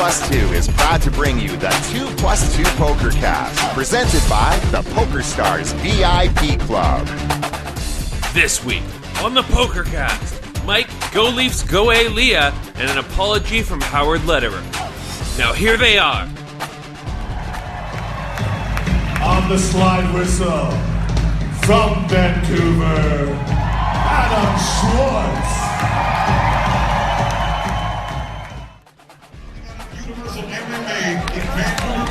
Plus 2 is proud to bring you the 2+2 Pokercast, presented by the PokerStars VIP Club. This week on the Pokercast, Mike goleafsgoeh Leah and an apology from Howard Lederer. Now here they are. On the slide whistle, from Vancouver, Adam Schwartz. Universal MMA in Vancouver.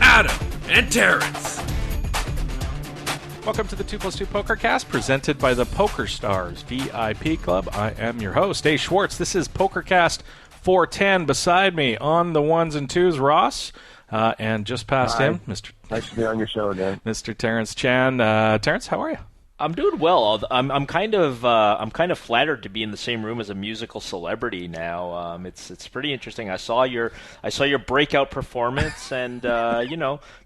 Adam and Terrence. Welcome to the 2+2 Pokercast, presented by the PokerStars VIP Club. I am your host, Dave Schwartz. This is Pokercast 410. Beside me on the ones and twos, Ross, and just past him, Mr. Nice to be on your show again, Mr. Terrence Chan. Terrence, how are you? I'm doing well. I'm kind of flattered to be in the same room as a musical celebrity now. It's pretty interesting. I saw your breakout performance, and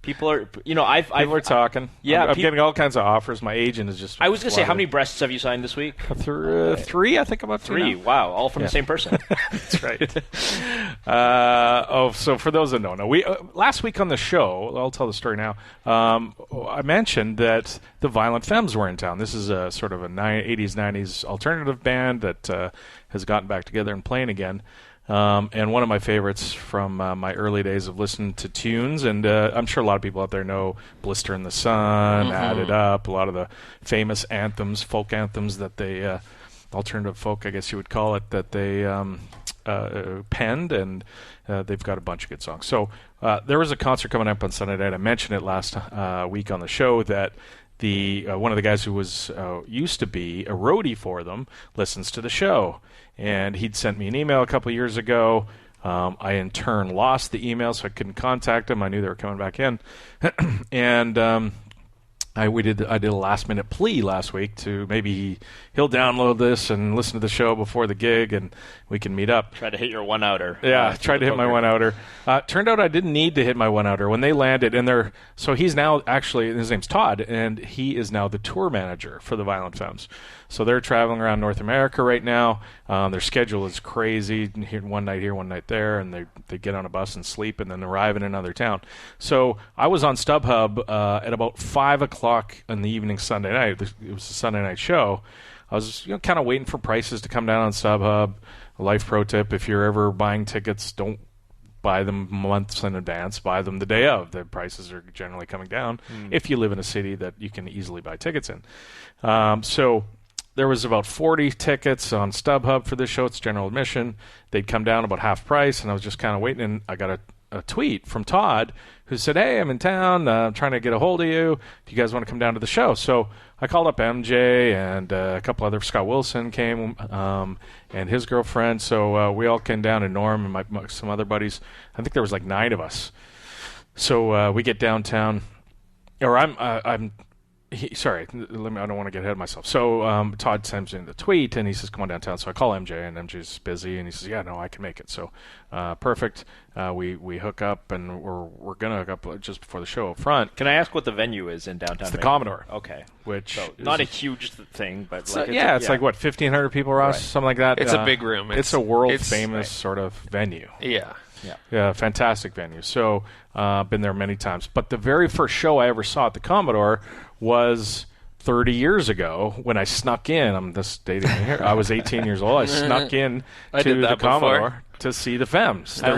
people are people are talking. Yeah, I'm getting all kinds of offers. My agent is just. I was gonna say, how many breasts have you signed this week? Three, I think I'm up to. Three. Now. Wow, all from the same person. That's right. So for those that don't know, we last week on the show, I'll tell the story now. I mentioned that the Violent Femmes were in town. This is a sort of a 80s, 90s alternative band that has gotten back together and playing again. And one of my favorites from my early days of listening to tunes, and I'm sure a lot of people out there know Blister in the Sun, Add It Up, a lot of the famous anthems, folk anthems that they, alternative folk, I guess you would call it, that they penned, and they've got a bunch of good songs. So there was a concert coming up on Sunday night. I mentioned it last week on the show that one of the guys who was used to be a roadie for them listens to the show, and he'd sent me an email a couple of years ago. I in turn lost the email, so I couldn't contact him. I knew they were coming back in, and I did a last minute plea last week to maybe he'll download this and listen to the show before the gig, and we can meet up. Try to hit your one-outer. Yeah, tried to hit my one-outer. Turned out I didn't need to hit my one-outer. When they landed, so he's now actually, his name's Todd, and he is now the tour manager for the Violent Femmes. So they're traveling around North America right now. Their schedule is crazy. One night here, one night there, and they get on a bus and sleep and then arrive in another town. So I was on StubHub at about 5 o'clock in the evening Sunday night. It was a Sunday night show. I was kind of waiting for prices to come down on StubHub. A life pro tip, if you're ever buying tickets, don't buy them months in advance. Buy them the day of. The prices are generally coming down if you live in a city that you can easily buy tickets in. So there was about 40 tickets on StubHub for this show. It's general admission. They'd come down about half price, and I was just kind of waiting, and I got a tweet from Todd who said, "Hey, I'm in town. I'm trying to get a hold of you. Do you guys want to come down to the show?" So I called up MJ, and a couple other. Scott Wilson came, and his girlfriend. So we all came down, and Norm and some other buddies. I think there was like 9 of us. So we get downtown, or sorry, I don't want to get ahead of myself. So Todd sends in the tweet, and he says, "Come on downtown." So I call MJ, and MJ's busy, and he says, "Yeah, no, I can make it." So perfect. We hook up, and we're gonna hook up just before the show up front. Can I ask what the venue is in downtown? It's the Commodore. Okay, which so not a huge thing, but it's like what, 1,500 people, Ross, right. Something like that. It's a big room. It's a world famous sort of venue. Yeah, fantastic venue. So been there many times. But the very first show I ever saw at the Commodore was 30 years ago when I snuck in. I'm just dating here. I was 18 years old. I snuck in to the Commodore to see the Femmes. I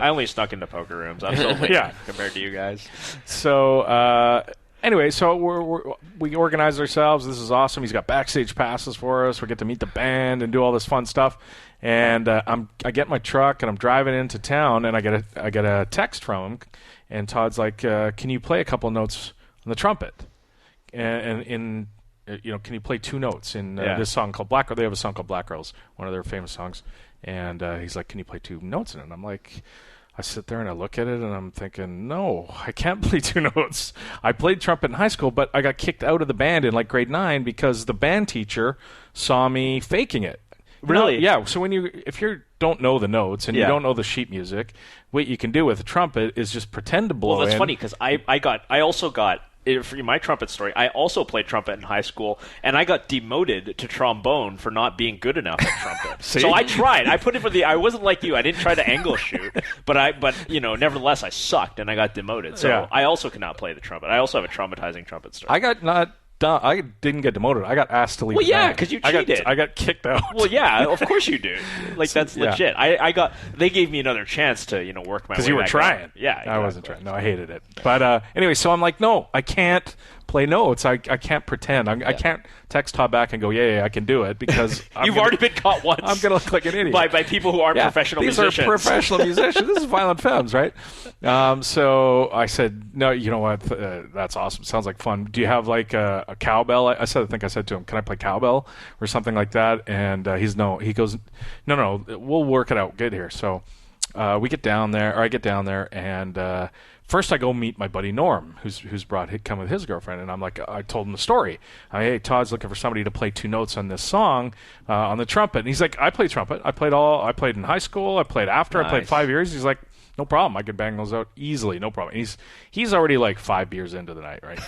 only snuck into poker rooms. I'm so late compared to you guys. So anyway, so we organize ourselves. This is awesome. He's got backstage passes for us. We get to meet the band and do all this fun stuff. And I get my truck and I'm driving into town, and I get a text from him, and Todd's like, "Can you play a couple notes on the trumpet? And can you play 2 notes in this song called Black Girl?" They have a song called Black Girls, one of their famous songs. And he's like, "Can you play 2 notes in it?" And I'm like, I sit there and I look at it and I'm thinking, no, I can't play 2 notes. I played trumpet in high school, but I got kicked out of the band in like grade 9 because the band teacher saw me faking it. Really? Yeah. So if you don't know the notes and you don't know the sheet music, what you can do with a trumpet is just pretend to blow in. Well, that's funny because I also got for my trumpet story, I also played trumpet in high school, and I got demoted to trombone for not being good enough at trumpet. So I tried. I put it for I wasn't like you. I didn't try to angle shoot, but nevertheless, I sucked and I got demoted. So I also cannot play the trumpet. I also have a traumatizing trumpet story. I didn't get demoted. I got asked to leave. Well, yeah, because you cheated. I got kicked out. Well, yeah, of course you do. That's legit. They gave me another chance to work my way because you were trying. Yeah, exactly. I wasn't trying. No, I hated it. But anyway, so I'm like, no, I can't play notes. I can't pretend. I can't text Todd back and go, yeah, I can do it because you've already been caught once. I'm gonna look like an idiot by people who aren't professional musicians. These are professional musicians. This is Violent Femmes, right? So I said, no, you know what? That's awesome. Sounds like fun. Do you have like a cowbell? I think I said to him, can I play cowbell or something like that? And he goes, no, we'll work it out. Get here. So I get down there, and first I go meet my buddy Norm, who's come with his girlfriend, and I'm like, I told him the story. Hey, Todd's looking for somebody to play 2 notes on this song on the trumpet. And he's like, I play trumpet. I played in high school. I played after. Nice. I played 5 years. He's like, no problem. I could bang those out easily. No problem. He's already like 5 beers into the night, right?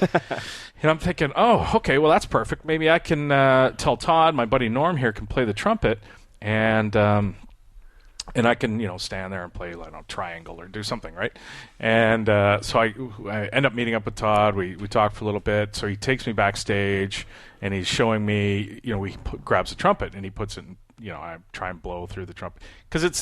And I'm thinking, oh, okay, well, that's perfect. Maybe I can tell Todd, my buddy Norm here, can play the trumpet, and I can, stand there and play, triangle or do something, right? And so I end up meeting up with Todd. We talked for a little bit. So he takes me backstage, and he's showing me, he grabs a trumpet, and he puts it in, I try and blow through the trumpet. Because it's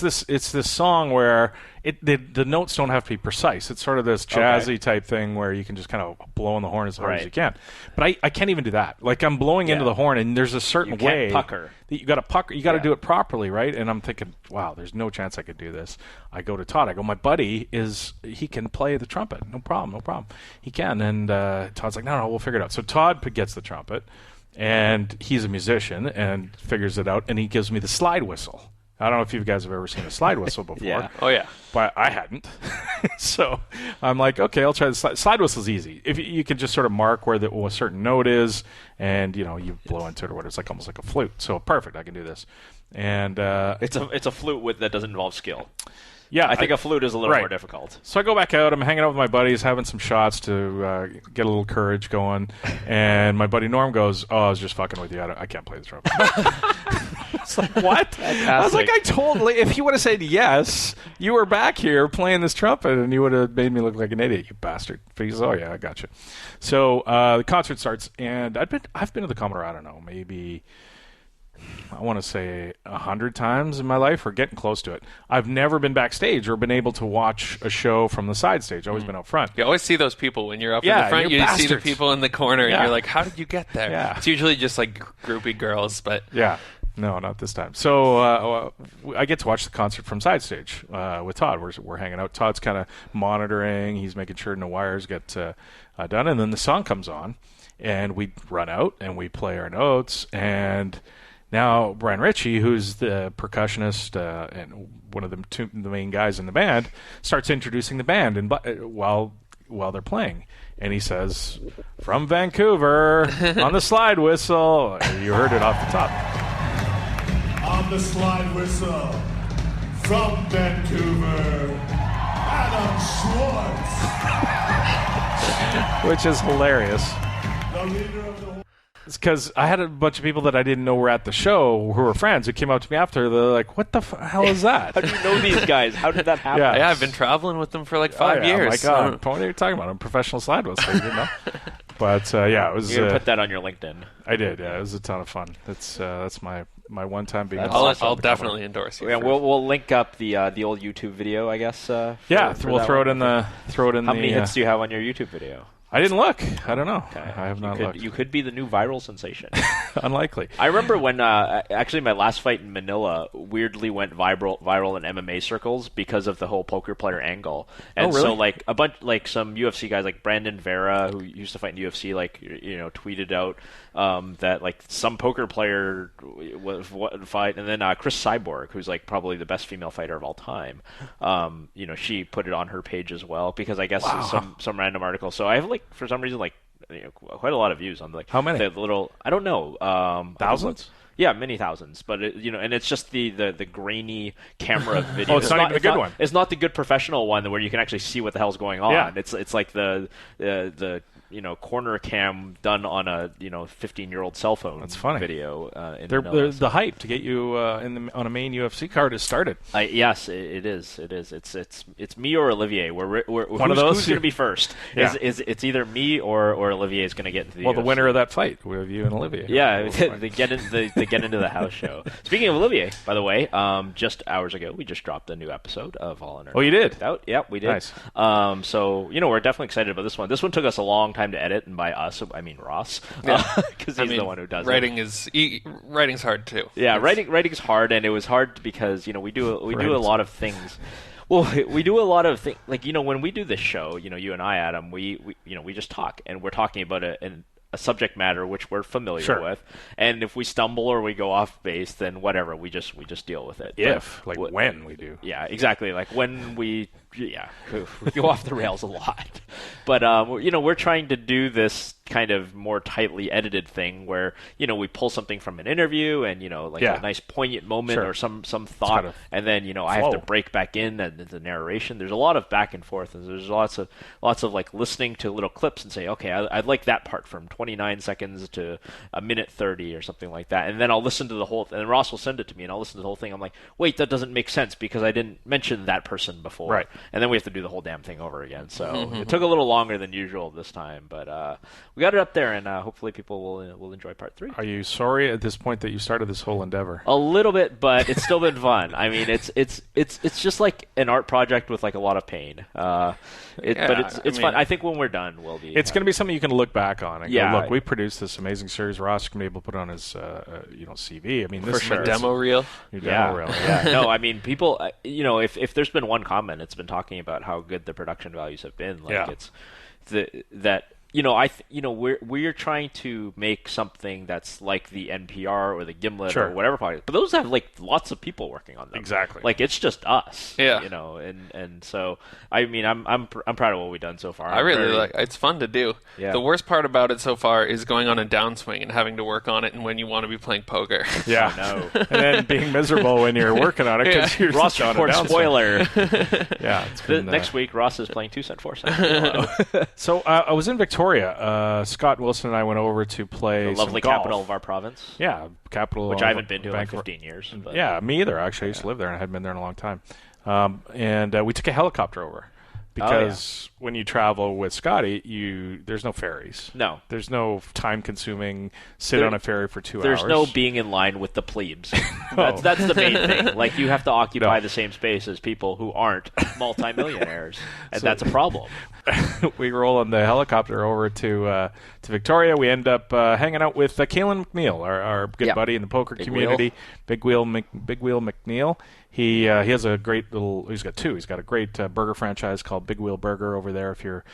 this song where the notes don't have to be precise. It's sort of this jazzy type thing where you can just kind of blow in the horn as hard as you can. But I can't even do that. Like, I'm blowing into the horn, and there's a certain way pucker. That you got to pucker. You got to do it properly, right? And I'm thinking, wow, there's no chance I could do this. I go to Todd. I go, my buddy he can play the trumpet. No problem. He can. And Todd's like, no, we'll figure it out. So Todd gets the trumpet, and he's a musician and figures it out, and he gives me the slide whistle. I don't know if you guys have ever seen a slide whistle before. Yeah. Oh, yeah. But I hadn't. So I'm like, okay, I'll try the slide. Slide whistle's easy. If you can just sort of mark where a certain note is, and you blow into it or whatever. It's like almost like a flute. So perfect, I can do this. And it's a flute that doesn't involve skill. Yeah, I think a flute is a little more difficult. So I go back out. I'm hanging out with my buddies, having some shots to get a little courage going. And my buddy Norm goes, "Oh, I was just fucking with you. I can't play the trumpet." It's like, what? I was like, if you would have said yes, you were back here playing this trumpet, and you would have made me look like an idiot, you bastard. But he goes, "Oh yeah, I got you." So the concert starts, and I've been to the Commodore, I don't know, maybe, I want to say 100 times in my life, or getting close to it. I've never been backstage or been able to watch a show from the side stage. I've always been out front. You always see those people when you're up in the front. You see the people in the corner, and you're like, how did you get there? Yeah. It's usually just like groupie girls, but... Yeah. No, not this time. So I get to watch the concert from side stage with Todd. We're hanging out. Todd's kind of monitoring. He's making sure no wires get done. And then the song comes on, and we run out, and we play our notes, and... Now, Brian Ritchie, who's the percussionist and one of the main guys in the band, starts introducing the band and while they're playing. And he says, from Vancouver, on the slide whistle. You heard it off the top. On the slide whistle, from Vancouver, Adam Schwartz. Which is hilarious. The leader of the... It's because I had a bunch of people that I didn't know were at the show who were friends who came up to me after. They're like, what the hell is that? How do you know these guys? How did that happen? Yeah, I've been traveling with them for like 5 years. Oh my God. What are you talking about? I'm a professional slide whistle. You know? But it was... You're going to put that on your LinkedIn. I did, yeah. It was a ton of fun. That's my one time being... I'll definitely endorse you. Yeah, we'll link up the old YouTube video, I guess. We'll throw it in the... How many hits do you have on your YouTube video? I didn't look. I don't know. Okay. I have not looked. You could be the new viral sensation. Unlikely. I remember when actually my last fight in Manila weirdly went viral in MMA circles because of the whole poker player angle. And so like a bunch, like some UFC guys like Brandon Vera, who used to fight in UFC, like tweeted out that like some poker player was fight, and then Chris Cyborg, who's like probably the best female fighter of all time. She put it on her page as well because I guess some random article. So I have like for some reason like quite a lot of views on like how many the little I don't know thousands. Yeah, many thousands, but and it's just the grainy camera video. It's not even the good one. It's not the good professional one where you can actually see what the hell's going on. Yeah. It's like the corner cam done on a 15-year-old cell phone. That's funny. Video. They're the hype to get you on a main UFC card has started. Yes, it is. It's me or Olivier. We're one of those. Who's going to be first? Yeah. It's either me or Olivier is going to get into the Well, UFC. the winner of that fight with you and Olivier. Yeah, they get into the house show. Speaking of Olivier, by the way, just hours ago we just dropped a new episode of All In or Oh, you did? Out. Yep, we did. Nice. So we're definitely excited about this one. This one took us a long time to edit, and by us I mean Ross, because he's the one who does it. Writing's hard too. Yeah, writing's hard, and it was hard because we do a lot of things. Well, we do a lot of things like when we do this show, you and I, Adam, we just talk, and we're talking about a subject matter which we're familiar with, and if we stumble or we go off base, then whatever, we just deal with it. When we do. Yeah, exactly. Like when we go off the rails a lot. But we're trying to do this kind of more tightly edited thing where we pull something from an interview and a nice poignant moment or some thought, and then I have to break back in and the narration. There's a lot of back and forth, and there's lots of like listening to little clips and say, okay, I'd like that part from 29 seconds to a minute 30 or something like that, and then I'll listen to the whole. And Ross will send it to me, and I'll listen to the whole thing. I'm like, wait, that doesn't make sense because I didn't mention that person before, right? And then we have to do the whole damn thing over again. So it took a little longer than usual this time, but we got it up there, and hopefully people will enjoy part 3. Are you sorry at this point that you started this whole endeavor? A little bit, but it's still been fun. I mean, it's just like an art project with like a lot of pain. But it's fun. I think when we're done, we'll be. It's going to be something you can look back on and go, look, we produced this amazing series. Ross can be able to put on his CV. I mean, this for sure. Demo reel. Demo reel. Yeah. No, I mean, people. If there's been one comment, it's been talking about how good the production values have been. Like it's we're trying to make something that's like the NPR or the Gimlet or whatever podcast, but those have like lots of people working on them. Exactly. Like it's just us. Yeah. And so I mean I'm proud of what we've done so far. I really like. It's fun to do. Yeah. The worst part about it so far is going on a downswing and having to work on it, and when you want to be playing poker. Yeah. Oh, no. And then being miserable when you're working on it because you're Ross Report spoiler. Yeah. It's been, next week Ross is playing 2 cent 4 cent. So I was in Victoria. Scott Wilson and I went over to play the lovely some golf. capital of our province. Yeah, capital. Which I haven't been to in like 15 years. But. Yeah, me either. Actually, I used to live there and I hadn't been there in a long time. And we took a helicopter over because when you travel with Scotty, there's no ferries. No. There's no time-consuming sit on a ferry for 2 hours. There's no being in line with the plebes. That's the main thing. Like, you have to occupy the same space as people who aren't multimillionaires, and that's a problem. We roll on the helicopter over to Victoria. We end up hanging out with Kalen McNeil, our good buddy in the poker community. Big Wheel McNeil. He has a great little. He's got 2. He's got a great burger franchise called Big Wheel Burger over there. If you're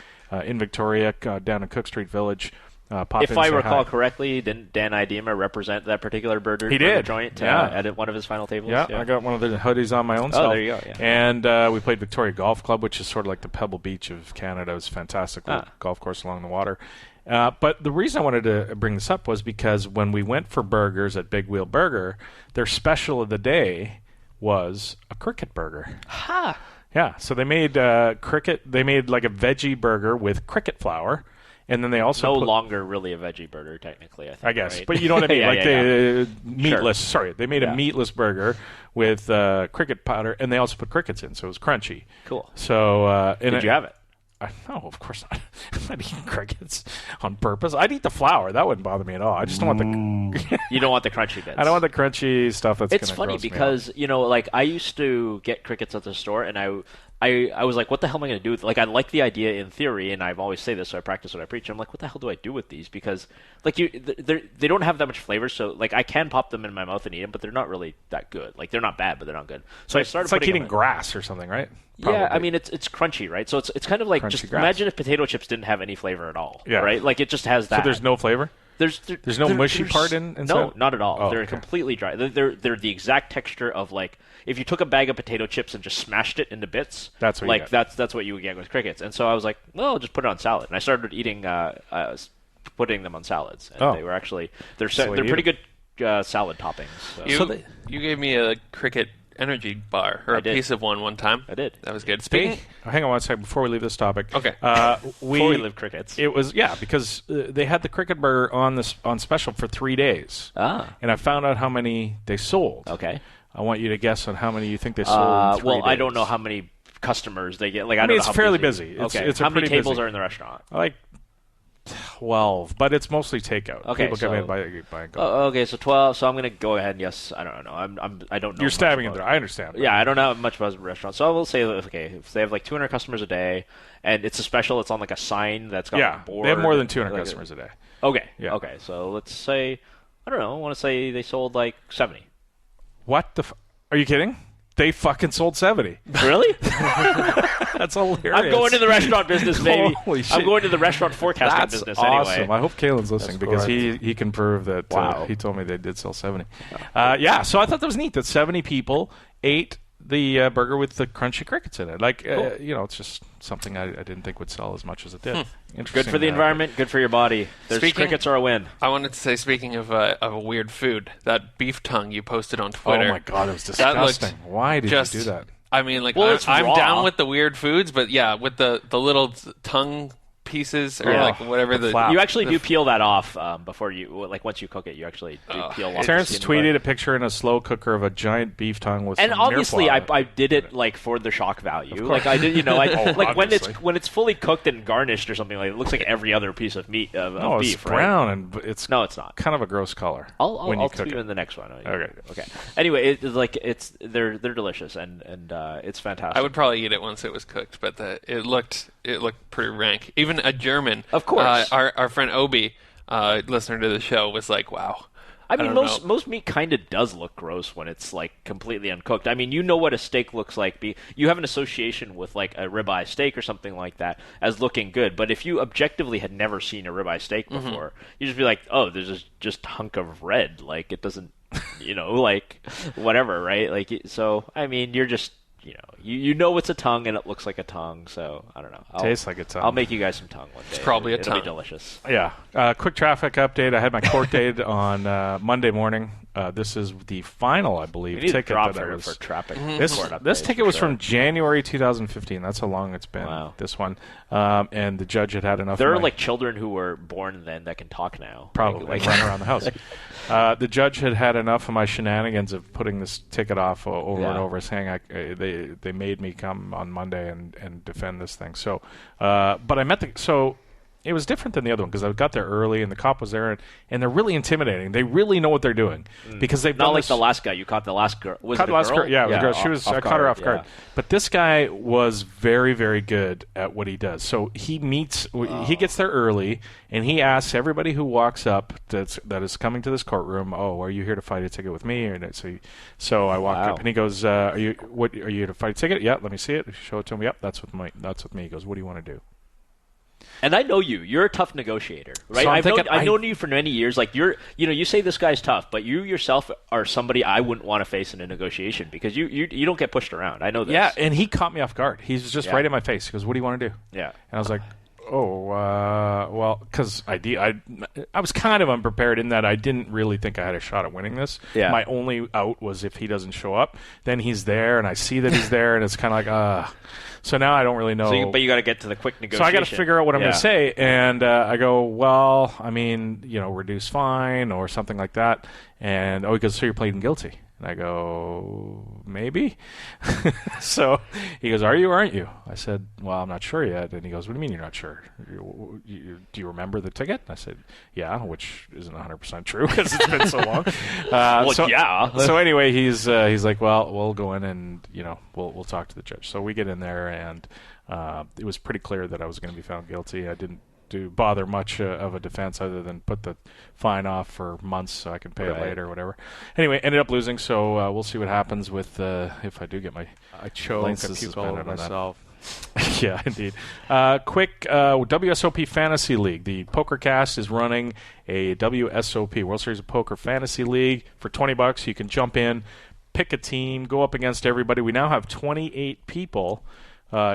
in Victoria, down in Cook Street Village. If I recall correctly, didn't Dan Idema represent that particular burger joint at one of his final tables? Yeah, I got one of the hoodies on my own self. Oh, there you go. Yeah. And we played Victoria Golf Club, which is sort of like the Pebble Beach of Canada. It was a fantastic golf course along the water. But the reason I wanted to bring this up was because when we went for burgers at Big Wheel Burger, their special of the day was a cricket burger. Ha! Yeah, so they made cricket. They made like a veggie burger with cricket flour. And then they also no longer really a veggie burger, technically. I guess, right? But you know what I mean. Meatless. Sure. Sorry, they made a meatless burger with cricket powder, and they also put crickets in, so it was crunchy. Cool. So did you have it? No, of course not. I'm not eating crickets on purpose. I'd eat the flour. That wouldn't bother me at all. I just don't want the. You don't want the crunchy bits. I don't want the crunchy stuff. It's funny because like I used to get crickets at the store, and I was like, what the hell am I going to do with it? Like, I like the idea in theory, and I always say this, so I practice what I preach. I'm like, what the hell do I do with these? Because, like, they don't have that much flavor, so, like, I can pop them in my mouth and eat them, but they're not really that good. Like, they're not bad, but they're not good. So I started It's like eating grass or something, right? Probably. Yeah, I mean, it's crunchy, right? So it's kind of like, just imagine if potato chips didn't have any flavor at all, right? Like, it just has that. So there's no flavor? There's no mushy part inside? No, not at all. Oh, they're completely dry. They're the exact texture of, like, if you took a bag of potato chips and just smashed it into bits, that's what you get. That's what you would get with crickets. And so I was like, well, I'll just put it on salad. And I started eating, putting them on salads. And they were actually they're pretty good salad toppings. So. You gave me a cricket energy bar or a piece of one time. I did. That was good. Hang on one second before we leave this topic. Okay. Before we leave crickets. It was because they had the cricket burger on special for 3 days. And I found out how many they sold. Okay. I want you to guess on how many you think they sold in 3 days. I don't know how many customers they get. Like, I don't know it's how fairly busy. It's how many tables are in the restaurant? Like 12, but it's mostly takeout. Okay, people come in buy and go. Okay, so 12. So I'm going to go ahead and yes. I don't know. I don't know. You're stabbing in there. I understand. Yeah, I don't know much about the restaurant. So I will say, okay, if they have like 200 customers a day, and it's a special, it's on like a sign that's got a board. They have more than 200 customers a day. Okay. Yeah. Okay. So let's say, I don't know. I want to say they sold like 70. What the? Are you kidding? They fucking sold 70. Really? That's hilarious. I'm going to the restaurant business, baby. Holy shit. I'm going to the restaurant forecasting business awesome. anyway. I hope Kalen's listening because he can prove that he told me they did sell 70. So I thought that was neat that 70 people ate the burger with the crunchy crickets in it. Like, cool. It's just something I didn't think would sell as much as it did. Good for the environment, good for your body. Crickets are a win. I wanted to say, speaking of a weird food, that beef tongue you posted on Twitter. Oh my God, it was disgusting. Why did you do that? I mean, like, it's I'm raw. down with the weird foods, but yeah, with the little tongue pieces or like whatever the flap. You actually do peel that off before you, like once you cook it, you actually do peel off. Terrence the skin tweeted a picture in a slow cooker of a giant beef tongue with and some obviously mirepoix. I did it like for the shock value. Like I did, like when it's fully cooked and garnished or something, like it looks like every other piece of meat of it's beef, brown right? and it's no, it's not. Kind of a gross color. I'll tweet you in the next one. Okay. Anyway, they're delicious and it's fantastic. I would probably eat it once it was cooked, but it looked pretty rank. Even a German, of course, our friend Obi, listener to the show, was like, "Wow." I mean, most meat kind of does look gross when it's like completely uncooked. I mean, you know what a steak looks like. You have an association with like a ribeye steak or something like that as looking good. But if you objectively had never seen a ribeye steak before, you'd just be like, "Oh, there's just a hunk of red. Like it doesn't, like whatever, right?" Like so. I mean, you're just. You know it's a tongue and it looks like a tongue, so I don't know. Tastes like a tongue. I'll make you guys some tongue one day. It's probably a tongue. It'll be delicious. Yeah. Quick traffic update. I had my court date on Monday morning. This is the final, I believe, ticket that I was for traffic. This ticket was from January 2015. That's how long it's been. Wow. This one, and the judge had enough. There are like children who were born then that can talk now. Probably like run around the house. The judge had enough of my shenanigans of putting this ticket off over and over, saying they made me come on Monday and defend this thing. So, but I met it was different than the other one because I got there early and the cop was there and they're really intimidating. They really know what they're doing because they've not like the last guy. You caught the last girl. Was it a girl? Yeah, it was a girl. She was. I caught her off guard. But this guy was very, very good at what he does. So he gets there early and he asks everybody who walks up that is coming to this courtroom, "Oh, are you here to fight a ticket with me?" Or so I walked up and he goes, "Are you here to fight a ticket?" "Yeah, let me see it." Show it to him. "Yep, that's with me." He goes, "What do you want to do?" And I know you. You're a tough negotiator, right? So I've known you for many years. Like you say this guy's tough, but you yourself are somebody I wouldn't want to face in a negotiation because you don't get pushed around. I know this. Yeah, and he caught me off guard. He's just right in my face. He goes, "What do you want to do?" Yeah, and I was like, well, because I was kind of unprepared in that I didn't really think I had a shot at winning this. Yeah. My only out was if he doesn't show up. Then he's there, and I see that he's there, and it's kind of like, So now I don't really know. But you got to get to the quick negotiation. So I got to figure out what I'm going to say, and I go, well, I mean, reduce fine or something like that. And he goes, so you're pleading guilty? And I go, maybe. So he goes, are you or aren't you? I said, well, I'm not sure yet. And he goes, what do you mean you're not sure? Do you remember the ticket? I said, yeah, which isn't 100% true because it's been so long. So anyway, he's like, well, we'll go in and we'll talk to the judge. So we get in there, and it was pretty clear that I was going to be found guilty. I didn't bother much of a defense other than put the fine off for months so I can pay it later or whatever. Anyway, ended up losing, so we'll see what happens with if I do get my license suspended on myself. Yeah, indeed. Quick WSOP Fantasy League. The Pokercast is running a WSOP World Series of Poker Fantasy League for $20. You can jump in, pick a team, go up against everybody. We now have 28 people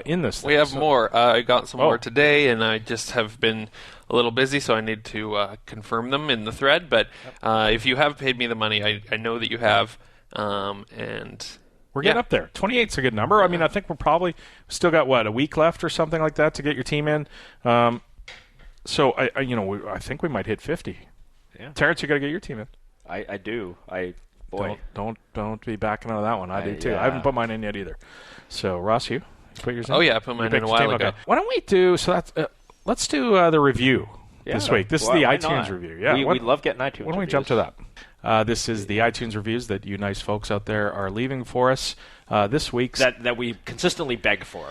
in this thing. We have more. I got some more today, and I just have been a little busy, so I need to confirm them in the thread. But if you have paid me the money, I know that you have, and We're getting up there. 28's a good number. I mean, I think we're probably still got, a week left or something like that to get your team in. So, I think we might hit 50. Yeah. Terrence, you got to get your team in. I do. Boy. Don't be backing out of that one. I do too. Yeah. I haven't put mine in yet either. So, Ross, you put yours in? Oh, yeah, I put mine in a while ago. Okay. Why don't we do, let's do the review this week. This is the iTunes review. Yeah, we love getting iTunes Why don't we reviews. jump to that? This is the iTunes reviews that you nice folks out there are leaving for us. This week's... That we consistently beg for.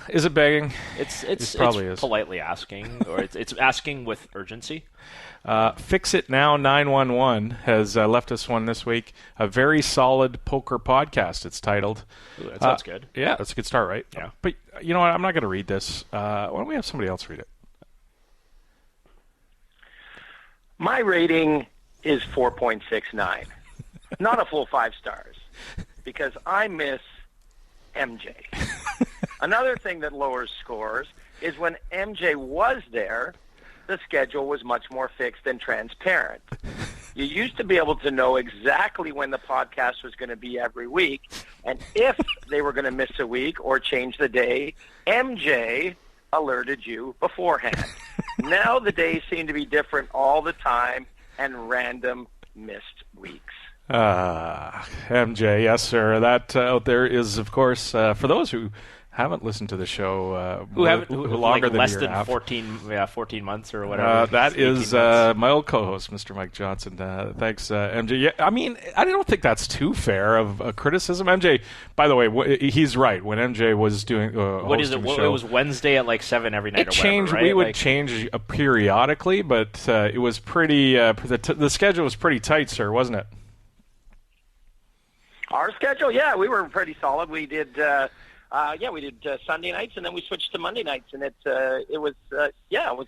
Is it begging? It's probably is. Politely asking, or it's asking with urgency. Fix It Now 911 has left us one this week. A very solid poker podcast, it's titled. Ooh, that sounds good. Yeah, that's a good start, right? Yeah. But you know what? I'm not going to read this. Why don't we have somebody else read it? My rating is 4.69. Not a full 5 stars, because I miss MJ. Another thing that lowers scores is when MJ was there, the schedule was much more fixed and transparent. You used to be able to know exactly when the podcast was going to be every week, and if they were going to miss a week or change the day, MJ alerted you beforehand. Now the days seem to be different all the time and random missed weeks. MJ, yes, sir. That out there is, of course, for those who haven't listened to the show Who longer than less a year than and a half. 14 months or whatever. That is my old co-host, Mr. Mike Johnson. Thanks, MJ. Yeah, I mean, I don't think that's too fair of a criticism. MJ, by the way, he's right. When MJ was doing what is it? The show, it was Wednesday at 7 every night. It changed. Right? We would change periodically, but it was pretty. The schedule was pretty tight, sir, wasn't it? Our schedule, we were pretty solid. We did. We did Sunday nights, and then we switched to Monday nights, and it was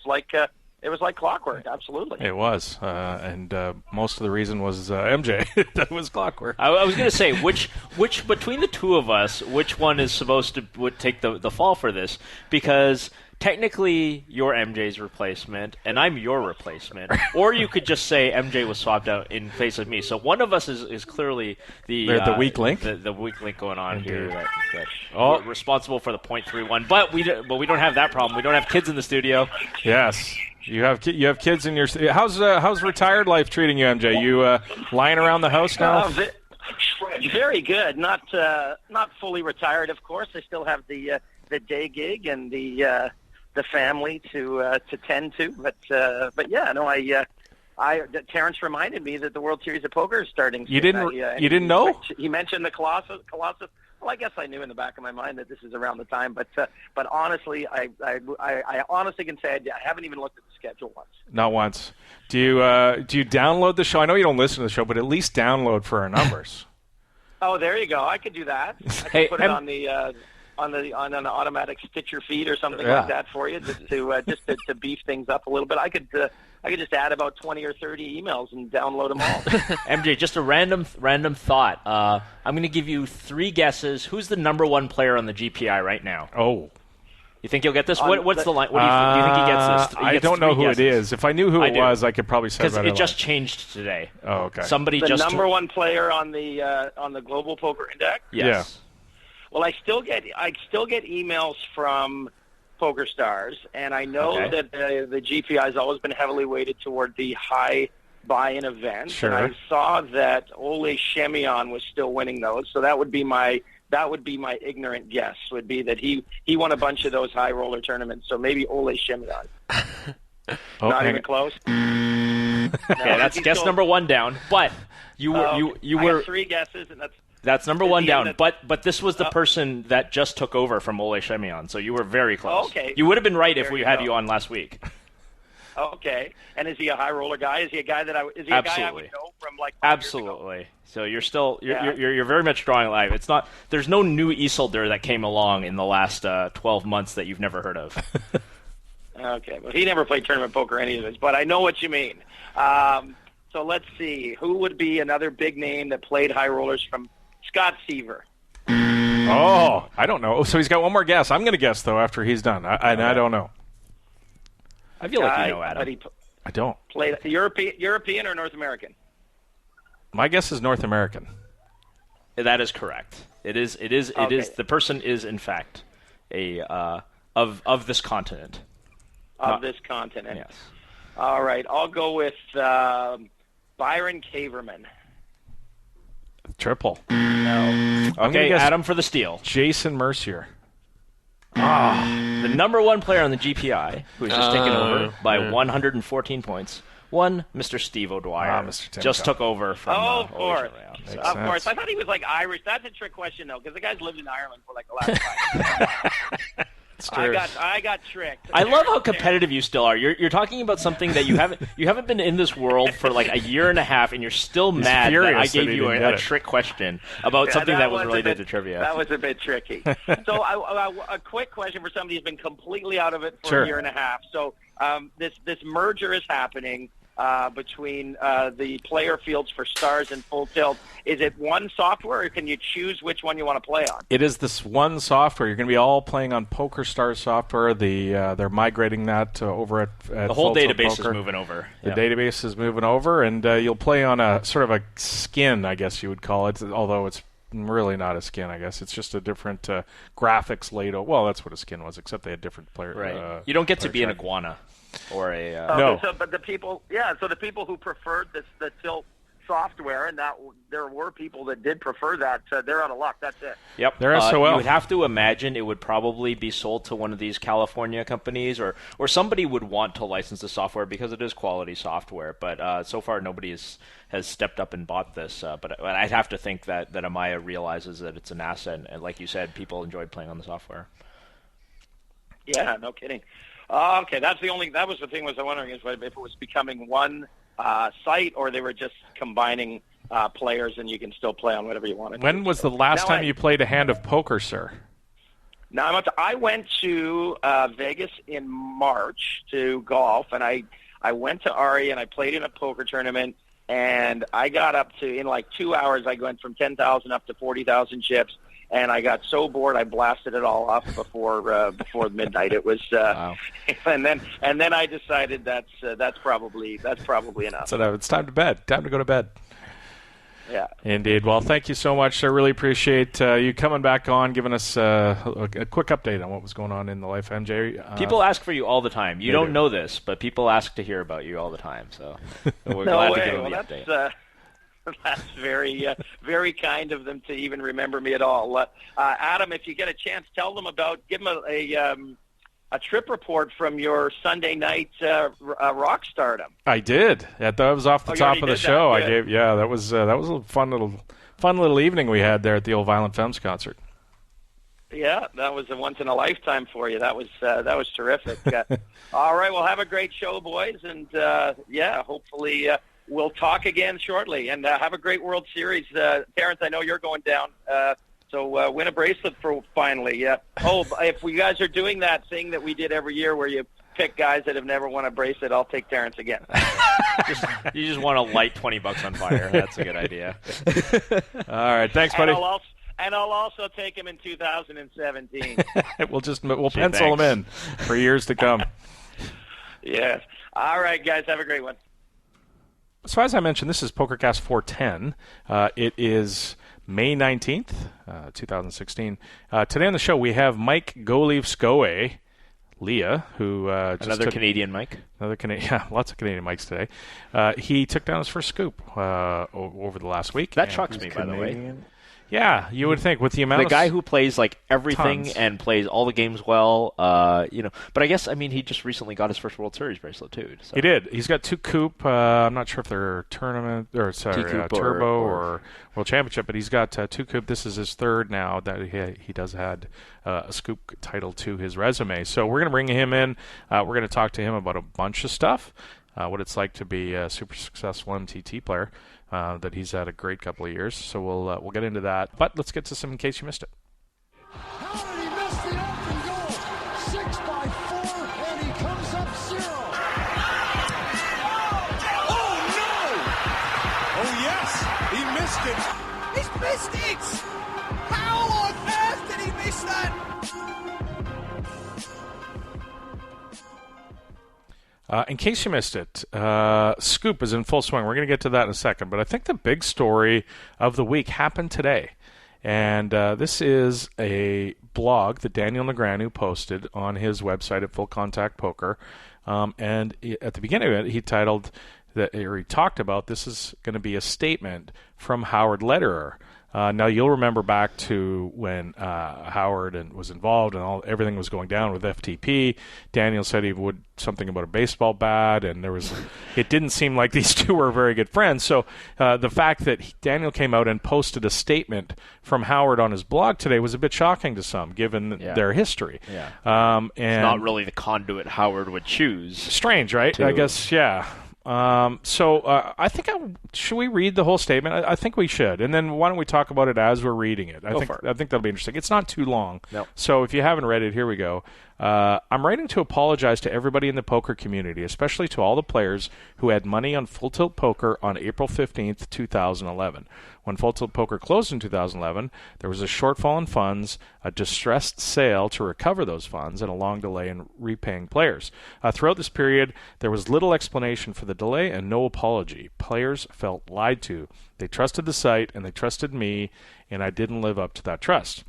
like clockwork. Absolutely, it was, and most of the reason was MJ. That was clockwork. I was going to say which between the two of us, which one is supposed to would take the fall for this? Because technically, you're MJ's replacement, and I'm your replacement. Or you could just say MJ was swapped out in place of me. So one of us is clearly the weak link. The weak link going on here. That responsible for the .31. But we don't have that problem. We don't have kids in the studio. Yes. You have kids in your. How's retired life treating you, MJ? You lying around the house now? Very good. Not fully retired, of course. I still have the day gig and the family to tend to. But yeah, no, Terrence reminded me that the World Series of Poker is starting. You didn't know? He mentioned the Colossus. Well, I guess I knew in the back of my mind that this is around the time, but honestly, I honestly can say I haven't even looked at the schedule once. Not once. Do you download the show? I know you don't listen to the show, but at least download for our numbers. Oh, there you go. I could do that. I could put it on an automatic Stitcher feed or something like that for you, just to beef things up a little bit. I could just add about 20 or 30 emails and download them all. MJ, just a random thought. I'm going to give you 3 guesses. Who's the number 1 player on the GPI right now? Oh. You think you'll get this? What's the line? What do you think he gets this? I don't know who it is. If I knew who it was, I could probably say because it just changed today. Oh, okay. The number 1 player on the Global Poker Index. Yes. Yeah. Well, I still get emails from PokerStars, and I know that the GPI has always been heavily weighted toward the high buy-in events. Sure. And I saw that Ole Shemion was still winning those, so that would be my ignorant guess. Would be that he won a bunch of those high roller tournaments. So maybe Ole Shemion. Not even close. Okay, that's guess number 1 down. But you were I have 3 guesses, and that's number 1 down. But this was the person that just took over from Ole Shemion, so you were very close. Okay. You would have been right if we had you on last week. Okay. And is he a high roller guy? Is he a guy that I would know from like 5 Absolutely. years ago? So you're still you're very much drawing live. It's not there's no new Isildur that came along in the last 12 months that you've never heard of. Okay. Well, he never played tournament poker any of this, but I know what you mean. So let's see. Who would be another big name that played high rollers from Scott Seaver? Oh, I don't know. So he's got one more guess. I'm going to guess, though, after he's done. I don't know. I feel like you know, Adam. I don't. Played European or North American? My guess is North American. That is correct. It is. The person is in fact a of this continent. This continent. Yes. All right. I'll go with Byron Caverman. Triple. No. Okay, Adam for the steal. Jason Mercier. The number one player on the GPI, who has just taken over by 114 points. One, Mr. Steve O'Dwyer, just took over from. Of course. So. Of course. I thought he was like Irish. That's a trick question, though, because the guy's lived in Ireland for like the last 5 years. I got tricked. I love how competitive you still are. You're talking about something that you haven't been in this world for like a year and a half, and you're still mad that I gave you a trick question about something that was related to trivia. That was a bit tricky. So a quick question for somebody who's been completely out of it for a year and a half. So this merger is happening between the player fields for Stars and Full Tilt. Is it one software, or can you choose which one you want to play on? It is this one software. You're going to be all playing on PokerStars software. They're migrating that over at the whole Full database Poker. is moving over. The database is moving over, and you'll play on a sort of a skin, I guess you would call it, although it's really not a skin, I guess. It's just a different graphics laid over. Well, that's what a skin was, except they had different player. Right. You don't get to be an iguana or a. No. But the people, so the people who preferred the Tilt software, and that there were people that did prefer that, they're out of luck. That's it. Yep. They're SOL. You would have to imagine it would probably be sold to one of these California companies, or somebody would want to license the software because it is quality software. But so far, nobody has stepped up and bought this. But I'd have to think that Amaya realizes that it's an asset, and like you said, people enjoyed playing on the software. Yeah, no kidding. Okay, that was the thing. Was I wondering if it was becoming one site, or they were just combining players, and you can still play on whatever you wanted. When was the last time you played a hand of poker, sir? Now I went to Vegas in March to golf, and I went to Ari and I played in a poker tournament, and I got up to, in like 2 hours, I went from 10,000 up to 40,000 chips. And I got so bored, I blasted it all up before midnight. It was, wow. and then I decided that's probably enough. So it's time to bed. Time to go to bed. Yeah. Indeed. Well, thank you so much. I really appreciate you coming back on, giving us a quick update on what was going on in the life of MJ. People ask for you all the time. You don't know this, but people ask to hear about you all the time. So we're glad to give them the update. That's very, very kind of them to even remember me at all. Adam, if you get a chance, give them a trip report from your Sunday night rock stardom. I did. That was off the top of the show. I gave. Yeah, that was a fun little evening we had there at the old Violent Femmes concert. Yeah, that was a once in a lifetime for you. That was terrific. All right, well, have a great show, boys, and hopefully. We'll talk again shortly, and have a great World Series. Terrence, I know you're going down, so win a bracelet for finally. If you guys are doing that thing that we did every year where you pick guys that have never won a bracelet, I'll take Terrence again. You just want to light $20 on fire. That's a good idea. All right, thanks, buddy. And I'll also take him in 2017. We'll pencil him in for years to come. Yes. All right, guys, have a great one. So as I mentioned, this is PokerCast 410. It is May 19th, 2016. Today on the show, we have Mike goleafsgoeh, Leah, who another Canadian Mike. Another Canadian, yeah, lots of Canadian Mikes today. He took down his first scoop over the last week. That shocks me, by the way. Yeah, you would think with the amount the guy who plays like everything and plays all the games well, But I guess he just recently got his first World Series bracelet too. So. He did. He's got 2 coupe. I'm not sure if they're tournament or turbo or World Championship, but he's got 2 coupe. This is his third now that he does had a scoop title to his resume. So we're going to bring him in. We're going to talk to him about a bunch of stuff. What it's like to be a super successful MTT player. That he's had a great couple of years, so we'll get into that. But let's get to some in case you missed it. How did he miss the open goal? 6x4, and he comes up 0. Oh no! Oh yes, he missed it. He's missed it! How on earth did he miss that? In case you missed it, Scoop is in full swing. We're going to get to that in a second, but I think the big story of the week happened today. And this is a blog that Daniel Negreanu posted on his website at Full Contact Poker. And at the beginning of it, he titled that, or he talked about, this is going to be a statement from Howard Lederer. Now, you'll remember back to when Howard was involved and everything was going down with FTP. Daniel said he would something about a baseball bat, and it didn't seem like these two were very good friends. So the fact that Daniel came out and posted a statement from Howard on his blog today was a bit shocking to some, given their history. Yeah. And it's not really the conduit Howard would choose. Strange, right? I guess, yeah. I think should we read the whole statement? I think we should, and then why don't we talk about it as we're reading it? I think that'll be interesting. It's not too long, so if you haven't read it, here we go. I'm writing to apologize to everybody in the poker community, especially to all the players who had money on Full Tilt Poker on April 15th, 2011. When Full Tilt Poker closed in 2011, there was a shortfall in funds, a distressed sale to recover those funds, and a long delay in repaying players. Throughout this period, there was little explanation for the delay and no apology. Players felt lied to. They trusted the site, and they trusted me, and I didn't live up to that trust.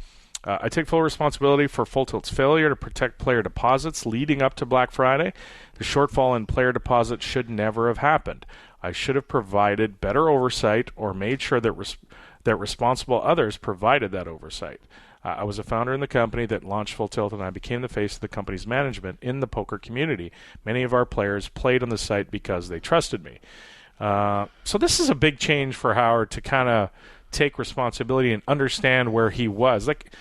I take full responsibility for Full Tilt's failure to protect player deposits leading up to Black Friday. The shortfall in player deposits should never have happened. I should have provided better oversight or made sure that responsible others provided that oversight. I was a founder in the company that launched Full Tilt, and I became the face of the company's management in the poker community. Many of our players played on the site because they trusted me. So this is a big change for Howard to kind of take responsibility and understand where he was. Like,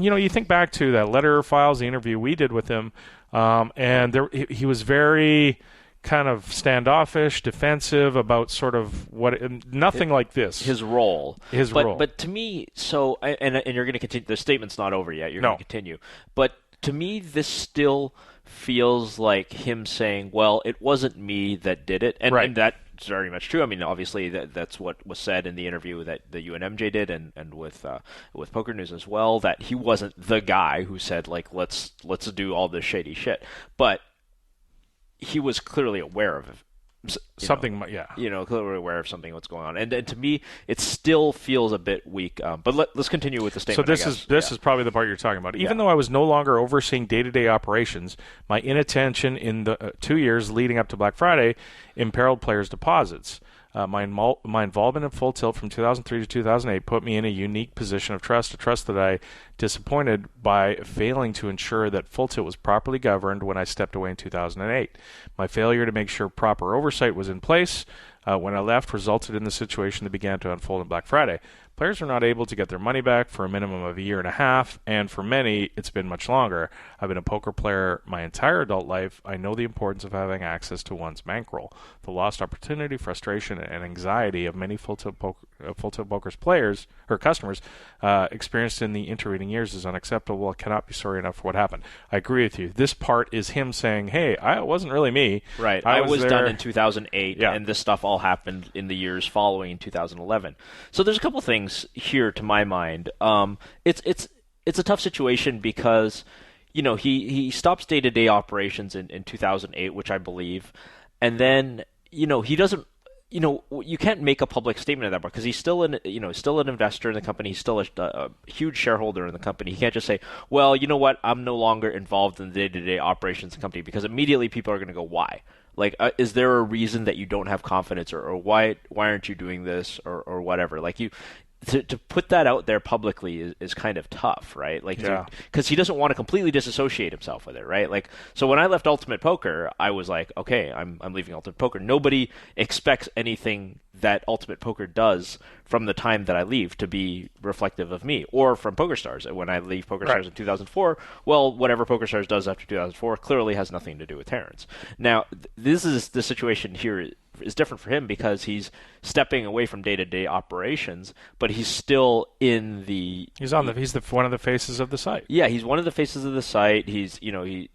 you think back to that Lederer Files, the interview we did with him, and he was very kind of standoffish, defensive about sort of nothing like this. His role. Role. But to me, and you're going to continue. The statement's not over yet. You're going to continue. But to me, this still feels like him saying, well, it wasn't me that did it. And that's very much true. I mean, obviously, that's what was said in the interview that you and MJ did and with Poker News as well, that he wasn't the guy who said, like, let's do all this shady shit. But he was clearly aware of something, clearly aware of something what's going on, and to me, it still feels a bit weak. But let's continue with the statement. So this is probably the part you're talking about. Even though I was no longer overseeing day-to-day operations, my inattention in the 2 years leading up to Black Friday imperiled players' deposits. My involvement in Full Tilt from 2003 to 2008 put me in a unique position of trust, a trust that I disappointed by failing to ensure that Full Tilt was properly governed when I stepped away in 2008. My failure to make sure proper oversight was in place when I left resulted in the situation that began to unfold on Black Friday. Players were not able to get their money back for a minimum of a year and a half, and for many, it's been much longer. I've been a poker player my entire adult life. I know the importance of having access to one's bankroll. The lost opportunity, frustration, and anxiety of many Full Tilt Poker's players or customers experienced in the intervening years is unacceptable. I cannot be sorry enough for what happened. I agree with you. This part is him saying, hey, it wasn't really me. Right. I was done in 2008, and this stuff all happened in the years following in 2011. So there's a couple things here to my mind. It's a tough situation because he stops day-to-day operations in 2008, which I believe, and then he doesn't. You can't make a public statement at that point because he's still an investor in the company. He's still a huge shareholder in the company. He can't just say, well, you know what, I'm no longer involved in the day-to-day operations of the company, because immediately people are going to go, why? Like, is there a reason that you don't have confidence, or why aren't you doing this, or whatever? Like, to put that out there publicly is kind of tough, right? Like, because he doesn't want to completely disassociate himself with it, right? Like, so when I left Ultimate Poker, I was like, okay, I'm leaving Ultimate Poker. Nobody expects anything that Ultimate Poker does from the time that I leave to be reflective of me, or from PokerStars. When I leave PokerStars in 2004, well, whatever PokerStars does after 2004 clearly has nothing to do with Terrence. Now, the situation here is different for him because he's stepping away from day-to-day operations, but he's still in the. He's one of the faces of the site. Yeah, he's one of the faces of the site. He's he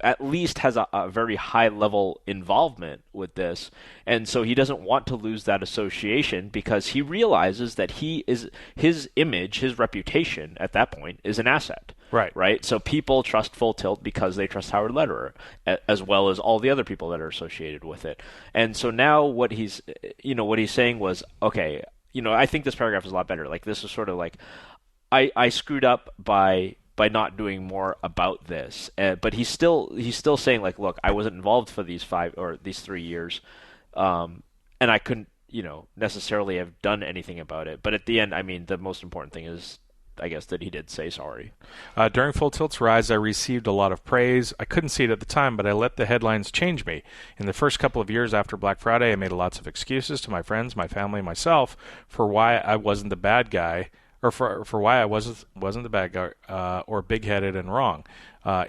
at least has a very high level involvement with this, and so he doesn't want to lose that association because he realizes that his image, his reputation at that point is an asset. Right. So people trust Full Tilt because they trust Howard Lederer, as well as all the other people that are associated with it. And so now what he's saying was, okay, I think this paragraph is a lot better. Like, this is sort of like, I screwed up by not doing more about this. But he's still saying, like, look, I wasn't involved for these 3 years, and I couldn't, necessarily have done anything about it. But at the end, I mean, the most important thing is, I guess, that he did say sorry. During Full Tilt's rise, I received a lot of praise. I couldn't see it at the time, but I let the headlines change me. In the first couple of years after Black Friday, I made lots of excuses to my friends, my family, myself for why I wasn't the bad guy, or for why I wasn't the bad guy, or big-headed and wrong.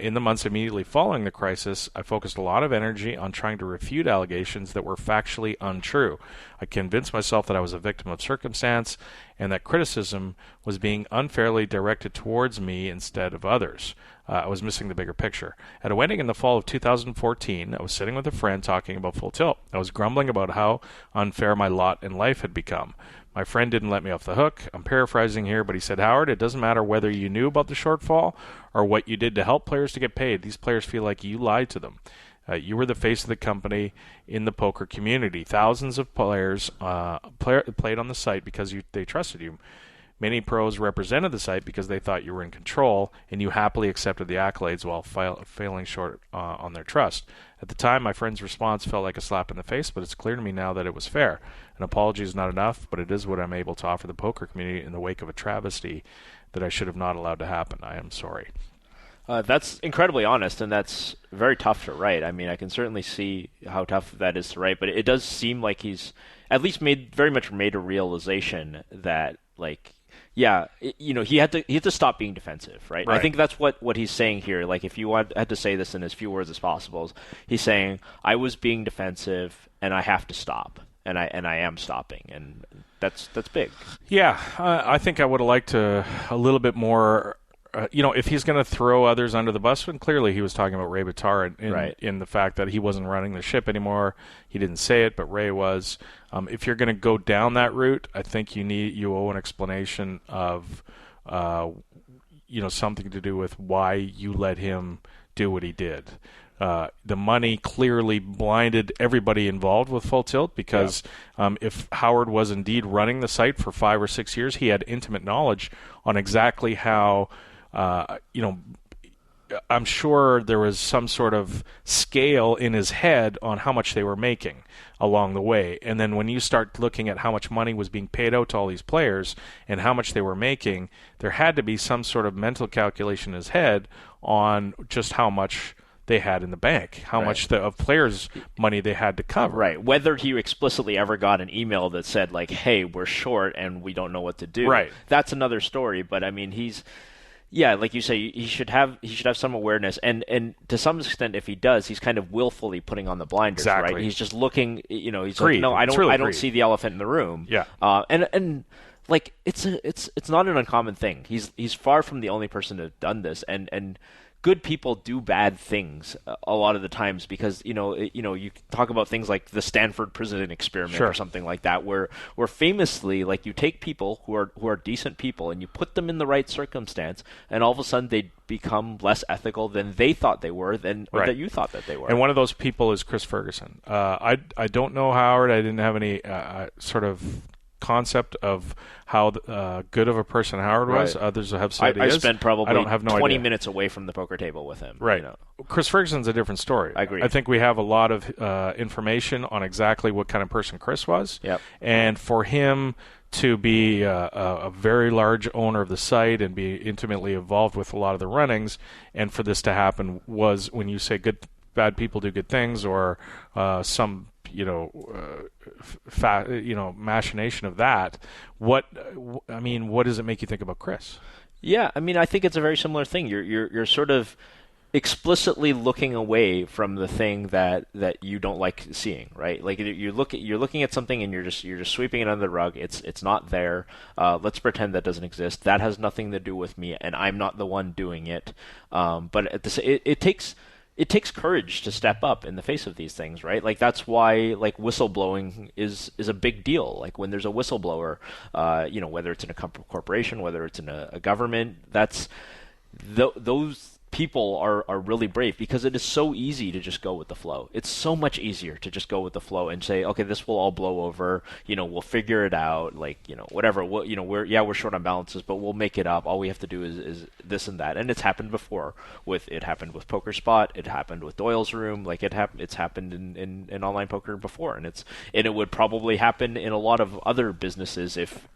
In the months immediately following the crisis, I focused a lot of energy on trying to refute allegations that were factually untrue. I convinced myself that I was a victim of circumstance and that criticism was being unfairly directed towards me instead of others. I was missing the bigger picture. At a wedding in the fall of 2014, I was sitting with a friend talking about Full Tilt. I was grumbling about how unfair my lot in life had become. My friend didn't let me off the hook. I'm paraphrasing here, but he said, Howard, it doesn't matter whether you knew about the shortfall or what you did to help players to get paid. These players feel like you lied to them. You were the face of the company in the poker community. Thousands of players played on the site because they trusted you. Many pros represented the site because they thought you were in control, and you happily accepted the accolades while failing short on their trust. At the time, my friend's response felt like a slap in the face, but it's clear to me now that it was fair. An apology is not enough, but it is what I'm able to offer the poker community in the wake of a travesty that I should have not allowed to happen. I am sorry. That's incredibly honest, and that's very tough to write. I mean, I can certainly see how tough that is to write, but it does seem like he's at least very much made a realization that, like, yeah, he had to stop being defensive, right? Right. I think that's what he's saying here. Like, if you had to say this in as few words as possible, he's saying, I was being defensive, and I have to stop, and I am stopping, and that's big. Yeah, I think I would have liked a little bit more. If he's going to throw others under the bus, and clearly he was talking about Ray Bitar in the fact that he wasn't running the ship anymore. He didn't say it, but Ray was. If you're going to go down that route, I think you owe an explanation of, something to do with why you let him do what he did. The money clearly blinded everybody involved with Full Tilt because if Howard was indeed running the site for 5 or 6 years, he had intimate knowledge on exactly how. I'm sure there was some sort of scale in his head on how much they were making along the way. And then when you start looking at how much money was being paid out to all these players and how much they were making, there had to be some sort of mental calculation in his head on just how much they had in the bank, how much of players' money they had to cover. Right. Whether he explicitly ever got an email that said, like, hey, we're short and we don't know what to do. Right. That's another story. But, I mean, like you say, he should have some awareness, and to some extent, if he does, he's kind of willfully putting on the blinders, exactly. right? He's just looking, he's greed. like, no, I don't see the elephant in the room. Yeah. And like it's not an uncommon thing. He's far from the only person to have done this, and good people do bad things a lot of the times because you talk about things like the Stanford prison experiment or something like that, where famously, like, you take people who are decent people and you put them in the right circumstance, and all of a sudden they become less ethical than they thought they were, or that you thought that they were. And one of those people is Chris Ferguson. I don't know Howard. I didn't have any sort of concept of how good of a person Howard was. Others have said I spent probably I don't have no 20 idea. minutes away from the poker table with him. Right. Chris Ferguson's a different story. I agree. I think we have a lot of information on exactly what kind of person Chris was. Yep. And for him to be a very large owner of the site and be intimately involved with a lot of the runnings, and for this to happen was, when you say bad people do good things, or some machination of that. What does it make you think about Chris? Yeah, I mean, I think it's a very similar thing. You're sort of explicitly looking away from the thing that you don't like seeing, right? Like, you're looking at something and you're just sweeping it under the rug. It's not there. Let's pretend that doesn't exist. That has nothing to do with me, and I'm not the one doing it. But it takes courage to step up in the face of these things, right? Like, that's why, like, whistleblowing is a big deal. Like, when there's a whistleblower, whether it's in a corporation, whether it's in a government, those people are really brave because it is so easy to just go with the flow. It's so much easier to just go with the flow and say, okay, this will all blow over. We'll figure it out. Whatever. We're short on balances, but we'll make it up. All we have to do is this and that. And it's happened before. It happened with Poker Spot. It happened with Doyle's Room. It's happened in online poker before, and it would probably happen in a lot of other businesses if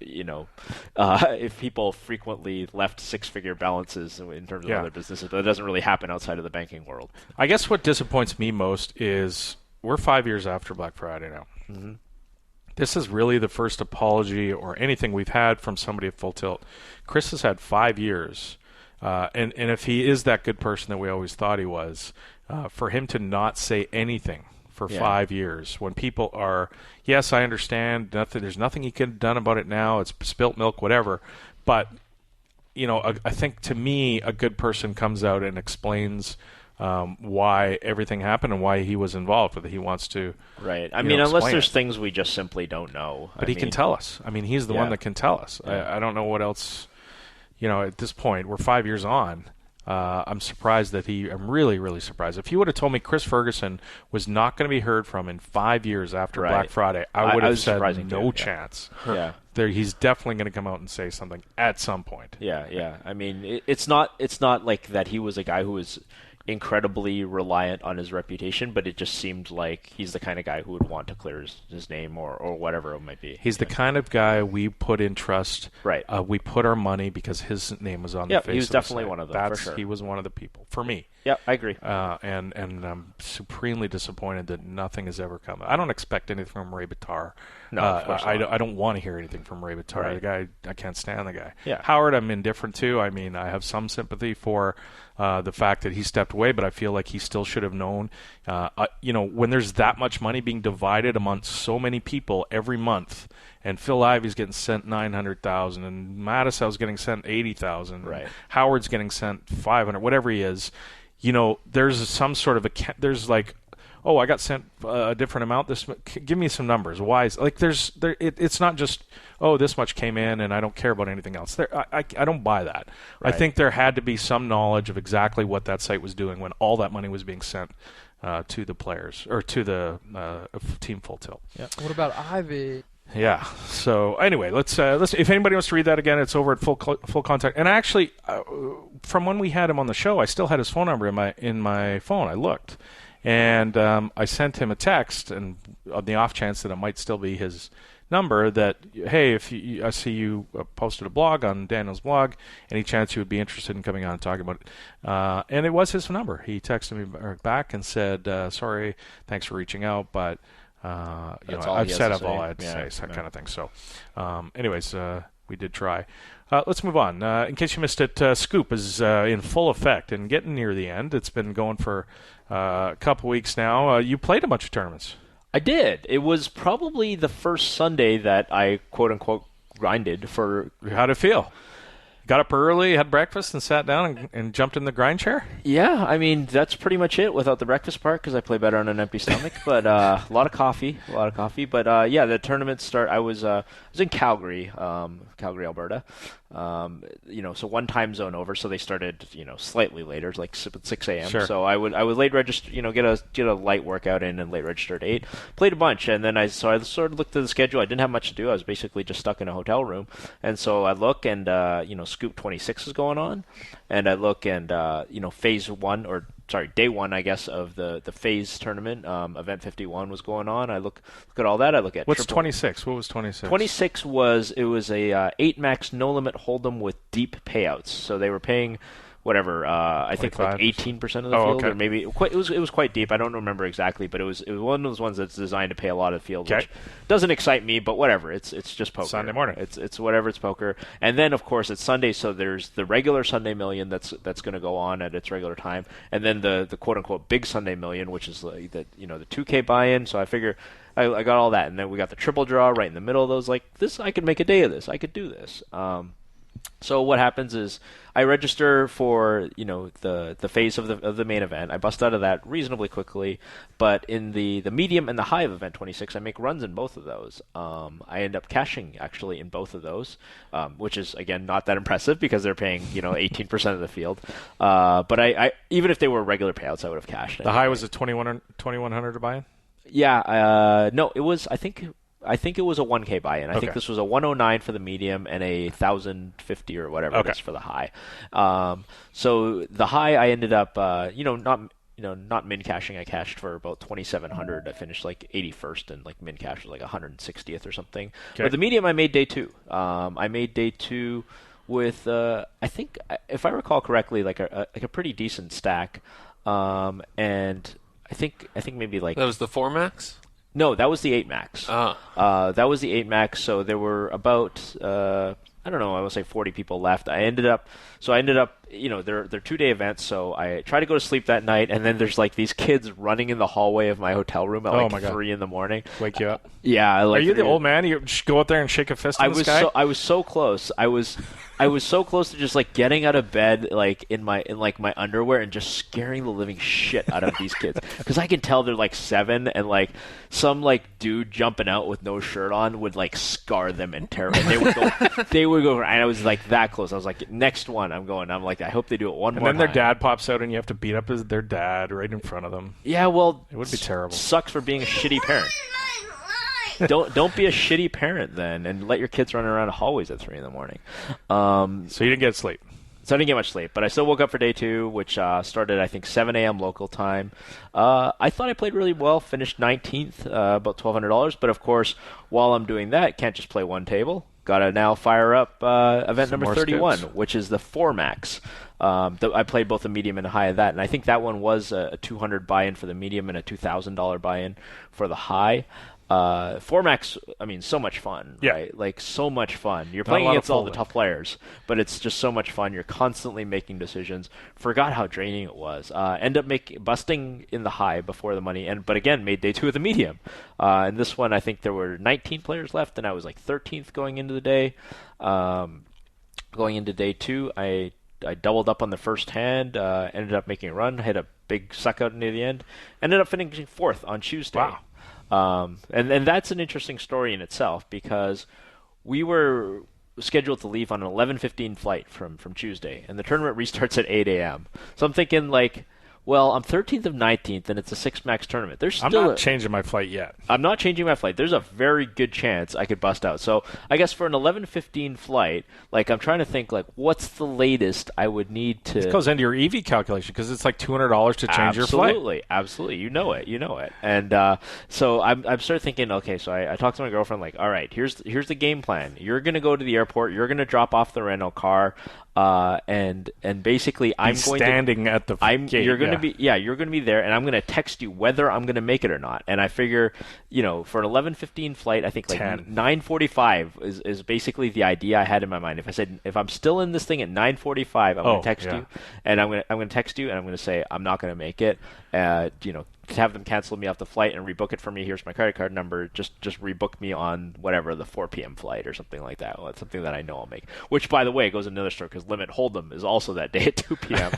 people frequently left six-figure balances in terms of other businesses. But it doesn't really happen outside of the banking world. I guess what disappoints me most is we're 5 years after Black Friday now. Mm-hmm. This is really the first apology or anything we've had from somebody at Full Tilt. Chris has had 5 years, and if he is that good person that we always thought he was, for him to not say anything for 5 years when people are, yes, I understand, there's nothing he could have done about it now, it's spilt milk, whatever, but I think to me, a good person comes out and explains why everything happened and why he was involved with it. He wants to, right? I mean, unless there's things we just simply don't know. But he can tell us. I mean, he's the one that can tell us. Yeah. I don't know what else. At this point, we're 5 years on. I'm surprised that I'm really, really surprised. If you would have told me Chris Ferguson was not going to be heard from in 5 years after Black Friday, I would have said no chance. Yeah. He's definitely going to come out and say something at some point. Yeah. I mean, it's not like that he was a guy who was incredibly reliant on his reputation, but it just seemed like he's the kind of guy who would want to clear his name or whatever it might be. He's the kind of guy we put in trust. Right. We put our money because his name was on the face of the site. He was definitely one of them, for sure. He was one of the people, for me. Yeah, I agree. And I'm supremely disappointed that nothing has ever come. I don't expect anything from Ray Bitar. No, of course not. I don't want to hear anything from Ray Bitar. Right. The guy, I can't stand the guy. Yeah. Howard, I'm indifferent to. I mean, I have some sympathy for the fact that he stepped away, but I feel like he still should have known. When there's that much money being divided amongst so many people every month, and Phil Ivey's getting sent $900,000, and Mattisau's getting sent $80,000, right. Howard's getting sent $500, whatever he is. There's some sort of there's like, I got sent a different amount. Give me some numbers. Why? It's not just, this much came in and I don't care about anything else. I don't buy that. Right. I think there had to be some knowledge of exactly what that site was doing when all that money was being sent to the players or to the team Full Tilt. Yeah. What about Ivy? Yeah. So anyway, let's. If anybody wants to read that again, it's over at Full Contact. And actually, from when we had him on the show, I still had his phone number in my phone. I looked, and I sent him a text, and on the off chance that it might still be his number, that hey, I see you posted a blog on Daniel's blog, any chance you would be interested in coming on and talking about it? And it was his number. He texted me back and said, "Sorry, thanks for reaching out, but." I've said all I had to say, that kind of thing. So, anyways, we did try. Let's move on. In case you missed it, Scoop is in full effect and getting near the end. It's been going for a couple weeks now. You played a bunch of tournaments. I did. It was probably the first Sunday that I, quote-unquote, grinded for... How'd it feel? Got up early, had breakfast, and sat down and jumped in the grind chair? Yeah, I mean, that's pretty much it without the breakfast part because I play better on an empty stomach. But a lot of coffee. But the tournament start. I was in Calgary, Alberta. So one time zone over, so they started, slightly later, like 6 a.m. Sure. So I would late register, get a light workout in and late register at 8. Played a bunch, and then I sort of looked at the schedule. I didn't have much to do. I was basically just stuck in a hotel room, and so I look and Scoop 26 is going on, and I look and day one, I guess, of the phase tournament, event 51 was going on. I look at all that. I look at what's 26? What was 26? 26 was a 8 max no limit hold'em with deep payouts. So they were paying whatever, I think like 18% of the field, okay. or maybe it was quite deep. I don't remember exactly, but it was one of those ones that's designed to pay a lot of the field, which doesn't excite me, but whatever. It's just poker. Sunday morning. It's whatever. It's poker, and then of course it's Sunday, so there's the regular Sunday Million that's going to go on at its regular time, and then the quote unquote big Sunday Million, which is like the 2K buy-in. So I figure. I got all that, and then we got the triple draw right in the middle of those. Like this, I could make a day of this. I could do this. So what happens is I register for the phase of the main event. I bust out of that reasonably quickly, but in the medium and the high of event 26, I make runs in both of those. I end up cashing actually in both of those, which is again not that impressive because they're paying 18% of the field. But I even if they were regular payouts, I would have cashed. The high was a 2100 to buy in. Yeah, no, it was. I think it was a 1K buy-in. I think this was a 109 for the medium and a 1,050 or whatever it is for the high. So the high, I ended up, not min cashing. I cashed for about 2,700. I finished like 81st, and like min cash was like 160th or something. Okay. But the medium, I made day 2. I made day 2 with, I think, if I recall correctly, like a pretty decent stack, and I think maybe like that was the 4 max. No, that was the 8 max. That was the 8 max. So there were about I don't know, I would say 40 people left. I ended up, they're 2-day events. So I try to go to sleep that night, and then there's like these kids running in the hallway of my hotel room at 3 in the morning. Wake you up? Yeah. Are you the old man? You just go out there and shake a fist in the sky? I was so close. I was so close to just like getting out of bed like in my underwear and just scaring the living shit out of these kids, because I can tell they're like 7, and like some like dude jumping out with no shirt on would like scar them and tear them. They would go, and I was like that close. I was like, next one I'm going. I'm like, I hope they do it one more time. And then their dad pops out, and you have to beat up their dad right in front of them. Yeah, well, it would be terrible. Sucks for being a shitty parent. Don't be a shitty parent then, and let your kids run around hallways at 3 in the morning. So you didn't get sleep. So I didn't get much sleep, but I still woke up for day 2, which started, I think, 7 a.m. local time. I thought I played really well, finished 19th, about $1,200. But, of course, while I'm doing that, can't just play one table. Got to now fire up event number 31, which is the 4 max. I played both the medium and the high of that, and I think that one was a $200 buy-in for the medium and a $2,000 buy-in for the high. 4 max, I mean, so much fun, right? Like, so much fun. You're playing against all the tough players, but it's just so much fun. You're constantly making decisions. Forgot how draining it was. End up busting in the high before the money, but again, made day 2 with the medium. And this one, I think there were 19 players left, and I was like 13th going into the day. Going into day 2, I doubled up on the first hand, ended up making a run, hit a big suck out near the end, ended up finishing 4th on Tuesday. Wow. And that's an interesting story in itself, because we were scheduled to leave on an 11:15 flight from Tuesday, and the tournament restarts at 8 a.m. So I'm thinking, like, well, I'm 13th of 19th, and it's a 6 max tournament. I'm not changing my flight yet. I'm not changing my flight. There's a very good chance I could bust out. So I guess for an 11:15 flight, like, I'm trying to think, like, what's the latest I would need to... It goes into your EV calculation, because it's like $200 to change your flight. Absolutely. You know it. And so I'm sort of thinking, okay, so I talked to my girlfriend, like, all right, here's the game plan. You're going to go to the airport. You're going to drop off the rental car. And basically, I'm going standing at the gate. You're going to be there, and I'm going to text you whether I'm going to make it or not. And I figure, for an 11:15 flight, I think like 9:45 is basically the idea I had in my mind. If I'm still in this thing at 9:45, I'm going to text you, and I'm going to text you, and I'm going to say I'm not going to make it. Have them cancel me off the flight and rebook it for me. Here's my credit card number. Just rebook me on whatever, the 4 p.m. flight or something like that. Well, it's something that I know I'll make. Which, by the way, goes another story, because Limit Hold'em is also that day at 2 p.m.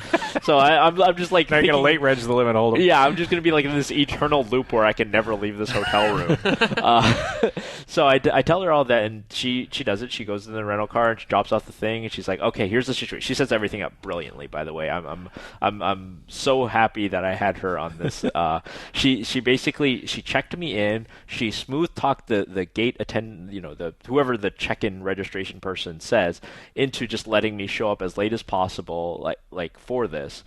So I'm just like... Now you're going to late reg the Limit Hold'em. Yeah, I'm just going to be like in this eternal loop where I can never leave this hotel room. So I tell her all that, and she does it. She goes in the rental car and she drops off the thing, and she's like, okay, here's the situation. She sets everything up brilliantly, by the way. I'm so happy that I had her on this. She basically checked me in. She smooth talked the gate attendant, whoever the check-in registration person says, into just letting me show up as late as possible, like for this.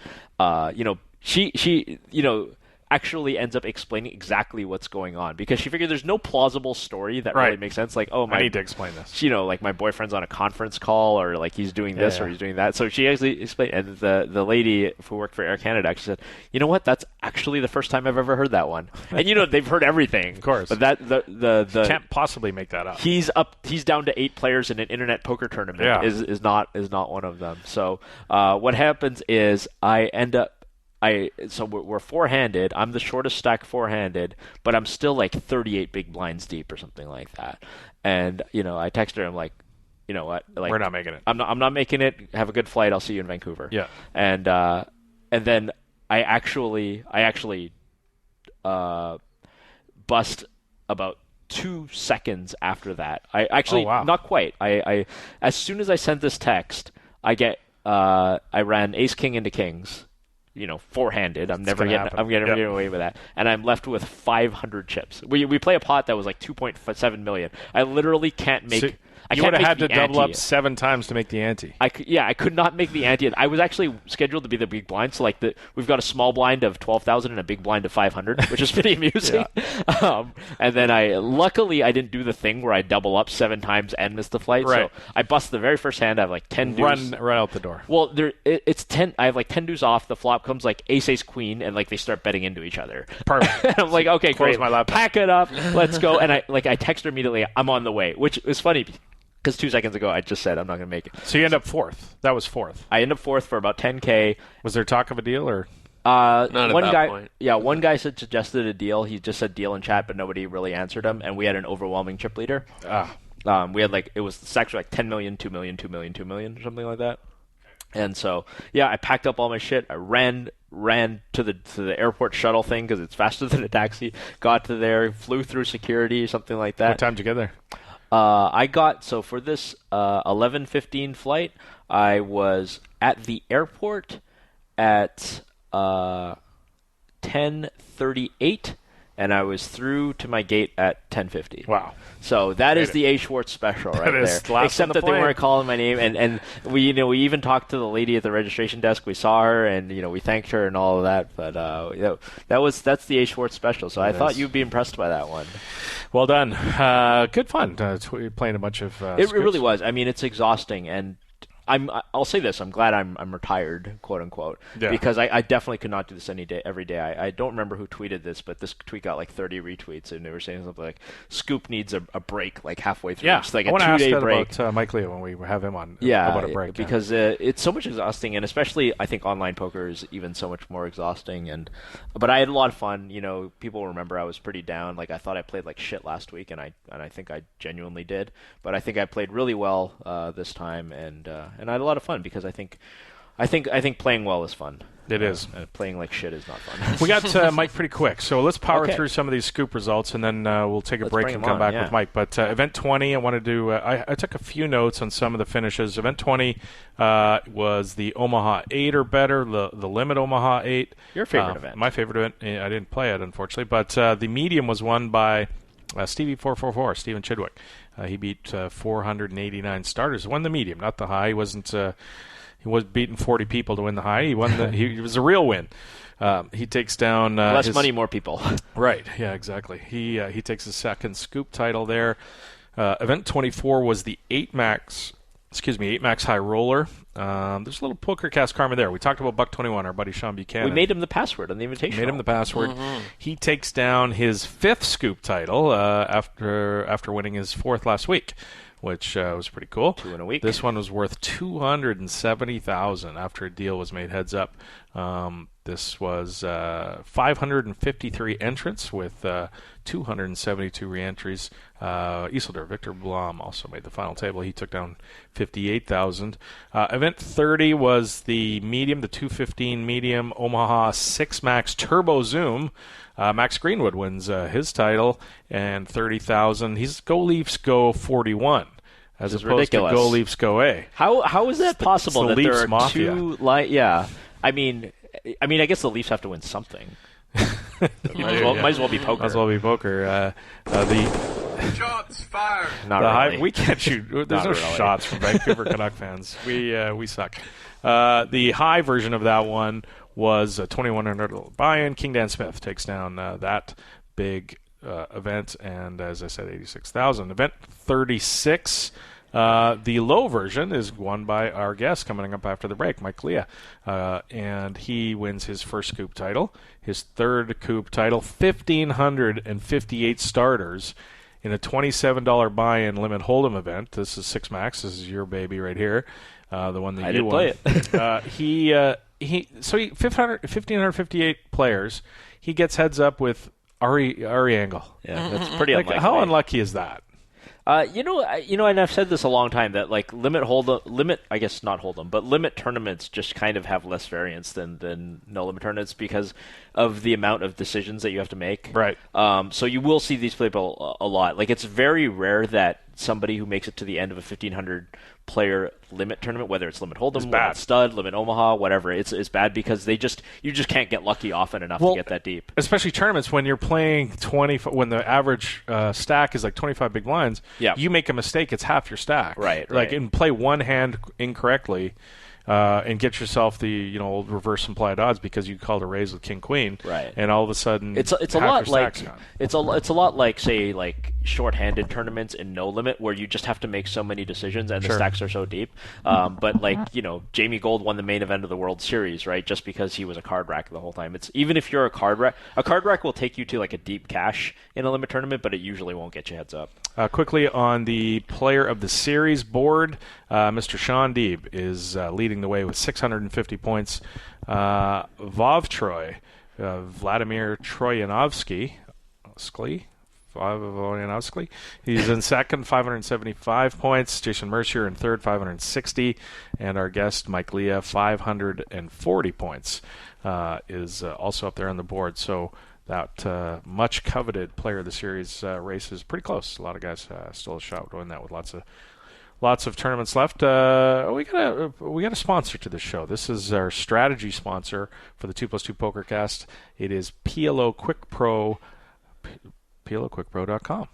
She actually ends up explaining exactly what's going on, because she figured there's no plausible story that really makes sense. Like, I need to explain this. Like my boyfriend's on a conference call, or like he's doing this or he's doing that. So she actually explained, and the lady who worked for Air Canada actually said, you know what? That's actually the first time I've ever heard that one. And they've heard everything, of course. But that the can't possibly make that up. He's down to 8 players in an internet poker tournament. Is not one of them. So what happens is I end up. So we're four-handed. I'm the shortest stack four-handed, but I'm still like 38 big blinds deep or something like that. And I text her. I'm like, you know what? Like, we're not making it. I'm not making it. Have a good flight. I'll see you in Vancouver. Yeah. And then I actually bust about 2 seconds after that. I actually not quite. I as soon as I sent this text, I ran ace king into kings, you know, four-handed. I'm never getting away with that. And I'm left with 500 chips. We play a pot that was like 2.7 million. I literally can't make. You would have had to double up 7 times to make the ante. I could not make the ante. I was actually scheduled to be the big blind, so like we've got a small blind of 12,000 and a big blind of 500, which is pretty amusing. And then luckily I didn't do the thing where I double up 7 times and miss the flight. Right. So I bust the very first hand. I have like 10 deuce. Run out the door. Well, it's 10. I have like 10 deuce off. The flop comes like ace ace queen, and like they start betting into each other. Perfect. And I'm like, okay, Close great. my laptop. Pack it up. Let's go. And I text her immediately. I'm on the way, which is funny. Because 2 seconds ago, I just said I'm not going to make it. So you end up 4th. That was 4th. I end up 4th for about 10K. Was there talk of a deal or? Not at that point. Yeah, one guy suggested a deal. He just said deal in chat, but nobody really answered him. And we had an overwhelming chip leader. We had it was actually like 10 million, 2 million, 2 million, 2 million, or something like that. And so, yeah, I packed up all my shit. I ran to the airport shuttle thing because it's faster than a taxi. Got to there, flew through security, something like that. What time did you get there? For this 11:15 flight, I was at the airport at 10:38, and I was through to my gate at 10:50. Wow. So that is the A. Schwartz special right there. Except that they weren't calling my name, and we even talked to the lady at the registration desk. We saw her, and we thanked her and all of that. But that's the A. Schwartz special. So I thought you'd be impressed by that one. Well done. Good fun. Playing a bunch of. It really was. I mean, it's exhausting, and I'll say this: I'm glad I'm retired, quote unquote, because I definitely could not do this every day. I don't remember who tweeted this, but this tweet got like 30 retweets, and they were saying something like Scoop needs a break like halfway through. Yeah, it's like I a want to ask 2-day that break. about Mike Leah when we have him on. Yeah, about a break because it's so much exhausting, and especially I think online poker is even so much more exhausting. But I had a lot of fun. People remember I was pretty down. Like I thought I played like shit last week, and I think I genuinely did. But I think I played really well this time, and I had a lot of fun because I think playing well is fun. It is. Playing like shit is not fun. We got Mike pretty quick, so let's power through some of these scoop results, and then we'll take a break and come back with Mike. But Event 20, I wanted to I took a few notes on some of the finishes. Event 20 was the Omaha 8 or better, the Limit Omaha 8. Your favorite event. My favorite event. I didn't play it, unfortunately. But the medium was won by Stevie444, Stephen Chidwick. He beat 489 starters. Won the medium, not the high. He wasn't... He was beating 40 people to win the high. He won. He was a real win. He takes down less money, more people. Right. Yeah. Exactly. He takes his second scoop title there. Event 24 was the 8 max high roller. There's a little Pokercast karma there. We talked about Buck 21, our buddy Sean Buchanan. We made him the password on the invitation. Made him the password. Mm-hmm. He takes down his 5th scoop title after winning his 4th last week, which was pretty cool. 2 in a week. This one was worth $270,000 after a deal was made heads up. This was 553 entrants with 272 re-entries. Isildur Victor Blom also made the final table. He took down 58,000. Event 30 was the medium, the 215 medium Omaha 6 Max Turbo Zoom. Max Greenwood wins his title and 30,000. He's goleafsgoeh 41. As opposed ridiculous. To goleafsgoeh. How is that possible that there are Mafia. 2 I mean, I guess the Leafs have to win something. Might as well be poker. Might as well be poker. Shots fired. Not really. We can't shoot. There's no really. shots from Vancouver Canuck fans. We suck. The high version of that one was a $2,100 buy-in. King Dan Smith takes down that big event, and as I said, 86,000. Event 36. The low version is won by our guest coming up after the break, Mike Leah, and he wins his first scoop title, his 3rd coup title, 1,558 starters in a $27 buy-in limit hold'em event. This is 6 Max. This is your baby right here, the one that you won. I did play it. 1,558 players. He gets heads up with Ari Angle. Yeah, that's pretty unlikely. How unlucky is that? And I've said this a long time that like limit tournaments just kind of have less variance than no limit tournaments because of the amount of decisions that you have to make. Right. So you will see these people a lot. Like it's very rare that somebody who makes it to the end of a 1,500 player limit tournament, whether it's limit hold'em, limit stud, limit Omaha, whatever, it's bad because you just can't get lucky often enough to get that deep. Especially tournaments when you're playing 20, when the average stack is like 25 big blinds. Yeah. You make a mistake, it's half your stack. Right. And play one hand incorrectly. And get yourself the old reverse implied odds because you called a raise with king queen, right? And all of a sudden it's a lot like it's a lot like say like short-handed tournaments in no limit where you just have to make so many decisions and the stacks are so deep. But like Jamie Gold won the main event of the World Series, right? Just because he was a card rack the whole time. It's even if you're a card rack will take you to like a deep cash in a limit tournament, but it usually won't get you heads up. Quickly on the player of the series board, Mr. Sean Deeb is leading the way with 650 points. Vladimir Troyanovsky, he's in second, 575 points. Jason Mercier in third, 560. And our guest, Mike Leah, 540 points, is also up there on the board. So that much coveted player of the series race is pretty close. A lot of guys still a shot doing that with lots of tournaments left. We got a sponsor to this show. This is our strategy sponsor for the 2+2 Pokercast. It is PLO Quick Pro, PLOQuickPro.com.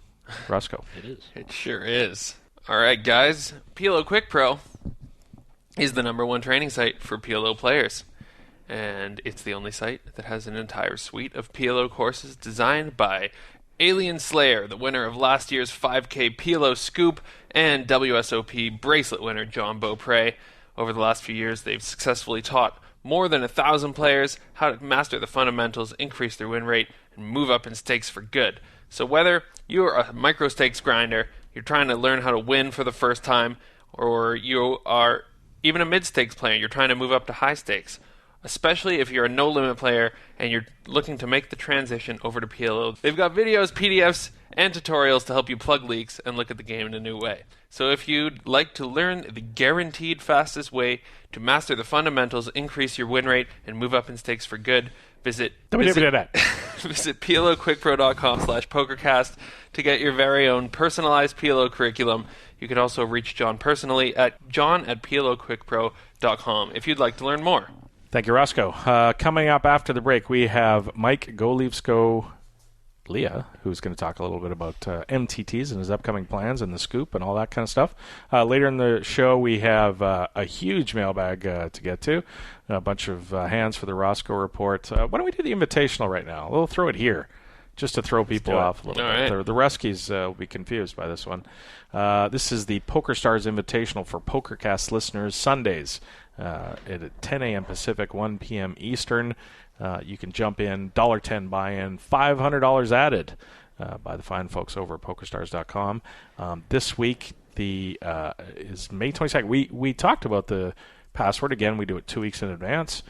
Rossco. It is. It sure is. All right, guys. PLO Quick Pro is the #1 training site for PLO players. And it's the only site that has an entire suite of PLO courses designed by Alien Slayer, the winner of last year's 5K PLO Scoop, and WSOP bracelet winner John Beaupre. Over the last few years, they've successfully taught more than 1,000 players how to master the fundamentals, increase their win rate, and move up in stakes for good. So whether you're a micro stakes grinder, you're trying to learn how to win for the first time, or you are even a mid-stakes player, you're trying to move up to high stakes, especially if you're a no-limit player and you're looking to make the transition over to PLO. They've got videos, PDFs, and tutorials to help you plug leaks and look at the game in a new way. So if you'd like to learn the guaranteed fastest way to master the fundamentals, increase your win rate, and move up in stakes for good, visit PLOQuickPro.com/pokercast to get your very own personalized PLO curriculum. You can also reach John personally at john@PLOQuickPro.com if you'd like to learn more. Thank you, Rossco. Coming up after the break, we have Mike goleafsgoeh Leah, who's going to talk a little bit about MTTs and his upcoming plans and the scoop and all that kind of stuff. Later in the show, we have a huge mailbag to get to, a bunch of hands for the Rossco Report. Why don't we do the invitational right now? We'll throw it here just to throw people off a little bit. Right. The Ruskies will be confused by this one. This is the PokerStars Invitational for Pokercast listeners, Sundays at 10 a.m. Pacific, 1 p.m. Eastern. You can jump in, $10 buy-in, $500 added by the fine folks over at PokerStars.com. This week is May 22nd. We talked about the password. Again, we do it 2 weeks in advance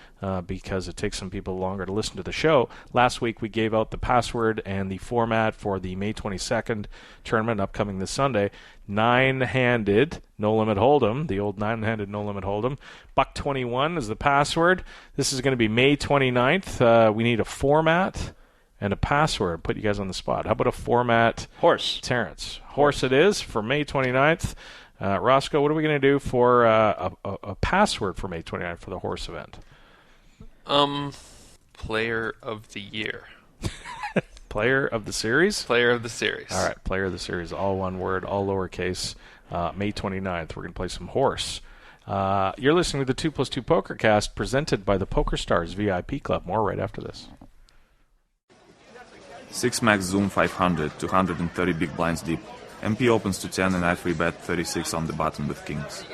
because it takes some people longer to listen to the show. Last week, we gave out the password and the format for the May 22nd tournament upcoming this Sunday. 9-handed no-limit hold'em, the old 9-handed no-limit hold'em. $1.21 is the password. This is going to be May 29th. We need a format and a password. Put you guys on the spot. How about a format? Horse. Terrence. Horse it is for May 29th. Rossco, what are we going to do for a password for May 29th for the horse event? Player of the year. Player of the series? Player of the series. All right, player of the series. All one word, all lowercase. May 29th, we're going to play some horse. You're listening to the 2+2 Pokercast presented by the PokerStars VIP Club. More right after this. 6 max zoom 500, 230 big blinds deep. MP opens to 10 and I3 bet 36 on the button with kings.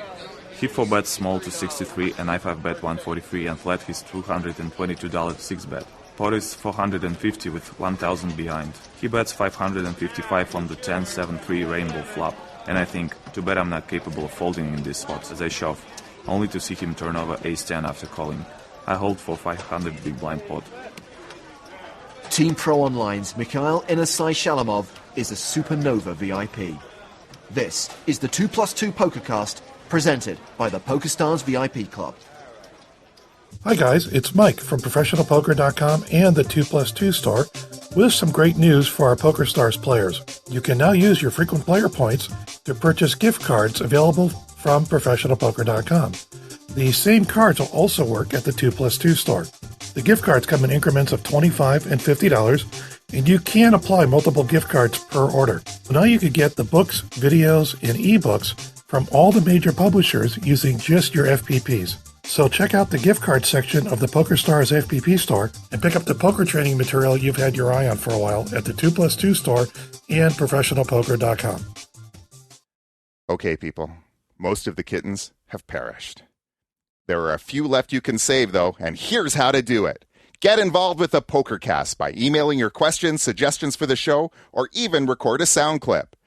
He 4 bets small to 63 and I5 bet 143 and flat his $222 6 bet. Pot is 450 with 1000 behind. He bets 555 on the 10-7-3 rainbow flop. And I think, too bad I'm not capable of folding in these spots as I shove, only to see him turn over ace-10 after calling. I hold for 500 big blind pot. Team Pro Online's Mikhail Inasai Shalamov is a supernova VIP. This is the 2+2 Pokercast, presented by the PokerStars VIP Club. Hi guys, it's Mike from ProfessionalPoker.com and the 2+2 store with some great news for our PokerStars players. You can now use your frequent player points to purchase gift cards available from ProfessionalPoker.com. The same cards will also work at the 2+2 store. The gift cards come in increments of $25 and $50, and you can apply multiple gift cards per order. Now you can get the books, videos, and ebooks from all the major publishers using just your FPPs. So check out the gift card section of the PokerStars FPP store and pick up the poker training material you've had your eye on for a while at the 2+2 store and ProfessionalPoker.com. Okay, people, most of the kittens have perished. There are a few left you can save, though, and here's how to do it. Get involved with the Pokercast by emailing your questions, suggestions for the show, or even record a sound clip.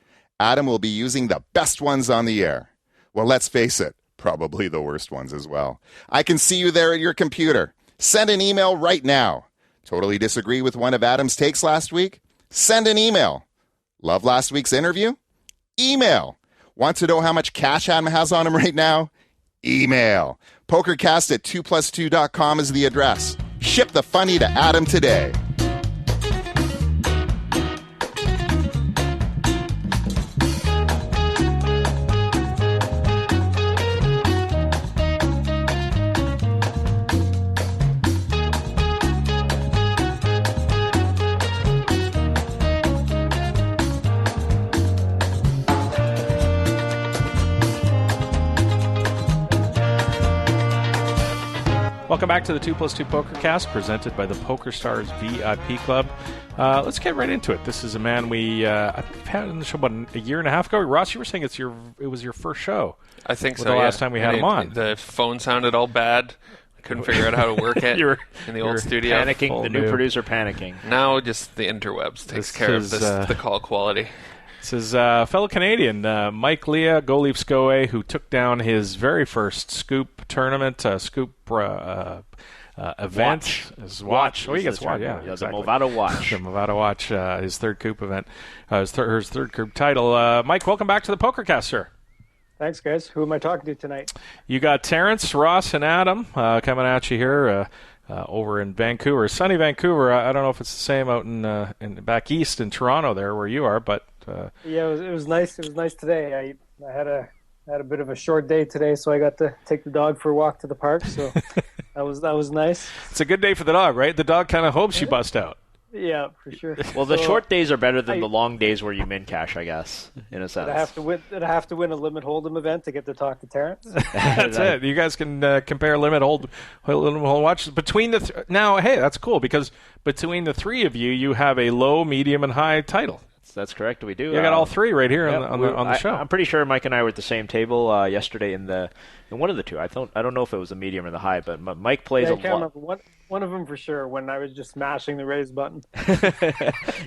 Adam will be using the best ones on the air. Well, let's face it, probably the worst ones as well. I can see you there at your computer. Send an email right now. Totally disagree with one of Adam's takes last week? Send an email. Love last week's interview? Email. Want to know how much cash Adam has on him right now? Email. Pokercast at 2plus2.com is the address. Ship the funny to Adam today. Welcome back to the 2+2 Pokercast, presented by the PokerStars VIP Club. Let's get right into it. This is a man we've had on the show about a year and a half ago. Ross, you were saying it was your first show. I think so. The last time we had him on, the phone sounded all bad. I couldn't figure out how to work it in the old studio. Panicking, the new producer panicking. Now just the interwebs takes care of the call quality. This is fellow Canadian Mike Leah, goleafsgoeh, who took down his very first Scoop tournament, Scoop event. His watch. Oh, he gets watch. Yeah, exactly. The Movado Watch. The Movado Watch, his third Coop event, his third Coop title. Mike, welcome back to the Pokercast, sir. Thanks, guys. Who am I talking to tonight? You got Terrence, Ross, and Adam coming at you here. Over in Vancouver, sunny Vancouver. I don't know if it's the same out in back east in Toronto, there where you are, but yeah, it was nice. It was nice today. I had a bit of a short day today, so I got to take the dog for a walk to the park. So that was nice. It's a good day for the dog, right? The dog kind of hopes you bust out. Yeah, for sure. Well, the short days are better than the long days where you min cash, I guess, in a sense. Did I have to win a limit hold'em event to get to talk to Terrence? That's it. You guys can compare limit hold watch between the now. Hey, that's cool because between the three of you, you have a low, medium, and high title. That's correct. We do. You got all three right here on the show. I'm pretty sure Mike and I were at the same table yesterday in one of the two. I don't know if it was the medium or the high, but Mike plays a lot. I can't remember one of them for sure. When I was just smashing the raise button.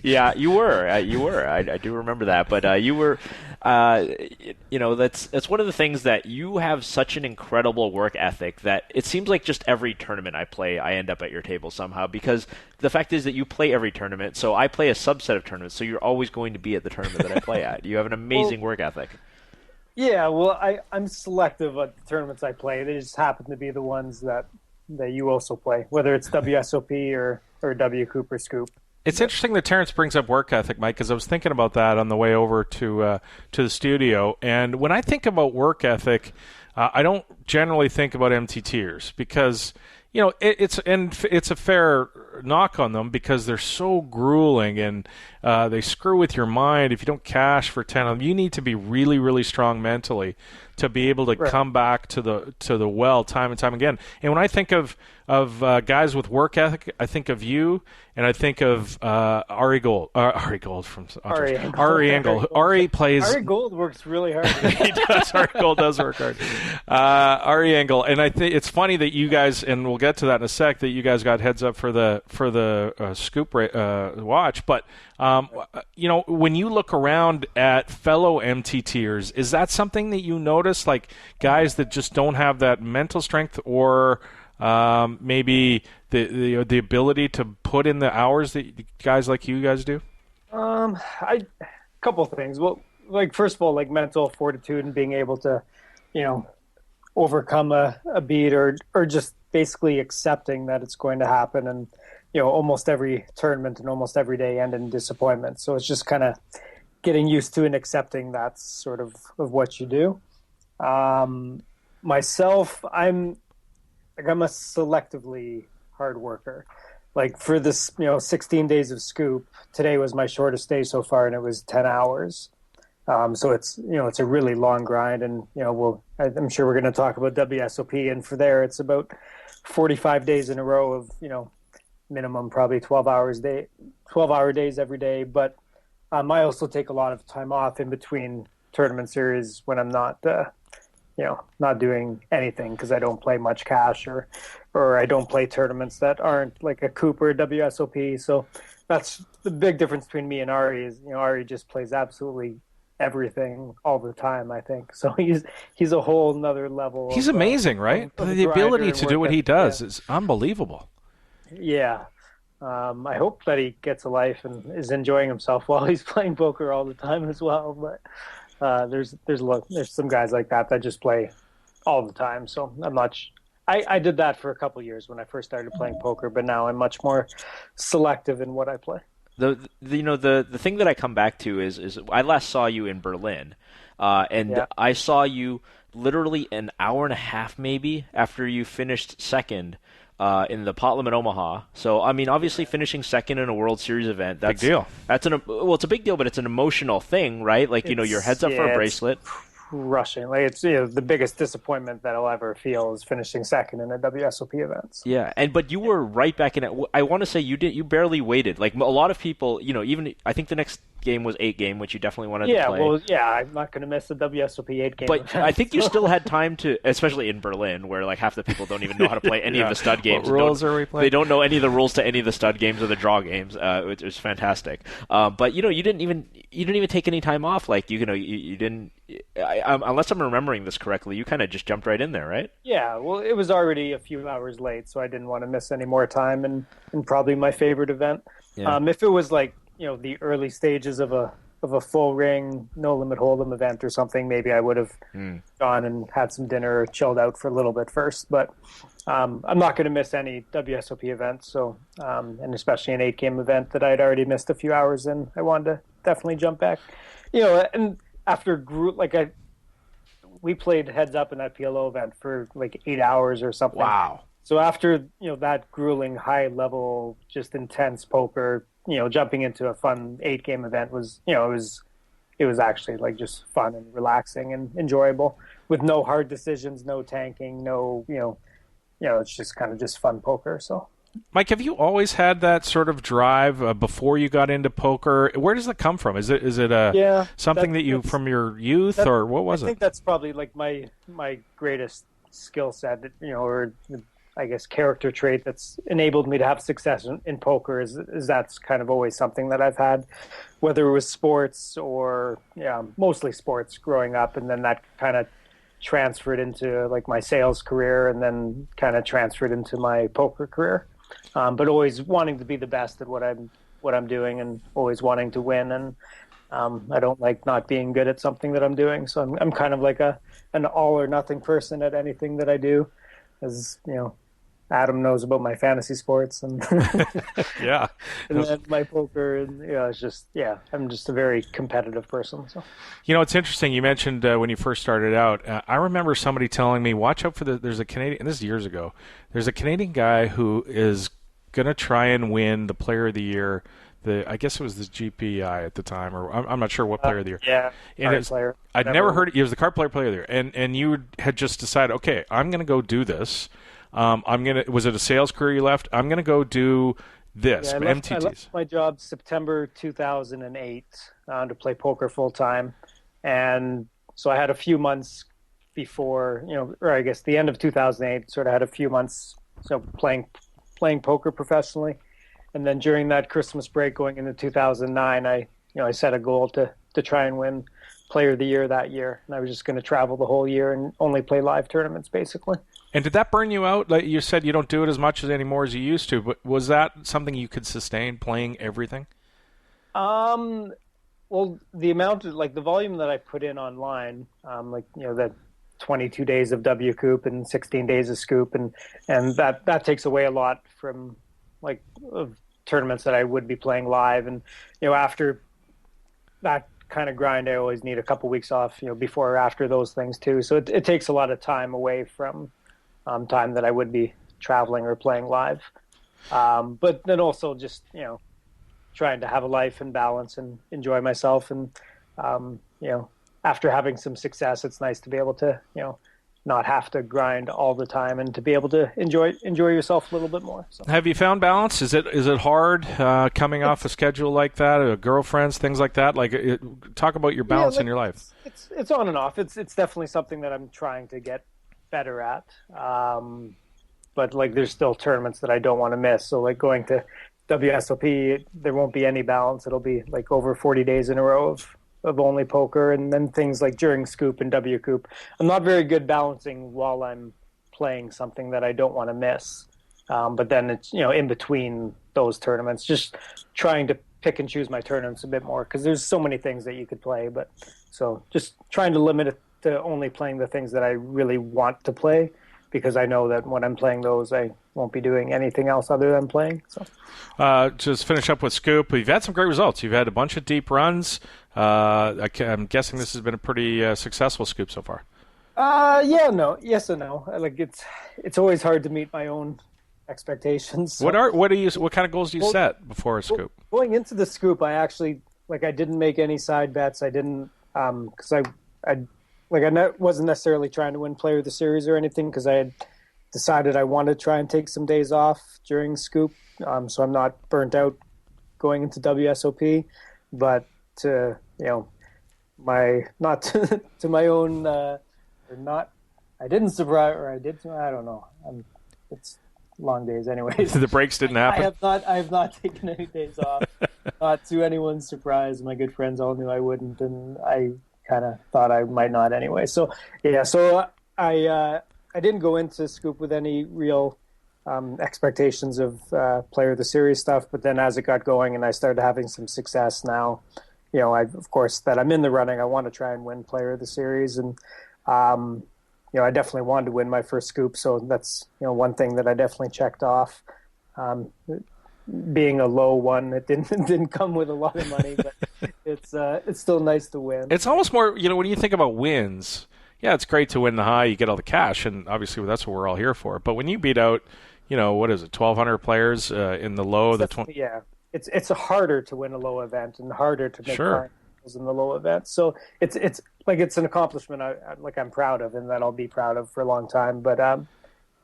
Yeah, you were. I do remember that. But you were. That's one of the things that you have such an incredible work ethic that it seems like just every tournament I play, I end up at your table somehow. Because the fact is that you play every tournament, so I play a subset of tournaments. So you're always going to be at the tournament that I play at. You have an amazing work ethic. Yeah, well, I'm selective at the tournaments I play. They just happen to be the ones that you also play, whether it's WSOP or W Cooper Scoop. It's interesting that Terrence brings up work ethic, Mike, because I was thinking about that on the way over to the studio. And when I think about work ethic, I don't generally think about MTTers because it's a fair knock on them because they're so grueling and they screw with your mind. If you don't cash for 10 of them, you need to be really, really strong mentally to be able to come back to the well time and time again. And when I think of guys with work ethic, I think of you, and I think of Ari Gold from Ari Engel. Ari plays. Ari Gold works really hard. He does. Ari Gold does work hard. Ari Engel, and I think it's funny that you guys, and we'll get to that in a sec, that you guys got heads up for the Scoop watch. But when you look around at fellow MTTers, is that something that you notice, like guys that just don't have that mental strength, or maybe the ability to put in the hours that guys like you guys do? A couple things. Well, like first of all, like mental fortitude and being able to, overcome a beat or just basically accepting that it's going to happen. And, almost every tournament and almost every day end in disappointment. So it's just kind of getting used to and accepting that's sort of what you do. Myself, I'm a selectively hard worker. Like for this, 16 days of scoop, today was my shortest day so far, and it was 10 hours. So it's, it's a really long grind, and, I'm sure we're going to talk about WSOP, and for there, it's about 45 days in a row of, minimum probably 12 hour days every day. But I also take a lot of time off in between tournament series when I'm not, not doing anything because I don't play much cash or I don't play tournaments that aren't like a Coop or a WSOP. So that's the big difference between me and Ari is, Ari just plays absolutely everything all the time, I think. So he's a whole nother level. He's amazing, right? The ability to do what he does is unbelievable. Yeah. I hope that he gets a life and is enjoying himself while he's playing poker all the time as well. But there's some guys like that just play all the time. So I'm not. I did that for a couple of years when I first started playing poker, but now I'm much more selective in what I play. The thing that I come back to is I last saw you in Berlin, and I saw you literally an hour and a half maybe after you finished second in the Pot Limit Omaha. So I mean, obviously finishing second in a World Series event, that's big deal. It's a big deal, but it's an emotional thing, right? Like your head's up for a bracelet. Rushing, like it's the biggest disappointment that I'll ever feel is finishing second in a WSOP event. So. Yeah, but you were right back in it. I want to say you barely waited. Like a lot of people, even I think the next game was 8-game, which you definitely wanted to play. I'm not going to miss the WSOP 8-game. But event, I think you still had time to, especially in Berlin, where like half the people don't even know how to play any of the stud games. What rules are we playing? They don't know any of the rules to any of the stud games or the draw games. It was fantastic. But you didn't even take any time off. Like you didn't. Unless I'm remembering this correctly, you kind of just jumped right in there, right? Yeah, well, it was already a few hours late, so I didn't want to miss any more time, and probably my favorite event. Yeah. If it was like the early stages of a full ring no limit hold'em event or something, maybe I would have gone and had some dinner or chilled out for a little bit first. But I'm not going to miss any WSOP events, so and especially an 8-game event that I'd already missed a few hours in, I wanted to definitely jump back. And after we played heads up in that PLO event for like 8 hours or something. Wow. So after, that grueling high level, just intense poker, jumping into a fun 8-game event was, it was actually like just fun and relaxing and enjoyable with no hard decisions, no tanking, no, it's just kind of just fun poker. So. Mike, have you always had that sort of drive before you got into poker? Where does that come from? Is it something that you from your youth, or what was it? I think that's probably like my greatest skill set, or I guess character trait that's enabled me to have success in poker is that's kind of always something that I've had, whether it was sports or mostly sports growing up, and then that kind of transferred into like my sales career, and then kind of transferred into my poker career. But always wanting to be the best at what I'm doing, and always wanting to win. And I don't like not being good at something that I'm doing. So I'm kind of like an all or nothing person at anything that I do. As Adam knows about my fantasy sports and yeah, and then my poker, and it's just I'm just a very competitive person. So it's interesting. You mentioned when you first started out. I remember somebody telling me, "Watch out for there's a Canadian." And this is years ago. There's a Canadian guy who is going to try and win the Player of the Year. I guess it was the GPI at the time, or I'm not sure what Player of the Year. Yeah, and player. I'd never heard it. It was the card player of the year, and you had just decided, okay, I'm going to go do this. Was it a sales career you left? I'm going to go do this. Yeah, I left my job September 2008 to play poker full time, and so I had a few months before, or I guess the end of 2008. Sort of had a few months playing poker professionally, and then during that Christmas break going into 2009, I set a goal to try and win Player of the Year that year, and I was just going to travel the whole year and only play live tournaments basically. And did that burn you out? Like you said, you don't do it as much anymore as you used to, but was that something you could sustain, playing everything? Well, Well, the amount of the volume that I put in online, that 22 days of W Coop and 16 days of Scoop, and that takes away a lot from of tournaments that I would be playing live. And after that kind of grind, I always need a couple weeks off, before or after those things too. So it takes a lot of time away from time that I would be traveling or playing live. But then also just trying to have a life and balance and enjoy myself. And after having some success, it's nice to be able to not have to grind all the time and to be able to enjoy yourself a little bit more. So. Have you found balance? Is it hard coming off a schedule like that, girlfriends, things like that? Talk about your balance in your life. It's on and off. It's definitely something that I'm trying to get better at. But there's still tournaments that I don't want to miss. So going to WSOP, there won't be any balance. It'll be over 40 days in a row of only poker, and then things like during Scoop and W Coop. I'm not very good balancing while I'm playing something that I don't want to miss. But then it's, in between those tournaments, just trying to pick and choose my tournaments a bit more, because there's so many things that you could play. But so just trying to limit it to only playing the things that I really want to play, because I know that when I'm playing those, I won't be doing anything else other than playing. So, just finish up with Scoop. You've had some great results. You've had a bunch of deep runs. I'm guessing this has been a pretty successful Scoop so far. Yes and no. It's always hard to meet my own expectations. So. What kind of goals do you set before a Scoop? Going into the Scoop, I actually I didn't make any side bets. I didn't because I wasn't necessarily trying to win Player of the Series or anything, because I had decided I wanted to try and take some days off during Scoop, so I'm not burnt out going into WSOP. But to my own or not, I didn't surprise, or I did. I don't know. It's long days, anyways. The breaks didn't happen. I have not taken any days off. Not to anyone's surprise. My good friends all knew I wouldn't, and I kind of thought I might not anyway. So I didn't go into Scoop with any real expectations of Player of the Series stuff. But then as it got going and I started having some success now, of course that I'm in the running, I want to try and win Player of the Series. And, I definitely wanted to win my first Scoop. So that's, one thing that I definitely checked off. Being a low one, it didn't come with a lot of money, but it's still nice to win. It's almost more, when you think about wins, yeah, it's great to win the high, you get all the cash, and obviously that's what we're all here for. But when you beat out, what is it, 1,200 players in the low, yeah, it's harder to win a low event and harder to make finals in the low event. So it's an accomplishment I'm proud of, and that I'll be proud of for a long time. But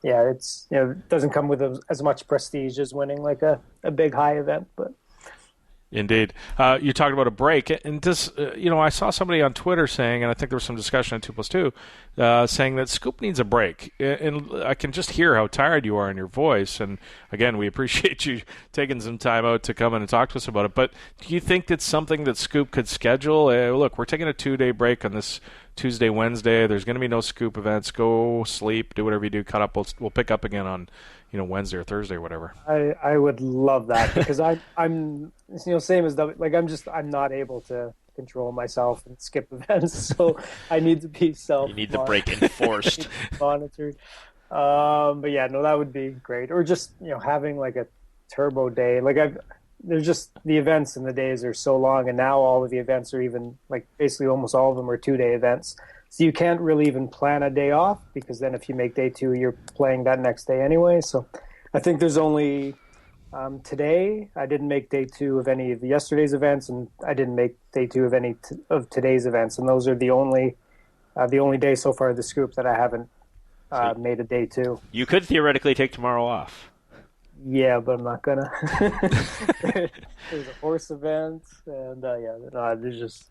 it doesn't come with as much prestige as winning a big high event. But indeed, you talked about a break, and this, I saw somebody on Twitter saying, and I think there was some discussion on 2+2, saying that Scoop needs a break, and I can just hear how tired you are in your voice. And again, we appreciate you taking some time out to come in and talk to us about it. But do you think that's something that Scoop could schedule? Look, we're taking a 2-day break on this Tuesday, Wednesday. There's going to be no Scoop events. Go sleep, do whatever you do, cut up. We'll pick up again on Wednesday or Thursday or whatever. I would love that, because I'm same as I'm not able to control myself and skip events, so I need to be You need the break enforced. monitored. But yeah, no, that would be great. Or just having a turbo day. There's just the events and the days are so long, and now all of the events are even basically almost all of them are 2-day events. So you can't really even plan a day off, because then if you make day 2, you're playing that next day anyway. So I think there's only today. I didn't make day 2 of any of yesterday's events, and I didn't make day 2 of any of today's events. And those are the only days so far of the Scoop that I haven't made a day 2. You could theoretically take tomorrow off. Yeah, but I'm not gonna. There's a horse event, and there's just,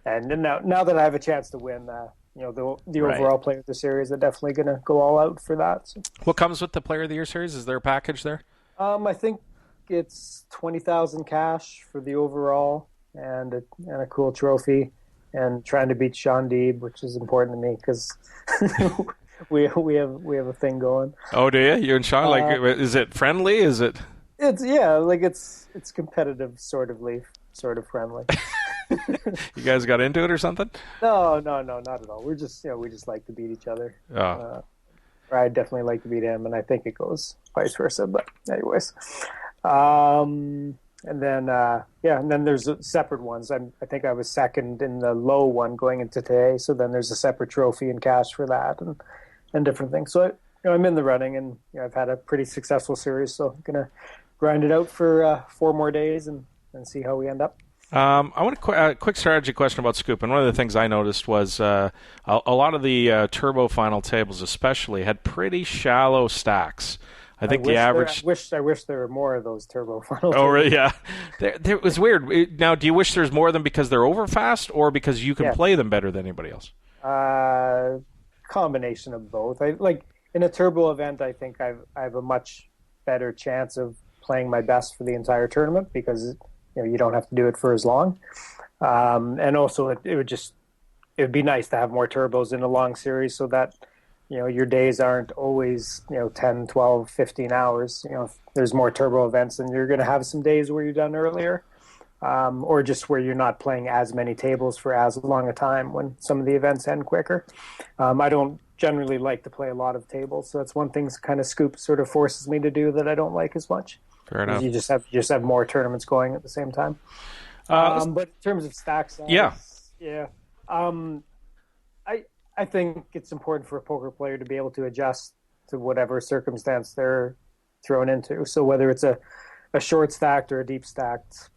and now that I have a chance to win, the overall Player of the Series, I'm definitely gonna go all out for that. So. What comes with the Player of the Year series? Is there a package there? I think it's 20,000 cash for the overall, and a cool trophy, and trying to beat Sean Deeb, which is important to me because. We have a thing going. Oh, do you? You and Sean, is it friendly? Is it? It's competitive, sort of friendly. You guys got into it or something? No, not at all. We're just, we just like to beat each other. Oh. Or I definitely like to beat him, and I think it goes vice versa. But anyways, and then there's separate ones. I think I was second in the low one going into today. So then there's a separate trophy and cash for that, and different things. So I'm in the running, and I've had a pretty successful series. So I'm gonna grind it out for 4 more days and see how we end up. I want a quick strategy question about Scoop. And one of the things I noticed was a lot of the turbo final tables, especially, had pretty shallow stacks. I think the average. I wish there were more of those turbo final. Oh, really? Yeah. It was weird. Now, do you wish there's more of them because they're over fast, or because you can play them better than anybody else? Combination of both. In a turbo event, I think I have a much better chance of playing my best for the entire tournament because you don't have to do it for as long, and also it would be nice to have more turbos in a long series so that your days aren't always 10, 12, 15 hours. If there's more turbo events, and you're going to have some days where you're done earlier, or just where you're not playing as many tables for as long a time when some of the events end quicker. I don't generally like to play a lot of tables, so that's one thing kind of Scoop sort of forces me to do that I don't like as much. Fair enough. You just have more tournaments going at the same time. But in terms of stack size, I think it's important for a poker player to be able to adjust to whatever circumstance they're thrown into. So whether it's a short stacked or a deep stacked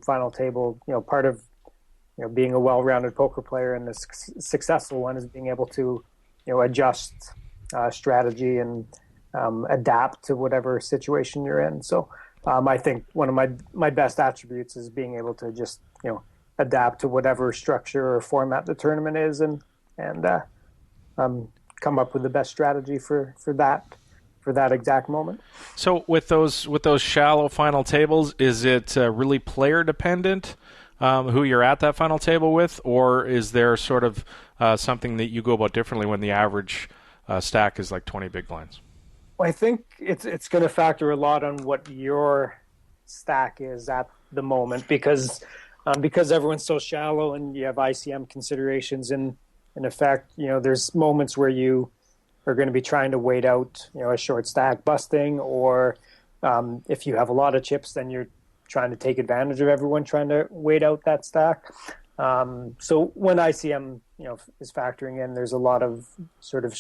final table, part of being a well-rounded poker player and a successful one is being able to adjust strategy and adapt to whatever situation you're in. So I think one of my best attributes is being able to just adapt to whatever structure or format the tournament is and come up with the best strategy for that exact moment. So with those shallow final tables, is it really player dependent who you're at that final table with, or is there sort of something that you go about differently when the average stack is like 20 big blinds? Well, I think it's going to factor a lot on what your stack is at the moment because everyone's so shallow and you have ICM considerations in effect. There's moments where you are going to be trying to wait out a short stack busting, or if you have a lot of chips, then you're trying to take advantage of everyone trying to wait out that stack. So when ICM is factoring in, there's a lot of sort of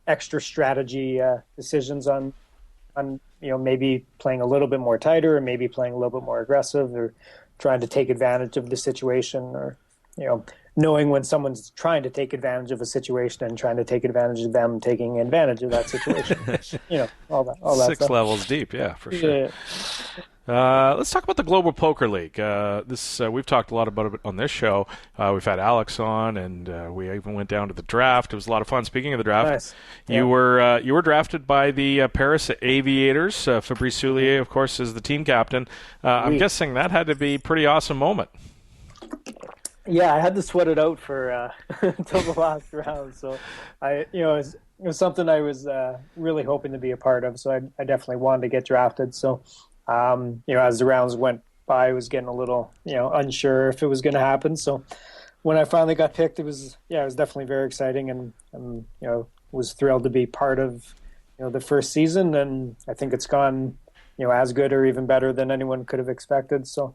extra strategy decisions on maybe playing a little bit more tighter, or maybe playing a little bit more aggressive, or trying to take advantage of the situation, or knowing when someone's trying to take advantage of a situation and trying to take advantage of them taking advantage of that situation. all that 6 stuff. levels deep, yeah, for sure. Yeah. Let's talk about the Global Poker League. We've talked a lot about it on this show. We've had Alex on, and we even went down to the draft. It was a lot of fun. Speaking of the draft, nice. You were drafted by the Paris Aviators. Fabrice Soulier, of course, is the team captain. I'm guessing that had to be a pretty awesome moment. Yeah, I had to sweat it out for until the last round. So it was something I was really hoping to be a part of. So I definitely wanted to get drafted. So. As the rounds went by, I was getting a little, unsure if it was going to happen. So when I finally got picked, it was definitely very exciting, and was thrilled to be part of, the first season. And I think it's gone, as good or even better than anyone could have expected. So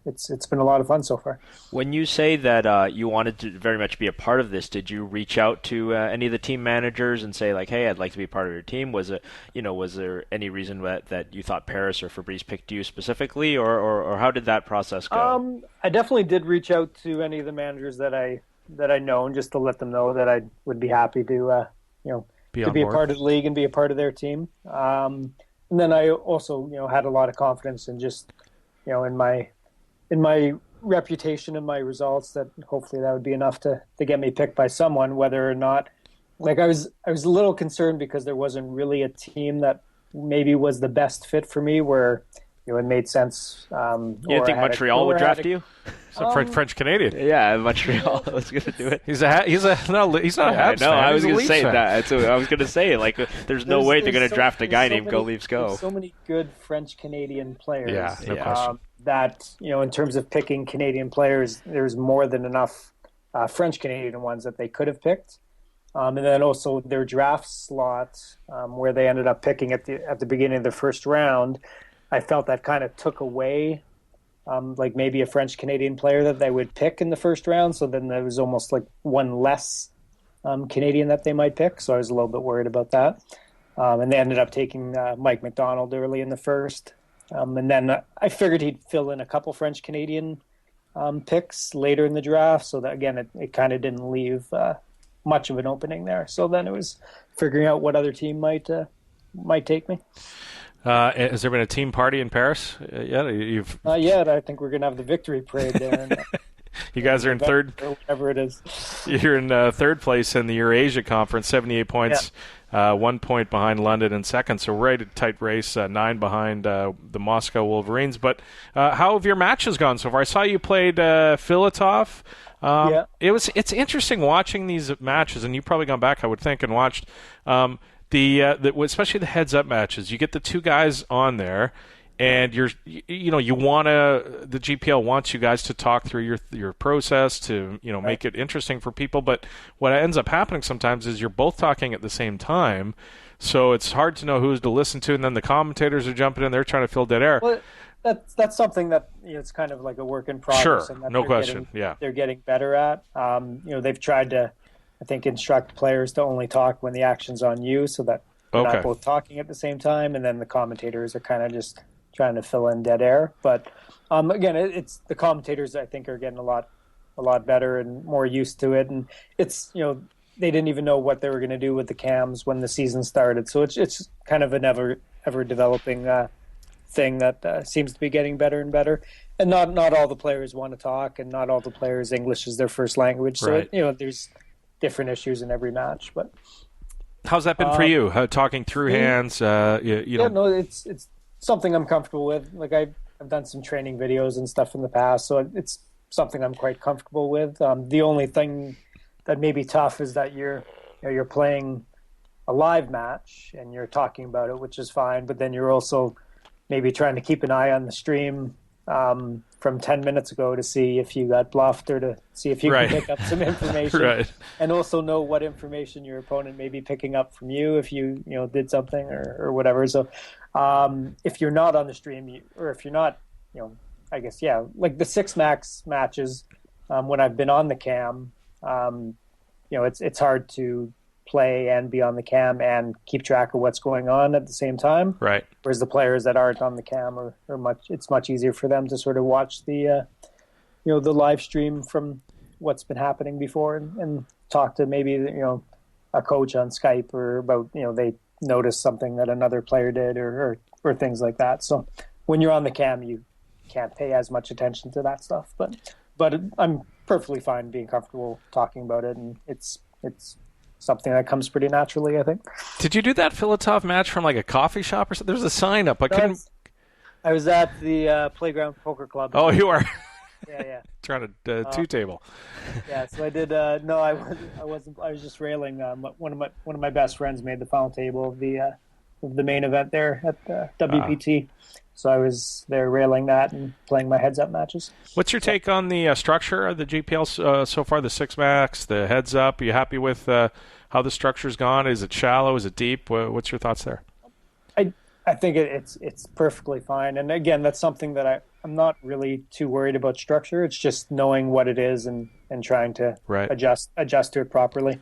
it's been a lot of fun so far. When you say that you wanted to very much be a part of this, did you reach out to any of the team managers and say, like, hey, I'd like to be part of your team? Was there any reason that you thought Paris or Fabrice picked you specifically, or how did that process go? I definitely did reach out to any of the managers that I known, just to let them know that I would be happy to be a part of the league and be a part of their team. And then I also had a lot of confidence in just in my reputation and my results, that hopefully that would be enough to get me picked by someone, whether or not, like, I was a little concerned because there wasn't really a team that maybe was the best fit for me, where it made sense. You didn't think Montreal would draft you? French Canadian. Yeah, Montreal was going to do it. He's not a Habs fan. No, I was going to say that. So I was going to say, like, there's no way they're going to draft a guy named Go Leafs Go. There's so many good French Canadian players. Yeah, no question. That, in terms of picking Canadian players, there's more than enough French Canadian ones that they could have picked. And then also their draft slot, where they ended up picking at the beginning of the first round, I felt that kind of took away like maybe a French Canadian player that they would pick in the first round. So then there was almost like one less Canadian that they might pick. So I was a little bit worried about that. And they ended up taking Mike McDonald early in the first. And then I figured he'd fill in a couple French Canadian picks later in the draft. So that, again, it kind of didn't leave much of an opening there. So then it was figuring out what other team might take me. Has there been a team party in Paris yet? Not yet. I think we're going to have the victory parade there. You guys are in third. Or whatever it is. You're in third place in the Eurasia Conference, 78 points, 1 point behind London in second. So right at tight race, 9 behind the Moscow Wolverines. But how have your matches gone so far? I saw you played Filatov. It's interesting watching these matches, and you've probably gone back, I would think, and watched. Especially the heads-up matches, you get the two guys on there, and the GPL wants you guys to talk through your process to make it interesting for people. But what ends up happening sometimes is you're both talking at the same time, so it's hard to know who's to listen to, and then the commentators are jumping in, they're trying to fill dead air. Well, that's something that it's kind of like a work in progress. Sure, and that no question. They're getting better at. They've tried to, I think, instruct players to only talk when the action's on you, so that they're not both talking at the same time, and then the commentators are kind of just trying to fill in dead air. But again, it's the commentators, I think, are getting a lot better and more used to it, and it's they didn't even know what they were going to do with the cams when the season started, so it's kind of an ever developing thing that seems to be getting better and better. And not all the players want to talk, and not all the players English is their first language, so there's different issues in every match. But how's that been for you? Talking through hands, it's something I'm comfortable with. Like I've done some training videos and stuff in the past, so it's something I'm quite comfortable with. The only thing that may be tough is that you're playing a live match and you're talking about it, which is fine, but then you're also maybe trying to keep an eye on the stream from 10 minutes ago to see if you got bluffed, or to see if you can pick up some information, and also know what information your opponent may be picking up from you if you did something or whatever. So if you're not on the stream, or if you're not, I guess, like the 6 max matches, when I've been on the cam, it's hard to play and be on the cam and keep track of what's going on at the same time. Right. Whereas the players that aren't on the cam it's much easier for them to sort of watch the live stream from what's been happening before, and talk to maybe a coach on Skype, or about they noticed something that another player did, or things like that. So when you're on the cam, you can't pay as much attention to that stuff. But I'm perfectly fine being comfortable talking about it, and it's something that comes pretty naturally, I think. Did you do that Filatov match from like a coffee shop or something? There's a sign up. I was at the Playground Poker Club. Oh, you are? Yeah. Trying to two-table. Yeah, so I did. No, I wasn't. I was just railing. One of my best friends made the final table of the main event there at WPT. So I was there railing that and playing my heads-up matches. What's your take on the structure of the GPL so far, the 6 max, the heads-up? Are you happy with how the structure's gone? Is it shallow? Is it deep? What's your thoughts there? I think it's perfectly fine. And again, that's something that I'm not really too worried about structure. It's just knowing what it is and trying to adjust to it properly.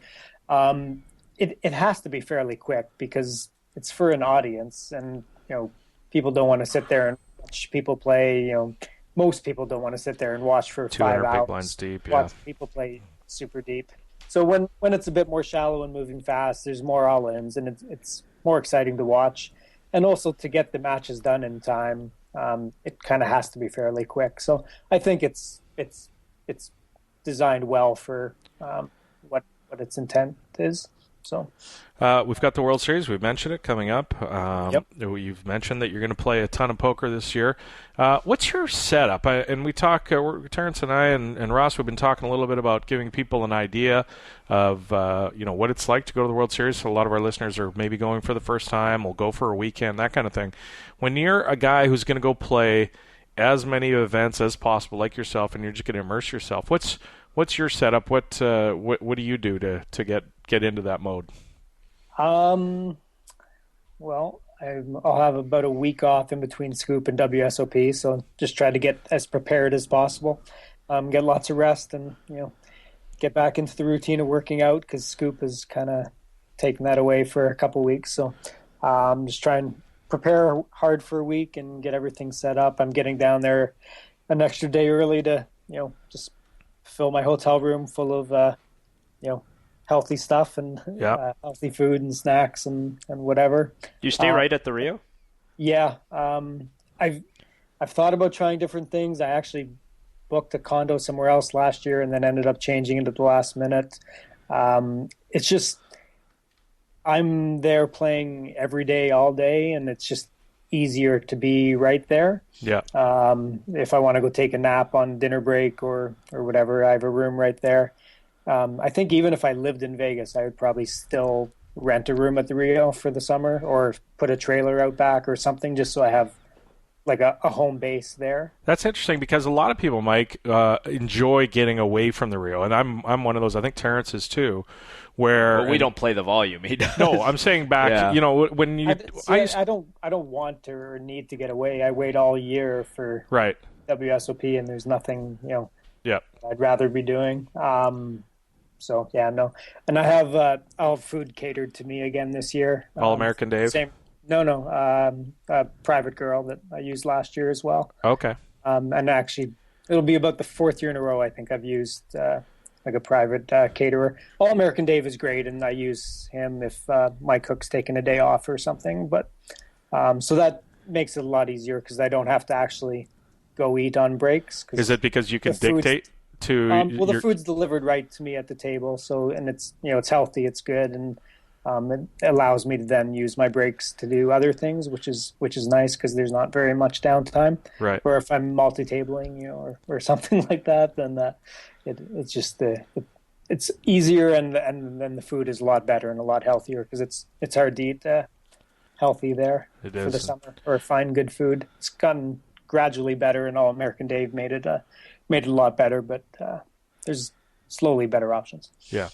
It has to be fairly quick because it's for an audience, and people don't want to sit there and watch people play. Most people don't want to sit there and watch for 5 hours. Big blinds deep, watch people play super deep. So when it's a bit more shallow and moving fast, there's more all-ins, and it's more exciting to watch. And also to get the matches done in time, it kind of has to be fairly quick. So I think it's designed well for what its intent is. So we've got the World Series. We've mentioned it coming up. Yep. You've mentioned that you're going to play a ton of poker this year. What's your setup? And we talk, Terrence and I and Ross, we've been talking a little bit about giving people an idea of what it's like to go to the World Series. So a lot of our listeners are maybe going for the first time, will go for a weekend, that kind of thing. When you're a guy who's going to go play as many events as possible, like yourself, and you're just going to immerse yourself, what's your setup? What do you do to get into that mode? Well, I'll have about a week off in between Scoop and WSOP, so just try to get as prepared as possible, get lots of rest, and get back into the routine of working out, because Scoop has kind of taken that away for a couple weeks. So just try and prepare hard for a week and get everything set up. I'm getting down there an extra day early to just fill my hotel room full of healthy stuff and healthy food and snacks and whatever. You stay right at the Rio? Yeah. I've thought about trying different things. I actually booked a condo somewhere else last year and then ended up changing it at the last minute. It's just I'm there playing every day, all day, and it's just easier to be right there. Yeah. If I want to go take a nap on dinner break or whatever, I have a room right there. I think even if I lived in Vegas, I would probably still rent a room at the Rio for the summer or put a trailer out back or something, just so I have like a home base there. That's interesting, because a lot of people, Mike, enjoy getting away from the Rio, and I'm one of those. I think Terrence is too. Where we don't play the volume. He does. No, I'm saying back. Yeah. When you, I don't want to or need to get away. I wait all year for WSOP, and there's nothing Yeah. I'd rather be doing. So yeah, no. And I'll have food catered to me again this year. All American Dave. A private girl that I used last year as well. Okay. And actually, it'll be about the fourth year in a row I think I've used like a private caterer. All American Dave is great, and I use him if my cook's taking a day off or something. But so that makes it a lot easier, because I don't have to actually go eat on breaks. Is it because you can dictate to? The food's delivered right to me at the table, so, and it's it's healthy, it's good, and it allows me to then use my breaks to do other things, which is nice, because there's not very much downtime. Right. Or if I'm multi-tabling, or something like that, then it's just it's easier, and then the food is a lot better and a lot healthier, because it's hard to eat healthy there for the summer, or find good food. It's gotten gradually better, and All American Dave made it a lot better, but there's slowly better options. Yeah.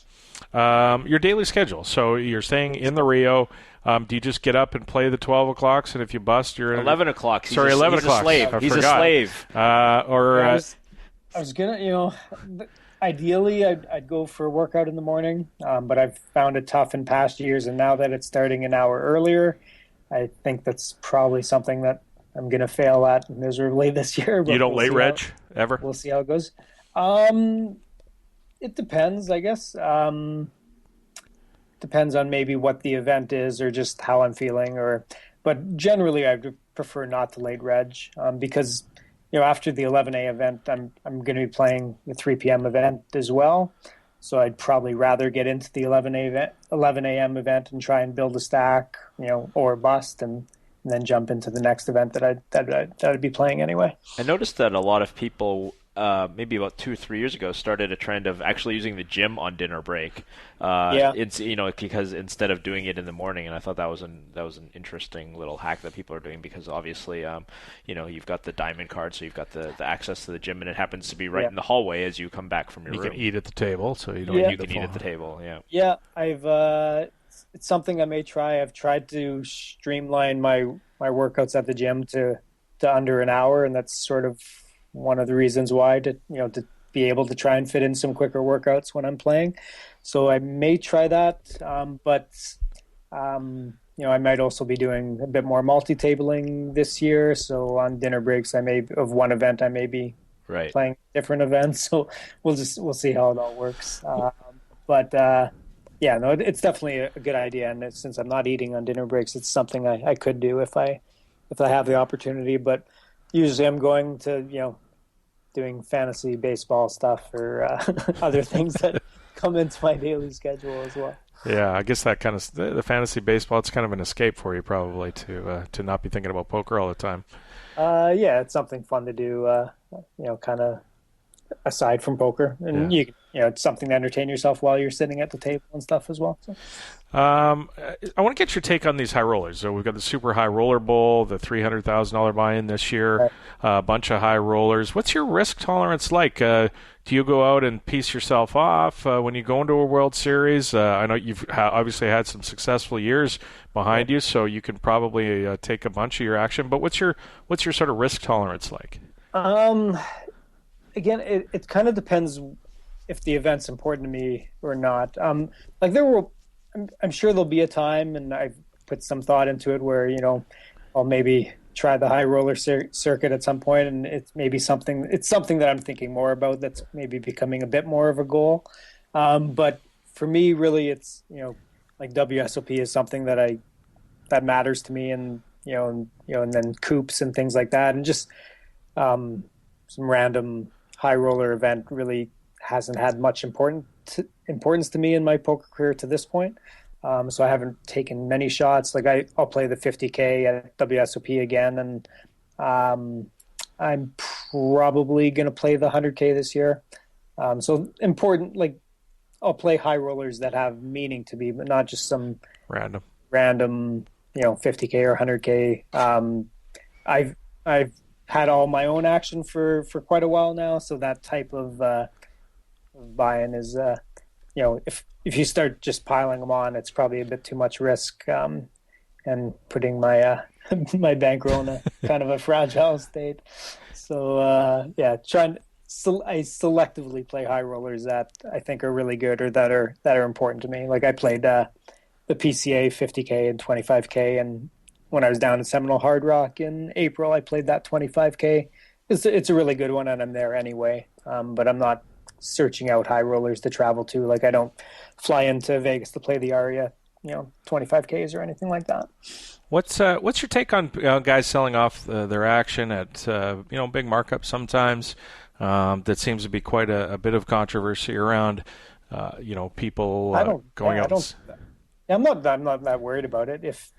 Your daily schedule. So you're staying in the Rio. Do you just get up and play the 12 o'clocks, and if you bust, you're 11 o'clock. Sorry, 11 o'clock. He's a slave. I was gonna, ideally I'd go for a workout in the morning, but I've found it tough in past years, and now that it's starting an hour earlier, I think that's probably something that I'm gonna fail at miserably this year. You don't late reg ever? We'll see how it goes. It depends, I guess. Depends on maybe what the event is, or just how I'm feeling. But generally, I would prefer not to late reg, because after the 11A event, I'm going to be playing the 3 p.m. event as well. So I'd probably rather get into the 11 a.m. event and try and build a stack, or bust, and then jump into the next event that I'd be playing anyway. I noticed that a lot of people, maybe about 2 or 3 years ago, started a trend of actually using the gym on dinner break. It's because instead of doing it in the morning, and I thought that was an interesting little hack that people are doing, because obviously, you've got the diamond card, so you've got the access to the gym, and it happens to be right in the hallway as you come back from your room. You can eat at the table, so you don't. You can eat at the table. Yeah. Yeah, it's something I may try. I've tried to streamline my workouts at the gym to under an hour, and that's sort of one of the reasons why, to be able to try and fit in some quicker workouts when I'm playing. So I may try that, but I might also be doing a bit more multi-tabling this year. So on dinner breaks, of one event, I may be playing different events. So we'll see how it all works. It's definitely a good idea, and since I'm not eating on dinner breaks, it's something I could do if I have the opportunity. But usually I'm going to doing fantasy baseball stuff or other things that come into my daily schedule as well. Yeah, I guess that kind of the fantasy baseball. It's kind of an escape for you, probably, to not be thinking about poker all the time. Yeah, it's something fun to do. Kind of aside from poker, and it's something to entertain yourself while you're sitting at the table and stuff as well. So. I want to get your take on these high rollers. So we've got the Super High Roller Bowl, the $300,000 buy-in this year, a bunch of high rollers. What's your risk tolerance like? Do you go out and piece yourself off when you go into a World Series? I know you've obviously had some successful years behind you, so you can probably take a bunch of your action. But what's your sort of risk tolerance like? Again, it kind of depends if the event's important to me or not. I'm sure there'll be a time, and I've put some thought into it, where I'll maybe try the high roller circuit at some point, and it's something that I'm thinking more about. That's maybe becoming a bit more of a goal. But for me, really, it's like WSOP is something that matters to me, and and then coops and things like that, and just some random high roller event really hasn't had much importance to me in my poker career to this point. So I haven't taken many shots. Like I'll play the 50K at WSOP again, and I'm probably going to play the 100K this year. So important, like I'll play high rollers that have meaning to me, but not just some random 50K or 100K. I've had all my own action for quite a while now, so that type of buy-in is if you start just piling them on, it's probably a bit too much risk, and putting my my bankroll in a kind of a fragile state. So I selectively play high rollers that I think are really good or that are important to me. Like I played the PCA 50K and 25K, and when I was down at Seminole Hard Rock in April, I played that 25K. It's a really good one, and I'm there anyway. But I'm not searching out high rollers to travel to. Like I don't fly into Vegas to play the Aria, 25Ks or anything like that. What's your take on guys selling off their action at big markups sometimes? That seems to be quite a bit of controversy around people going out. I'm not that worried about it. If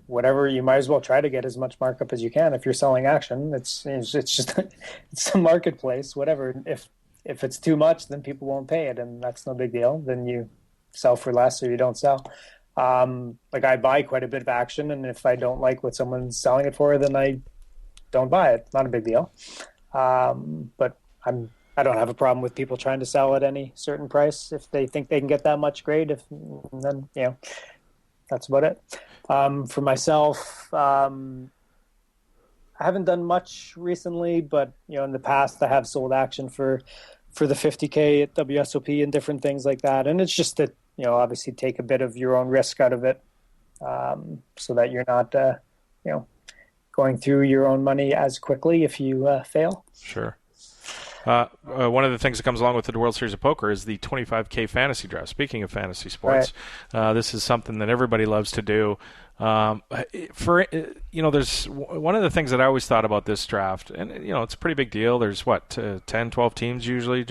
whatever, you might as well try to get as much markup as you can. If you're selling action, it's just it's a marketplace. Whatever. If it's too much, then people won't pay it, and that's no big deal. Then you sell for less or you don't sell. Like I buy quite a bit of action, and if I don't like what someone's selling it for, then I don't buy it. Not a big deal. But I don't have a problem with people trying to sell at any certain price. If they think they can get that much, great. Then that's about it. For myself, I haven't done much recently, but in the past I have sold action for the 50K at WSOP and different things like that. And it's just to obviously take a bit of your own risk out of it, so that you're not going through your own money as quickly if you fail. Sure. One of the things that comes along with the World Series of Poker is the 25K fantasy draft. Speaking of fantasy sports, this is something that everybody loves to do. There's one of the things that I always thought about this draft, and it's a pretty big deal. There's 10, 12 teams usually,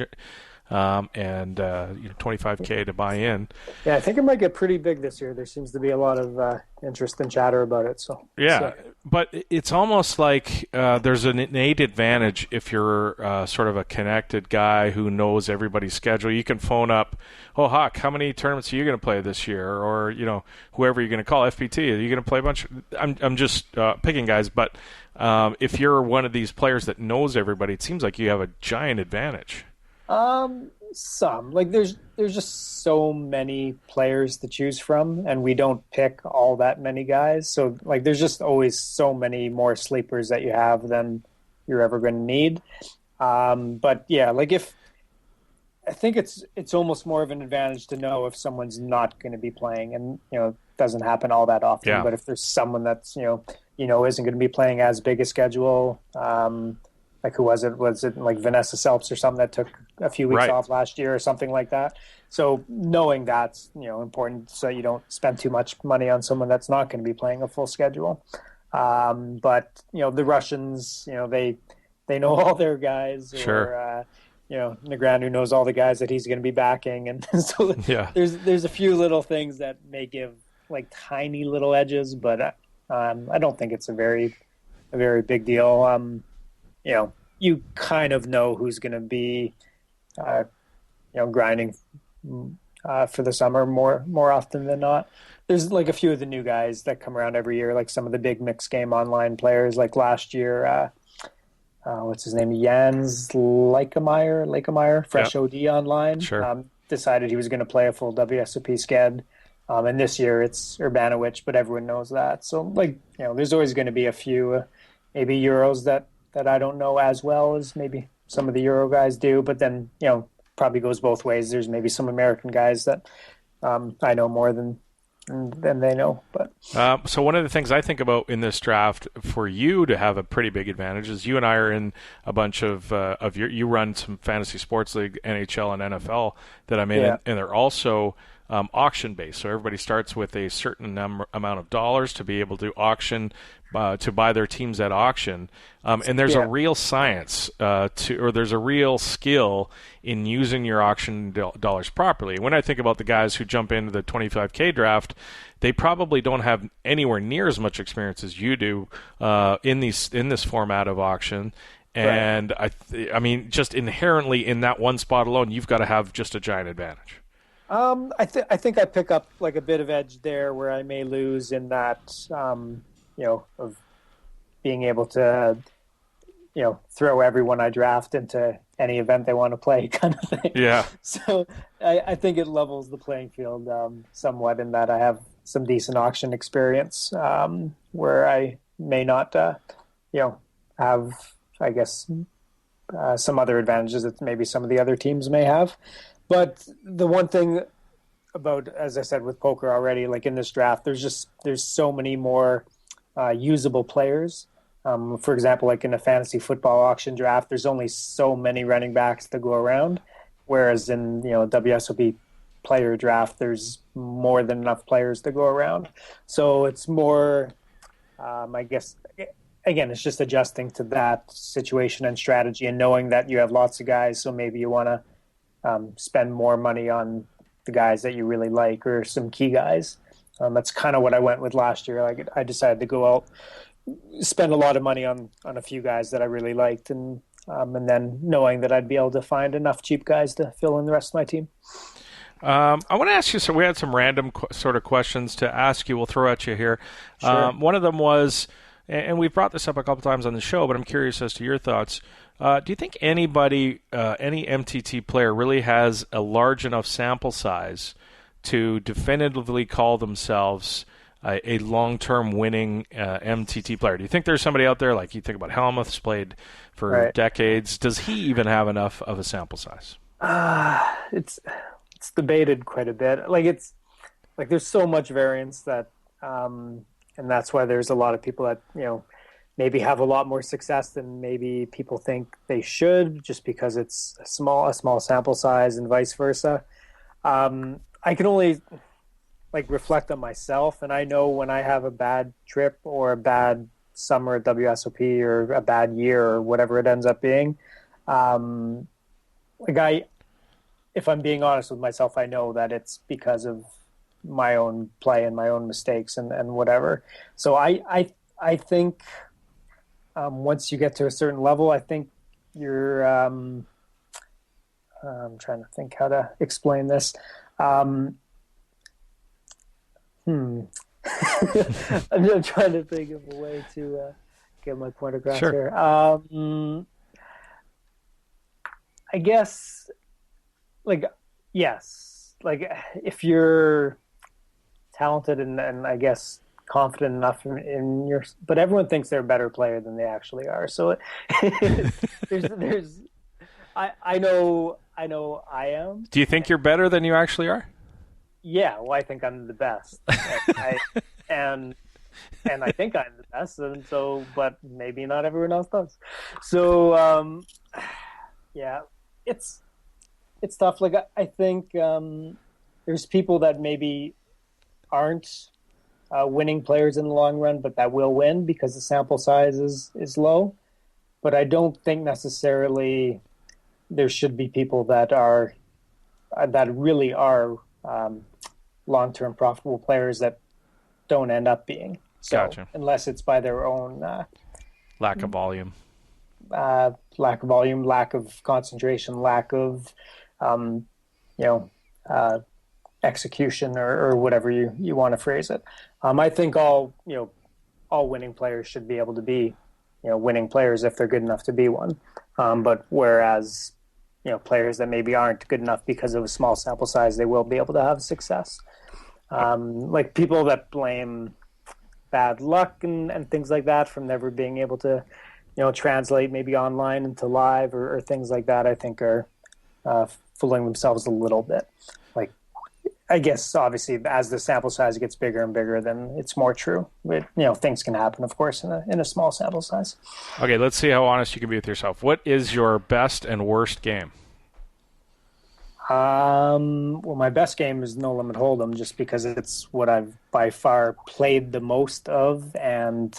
and 25K to buy in. Yeah, I think it might get pretty big this year. There seems to be a lot of interest and chatter about it. So but it's almost like there's an innate advantage if you're sort of a connected guy who knows everybody's schedule. You can phone up, "Oh, Hawk, how many tournaments are you going to play this year?" Or whoever you're going to call, FPT, are you going to play a bunch? I'm just picking guys, but if you're one of these players that knows everybody, it seems like you have a giant advantage. Some there's just so many players to choose from, and we don't pick all that many guys. So there's just always so many more sleepers that you have than you're ever going to need. But yeah, if I think it's almost more of an advantage to know if someone's not going to be playing, and it doesn't happen all that often. Yeah. But if there's someone that's isn't going to be playing as big a schedule. Who was it? Was it like Vanessa Selps or something that took a few weeks off last year or something like that? So knowing that's important, so you don't spend too much money on someone that's not going to be playing a full schedule. But the Russians, they know all their guys. Sure. Or Negreanu knows all the guys that he's going to be backing, and so there's a few little things that may give like tiny little edges, but I don't think it's a very big deal. You kind of know who's going to be grinding for the summer more often than not. There's like a few of the new guys that come around every year, like some of the big mixed game online players. Like last year, what's his name? Jans Lekemeyer, Fresh OD online. Sure. Decided he was going to play a full WSOP sked. And this year it's Urbanovic, but everyone knows that. So there's always going to be a few maybe Euros that I don't know as well as maybe some of the Euro guys do. But then, probably goes both ways. There's maybe some American guys that I know more than they know. But so one of the things I think about in this draft for you to have a pretty big advantage is you and I are in a bunch of you run some fantasy sports league, NHL and NFL that I'm in, and they're also auction based. So everybody starts with a certain amount of dollars to be able to auction to buy their teams at auction. And there's a real science there's a real skill in using your auction dollars properly. When I think about the guys who jump into the 25K draft, they probably don't have anywhere near as much experience as you do in this format of auction. And I mean, just inherently in that one spot alone, you've got to have just a giant advantage. I think I pick up like a bit of edge there where I may lose in that, of being able to, throw everyone I draft into any event they want to play kind of thing. Yeah. So I think it levels the playing field somewhat in that I have some decent auction experience where I may not, have, I guess, some other advantages that maybe some of the other teams may have. But the one thing about, as I said, with poker already, like in this draft, there's so many more usable players. For example, like in a fantasy football auction draft, there's only so many running backs to go around. Whereas in, WSOP player draft, there's more than enough players to go around. So it's more, I guess, again, it's just adjusting to that situation and strategy and knowing that you have lots of guys. So maybe you want to spend more money on the guys that you really like or some key guys. That's kind of what I went with last year. Like I decided to go out, spend a lot of money on a few guys that I really liked, and then knowing that I'd be able to find enough cheap guys to fill in the rest of my team. I want to ask you, so we had some random sort of questions to ask you. We'll throw at you here. Sure. One of them was, and we've brought this up a couple times on the show, but I'm curious as to your thoughts. Do you think anybody, any MTT player really has a large enough sample size to definitively call themselves a long-term winning MTT player? Do you think there's somebody out there, like you think about Helmuth's played for decades, does he even have enough of a sample size? It's debated quite a bit. Like it's like there's so much variance that, and that's why there's a lot of people that maybe have a lot more success than maybe people think they should, just because it's a small sample size, and vice versa. I can only reflect on myself, and I know when I have a bad trip or a bad summer at WSOP or a bad year or whatever it ends up being. If I'm being honest with myself, I know that it's because of my own play and my own mistakes and whatever. So I think once you get to a certain level, I think you're. I'm trying to think how to explain this. I'm trying to think of a way to get my point across here. I guess, yes, if you're talented and I guess confident enough in your, but everyone thinks they're a better player than they actually are. So there's I know I am. Do you think you're better than you actually are? Yeah, well, I think I'm the best, and I think I'm the best, and so, but maybe not everyone else does. So, yeah, it's tough. Like I think there's people that maybe aren't winning players in the long run, but that will win because the sample size is low. But I don't think necessarily there should be people that really are long-term profitable players that don't end up being. So Gotcha. unless it's by their own lack of volume, lack of concentration, lack of execution, or whatever you want to phrase it. I think all winning players should be able to be winning players if they're good enough to be one. But whereas players that maybe aren't good enough because of a small sample size, they will be able to have success. Like people that blame bad luck and things like that from never being able to translate maybe online into live or things like that, I think are fooling themselves a little bit. Like, I guess obviously as the sample size gets bigger and bigger, then it's more true. But things can happen, of course, in a small sample size. Okay, let's see how honest you can be with yourself. What is your best and worst game? Well, my best game is No Limit Hold'em, just because it's what I've by far played the most of, and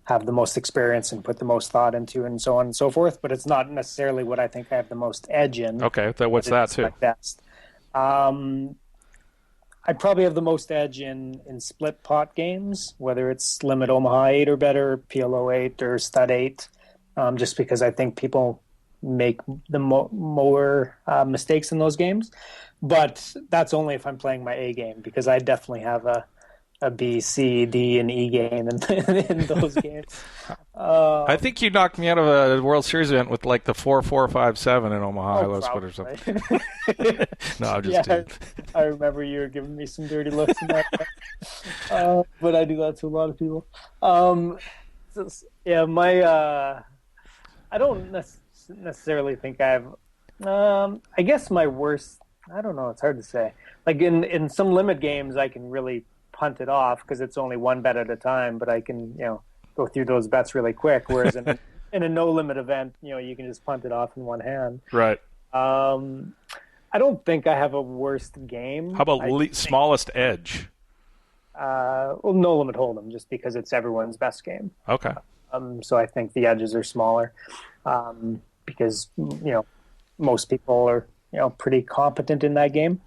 have the most experience and put the most thought into, and so on and so forth. But it's not necessarily what I think I have the most edge in. Okay, what's that too? My best. I probably have the most edge in split pot games, whether it's Limit Omaha 8 or better, PLO 8 or Stud 8, just because I think people make the more mistakes in those games. But that's only if I'm playing my A game, because I definitely have a B, C, D, and E game in those games. I think you knocked me out of a World Series event with like the 4-4-5-7 in Omaha. Oh, or something. No, I'm just kidding. I remember you were giving me some dirty looks in that. But I do that to a lot of people. I don't necessarily think I have. I guess my worst. I don't know. It's hard to say. Like in some limit games, I can really punt it off because it's only one bet at a time. But I can go through those bets really quick. Whereas in a no limit event, you can just punt it off in one hand. Right. I don't think I have a worst game. How about smallest edge? Well, No Limit Hold'em, just because it's everyone's best game. Okay. So I think the edges are smaller, because most people are pretty competent in that game.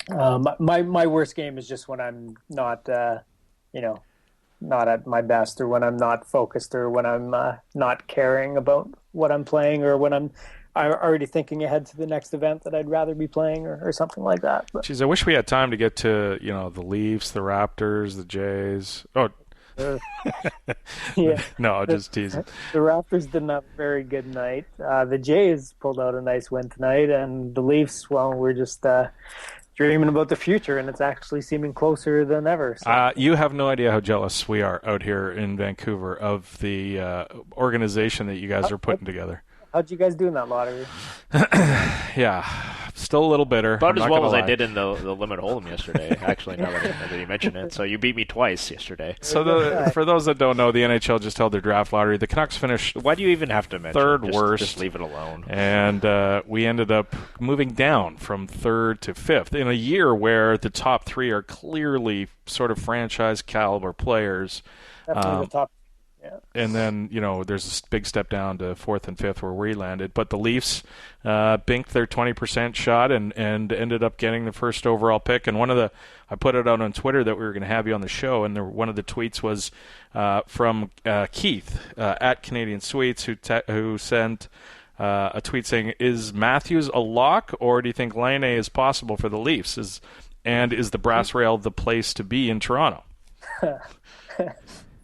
My worst game is just when I'm not not at my best, or when I'm not focused, or when I'm not caring about what I'm playing, or when I'm already thinking ahead to the next event that I'd rather be playing, or something like that. But, Jeez, I wish we had time to get to the Leafs, the Raptors, the Jays. Oh. Yeah. No, just teasing. The Raptors didn't have a very good night. The Jays pulled out a nice win tonight, and the Leafs, well, we're just dreaming about the future, and it's actually seeming closer than ever. So. You have no idea how jealous we are out here in Vancouver of the organization that you guys are putting together. How'd you guys do in that lottery? Yeah, still a little bitter. About as well as I did in the Limit Hold'em yesterday, actually, now that you mention it. So you beat me twice yesterday. So for those that don't know, the NHL just held their draft lottery. The Canucks finished Why do you even have to mention third it? worst. Just leave it alone. And we ended up moving down from third to fifth in a year where the top three are clearly sort of franchise caliber players. Definitely the top. Yeah. And then, there's a big step down to fourth and fifth where we landed. But the Leafs binked their 20% shot and ended up getting the first overall pick. And I put it out on Twitter that we were going to have you on the show, and one of the tweets was from Keith at Canadian Sweets, who sent a tweet saying, "Is Matthews a lock, or do you think Laine is possible for the Leafs? Is the brass rail the place to be in Toronto?"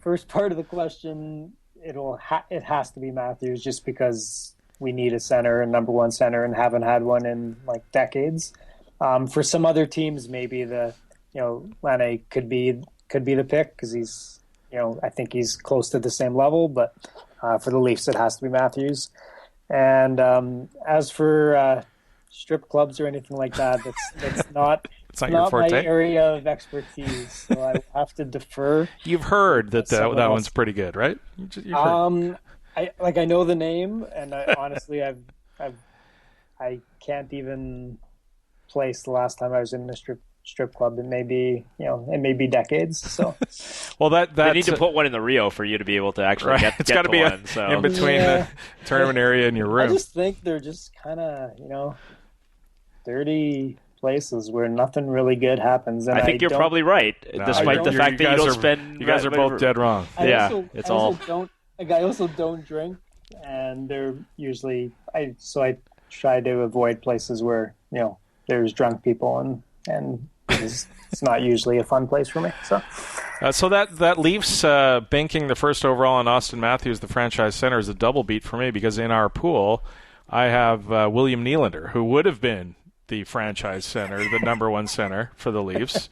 First part of the question, it has to be Matthews, just because we need a center, a number one center, and haven't had one in like decades. For some other teams, maybe Laine could be the pick, because he's I think he's close to the same level. But for the Leafs, it has to be Matthews. And as for strip clubs or anything like that, that's not. It's not my area of expertise, so I have to defer. You've heard that one's pretty good, right? I know the name, and honestly, I can't even place the last time I was in a strip strip club, it may be decades. So, well, they need to put one in the Rio for you to be able to actually get. It's got to be one, so. in between the tournament area and your room. I just think they're just kind of dirty places where nothing really good happens. And I think you're probably right, despite the fact that you don't spend. You guys are both dead wrong. I also don't drink, and they're usually I try to avoid places where there's drunk people, and it's not usually a fun place for me. So that Leafs banking the first overall on Austin Matthews, the franchise center, is a double beat for me because in our pool I have William Nylander, who would have been the franchise center, the number one center for the Leafs,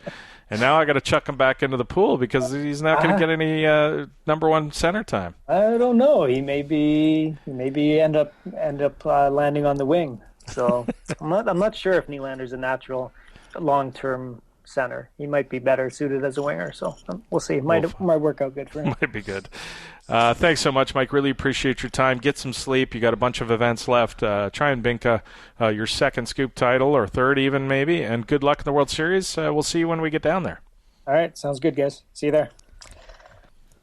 and now I got to chuck him back into the pool because he's not going to get any number one center time. I don't know. He maybe end up landing on the wing. So I'm not sure if Nylander's a natural long-term center. He might be better suited as a winger. So we'll see. Might work out good for him. Might be good. Thanks so much, Mike. Really appreciate your time. Get some sleep. You got a bunch of events left. Try and bink your second scoop title or third even maybe. And good luck in the World Series. We'll see you when we get down there. All right. Sounds good, guys. See you there.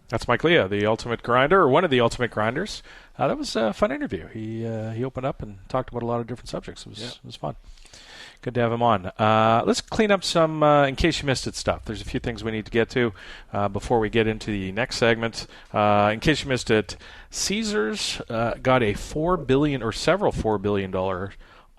That's Mike Leah, the ultimate grinder, or one of the ultimate grinders. That was a fun interview. He opened up and talked about a lot of different subjects. It was fun. Good to have him on. Let's clean up some, in case you missed it, stuff. There's a few things we need to get to before we get into the next segment. In case you missed it, Caesars got a $4 billion or several $4 billion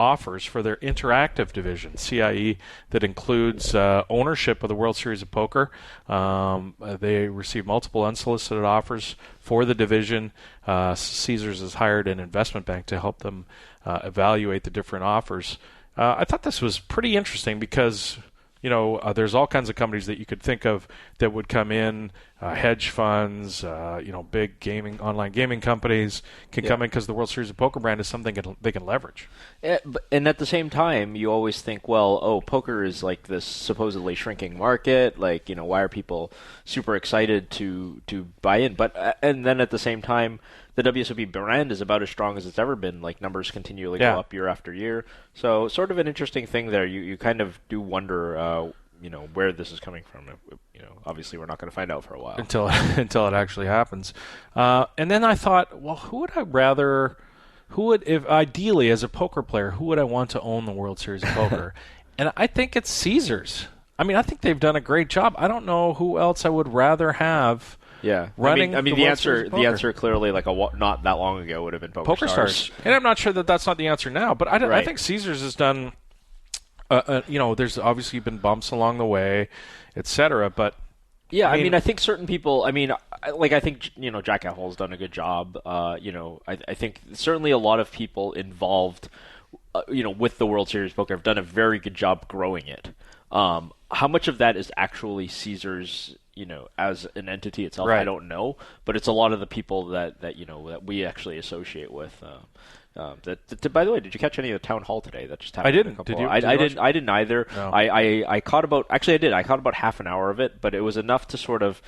offers for their interactive division, CIE, that includes ownership of the World Series of Poker. They received multiple unsolicited offers for the division. Caesars has hired an investment bank to help them evaluate the different offers. I thought this was pretty interesting because, there's all kinds of companies that you could think of that would come in, hedge funds, big online gaming companies can come in because the World Series of Poker brand is something they can leverage. And at the same time, you always think, poker is like this supposedly shrinking market. Like, why are people super excited to buy in? But and then at the same time, the WSOP brand is about as strong as it's ever been. Like, numbers continually go up year after year. So sort of an interesting thing there. You kind of do wonder, where this is coming from. Obviously we're not going to find out for a while. Until it actually happens. And then I thought, well, who would, if ideally as a poker player, who would I want to own the World Series of Poker? And I think it's Caesars. I mean, I think they've done a great job. I don't know who else I would rather have. Yeah, running. The answer clearly, like not that long ago, would have been PokerStars. And I'm not sure that that's not the answer now, but I think Caesars has done. There's obviously been bumps along the way, etc. But yeah, I think certain people. I think Jack Ethel's done a good job. I think certainly a lot of people involved, with the World Series Poker have done a very good job growing it. How much of that is actually Caesars? As an entity itself, I don't know, but it's a lot of the people that we actually associate with. By the way, did you catch any of the town hall today? That just happened. I didn't. Did you? I didn't either. No. I caught about. Actually, I did. I caught about half an hour of it, but it was enough to sort of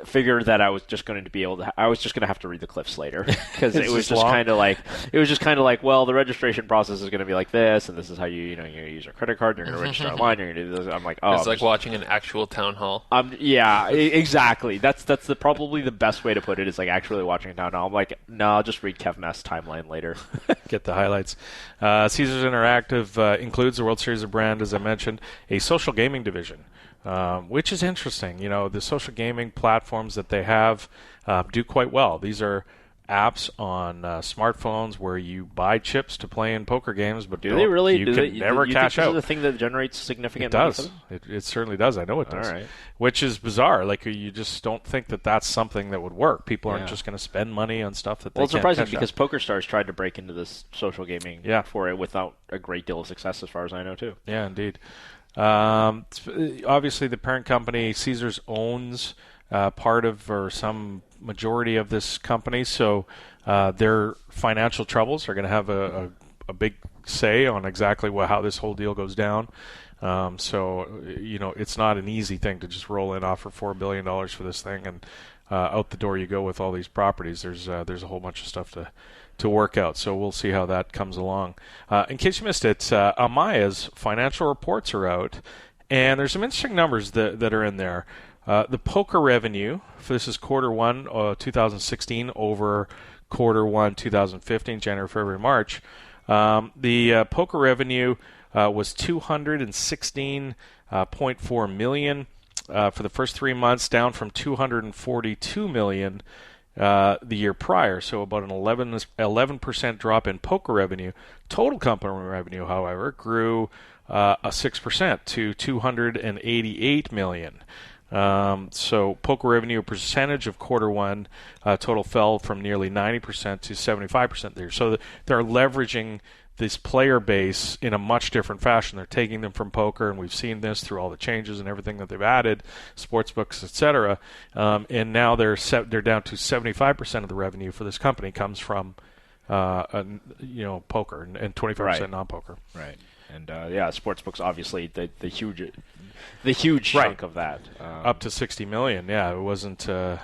figure that I was just going to be able to. I was just going to have to read the cliffs later because it was just kind of like, well, the registration process is going to be like this, and this is how you're going to use your credit card. You're going to register online. You're going to do this. I'm like, oh, it's like watching an actual town hall. Yeah, exactly. That's probably the best way to put it. Is like actually watching a town hall. I'm like, no, I'll just read Kev Mess timeline later. Get the highlights. Caesars Interactive includes the World Series of Brand, as I mentioned, a social gaming division. Which is interesting. The social gaming platforms that they have do quite well. These are apps on smartphones where you buy chips to play in poker games, but do they really? You can never cash out. Is this a thing that generates significant money? It does. It certainly does. I know it does. All right. Which is bizarre. Like, you just don't think that that's something that would work. People aren't just going to spend money on stuff that they can't cash surprising because PokerStars tried to break into this social gaming for it without a great deal of success, as far as I know, too. Yeah, indeed. Obviously, the parent company Caesars owns part of or some majority of this company, so their financial troubles are going to have a big say on exactly how this whole deal goes down. So it's not an easy thing to just roll in, offer $4 billion for this thing, and out the door you go with all these properties. There's a whole bunch of stuff work out. So we'll see how that comes along. In case you missed it, Amaya's financial reports are out, and there's some interesting numbers that are in there. The poker revenue, this is quarter 1 2016 over quarter 1 2015, January, February, March. The poker revenue was $216.4 million for the first 3 months, down from $242 million the year prior, so about an 11% drop in poker revenue. Total company revenue, however, grew 6% to $288 million. So poker revenue percentage of quarter 1 total fell from nearly 90% to 75% there. So they're leveraging this player base in a much different fashion. They're taking them from poker, and we've seen this through all the changes and everything that they've added, sportsbooks, etc. And now they're down to 75% of the revenue for this company comes from poker and 25% non-poker. Right. And sportsbooks obviously the huge chunk of that, up to $60 million. Yeah, it wasn't. I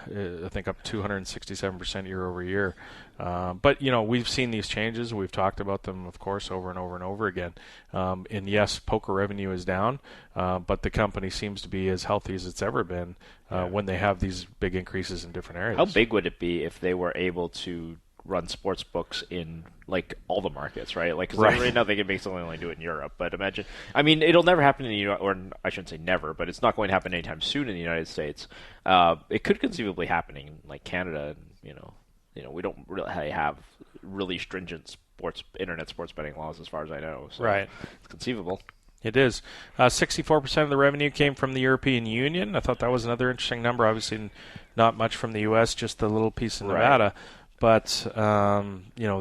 think up 267% year over year. But we've seen these changes. We've talked about them, of course, over and over and over again. And yes, poker revenue is down, but the company seems to be as healthy as it's ever been when they have these big increases in different areas. How big would it be if they were able to run sports books in all the markets, right? Because right now they can basically only do it in Europe. But imagine, it'll never happen in the United, or I shouldn't say never, but it's not going to happen anytime soon in the United States. It could conceivably happen in Canada. We don't really have really stringent internet sports betting laws, as far as I know. So right, it's conceivable. It is. 64% of the revenue came from the European Union. I thought that was another interesting number. Obviously, not much from the U.S., just a little piece in Nevada. Right. But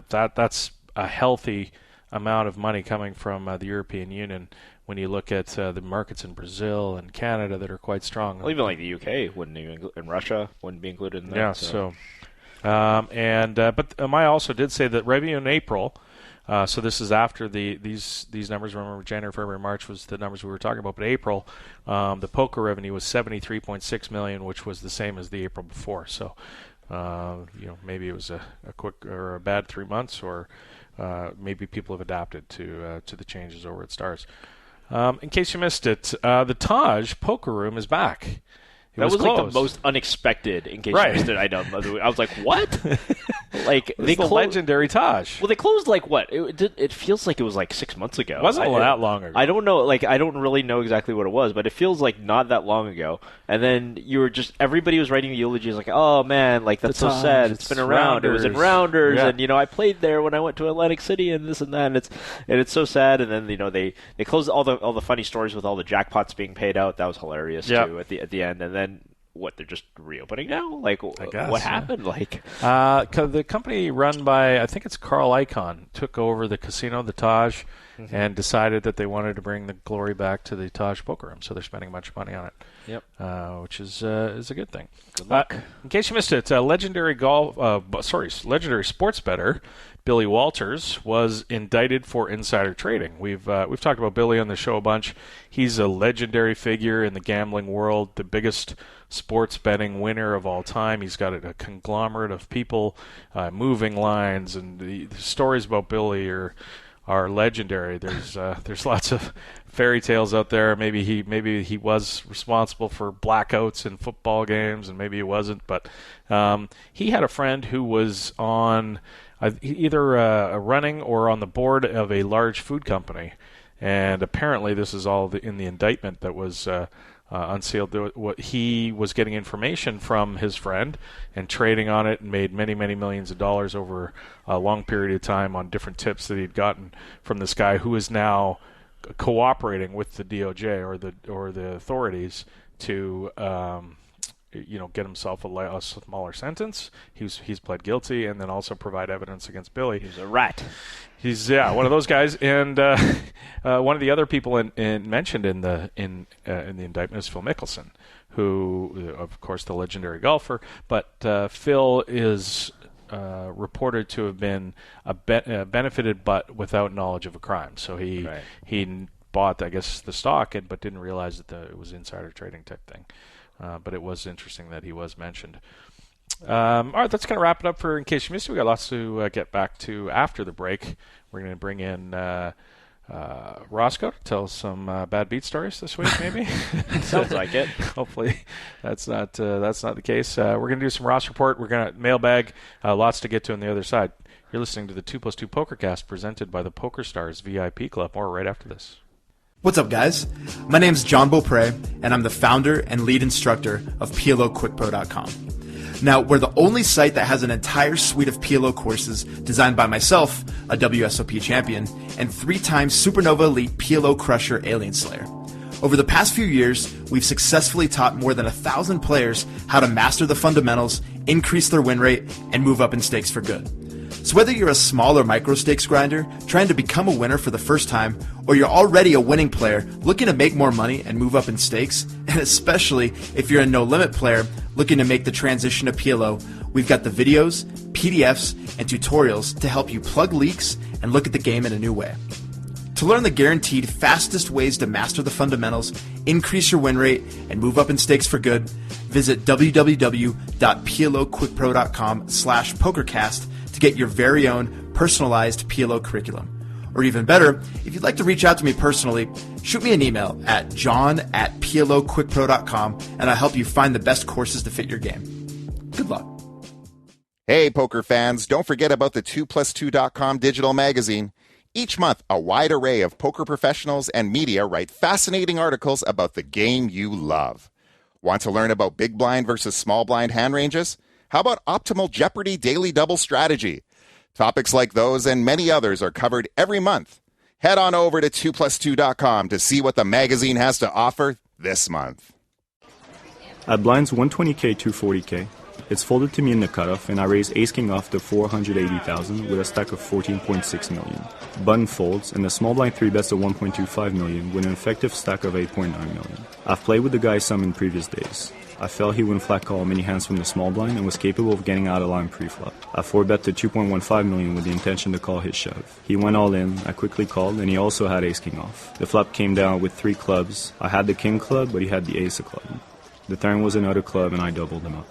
that's a healthy amount of money coming from the European Union when you look at the markets in Brazil and Canada that are quite strong. Well, even the UK wouldn't even, and Russia wouldn't be included in that. Yeah. But Amaya also did say that revenue in April. So this is after these numbers. Remember, January, February, March was the numbers we were talking about. But April, the poker revenue was $73.6 million, which was the same as the April before. So. Maybe it was a quick or a bad 3 months, or maybe people have adapted to the changes over at Stars. In case you missed it, the Taj Poker Room is back. That was closed. The most unexpected. In case you missed it, I was like, what? They closed legendary Taj. Well, they closed what? It feels like it was 6 months ago. It wasn't that long ago. I don't know. I don't really know exactly what it was, but it feels not that long ago. And then everybody was writing the eulogies oh man, that's so sad. It's been around. Rounders. It was in Rounders, and I played there when I went to Atlantic City, and this and that. And it's so sad. And then they closed all the funny stories with all the jackpots being paid out. That was hilarious too at the end. And then. What, they're just reopening now? What happened? The company run by, I think it's Carl Icahn, took over the casino, the Taj, and decided that they wanted to bring the glory back to the Taj Poker Room. So they're spending a bunch of money on it. Yep. Which is a good thing. Good luck. In case you missed it, legendary sports bettor Billy Walters was indicted for insider trading. We've talked about Billy on the show a bunch. He's a legendary figure in the gambling world, the biggest sports betting winner of all time. He's got a conglomerate of people, moving lines, and the stories about Billy are legendary. There's lots of fairy tales out there. Maybe he was responsible for blackouts in football games, and maybe he wasn't. But he had a friend who was on either running or on the board of a large food company, and apparently this is all in the indictment that was unsealed. He was getting information from his friend and trading on it, and made many, many millions of dollars over a long period of time on different tips that he'd gotten from this guy who is now cooperating with the DOJ or the authorities to get himself a smaller sentence. He's pled guilty, and then also provide evidence against Billy. He's a rat. He's one of those guys, and one of the other people mentioned in the indictment is Phil Mickelson, who, of course, the legendary golfer. But Phil is reported to have been benefited, but without knowledge of a crime. So he bought, I guess, the stock, but didn't realize that it was insider trading type thing. But it was interesting that he was mentioned. All right, that's going to wrap it up for In Case You Missed It. We got lots to get back to after the break. We're going to bring in Rossco to tell some bad beat stories this week, maybe. Sounds like it. Hopefully, that's not the case. We're going to do some Rossco Report. We're going to mailbag. Lots to get to on the other side. You're listening to the 2+2 Pokercast presented by the PokerStars VIP Club. More right after this. What's up, guys? My name's John Beaupre, and I'm the founder and lead instructor of PLOQuickPro.com. Now, we're the only site that has an entire suite of PLO courses designed by myself, a WSOP champion, and 3-time Supernova Elite PLO Crusher Alien Slayer. Over the past few years, we've successfully taught more than 1,000 players how to master the fundamentals, increase their win rate, and move up in stakes for good. So whether you're a small or micro stakes grinder trying to become a winner for the first time, or you're already a winning player looking to make more money and move up in stakes, and especially if you're a no-limit player looking to make the transition to PLO, we've got the videos, PDFs, and tutorials to help you plug leaks and look at the game in a new way. To learn the guaranteed fastest ways to master the fundamentals, increase your win rate, and move up in stakes for good, visit www.ploquickpro.com/pokercast to get your very own personalized PLO curriculum. Or even better, if you'd like to reach out to me personally, shoot me an email at john@ploquickpro.com and I'll help you find the best courses to fit your game. Good luck. Hey, poker fans, don't forget about the 2plus2.com digital magazine. Each month, a wide array of poker professionals and media write fascinating articles about the game you love. Want to learn about big blind versus small blind hand ranges? How about optimal Jeopardy daily double strategy? Topics like those and many others are covered every month. Head on over to 2plus2.com to see what the magazine has to offer this month. At blinds 120K, 240K, it's folded to me in the cutoff, and I raise ace-king off to 480,000 with a stack of 14.6 million. Button folds, and the small blind 3-bets to 1.25 million with an effective stack of 8.9 million. I've played with the guy some in previous days. I felt he wouldn't flat call many hands from the small blind and was capable of getting out of line pre-flop. I 4-bet to 2.15 million with the intention to call his shove. He went all in, I quickly called, and he also had ace-king off. The flop came down with 3 clubs. I had the king club, but he had the ace of club. The turn was another club, and I doubled him up.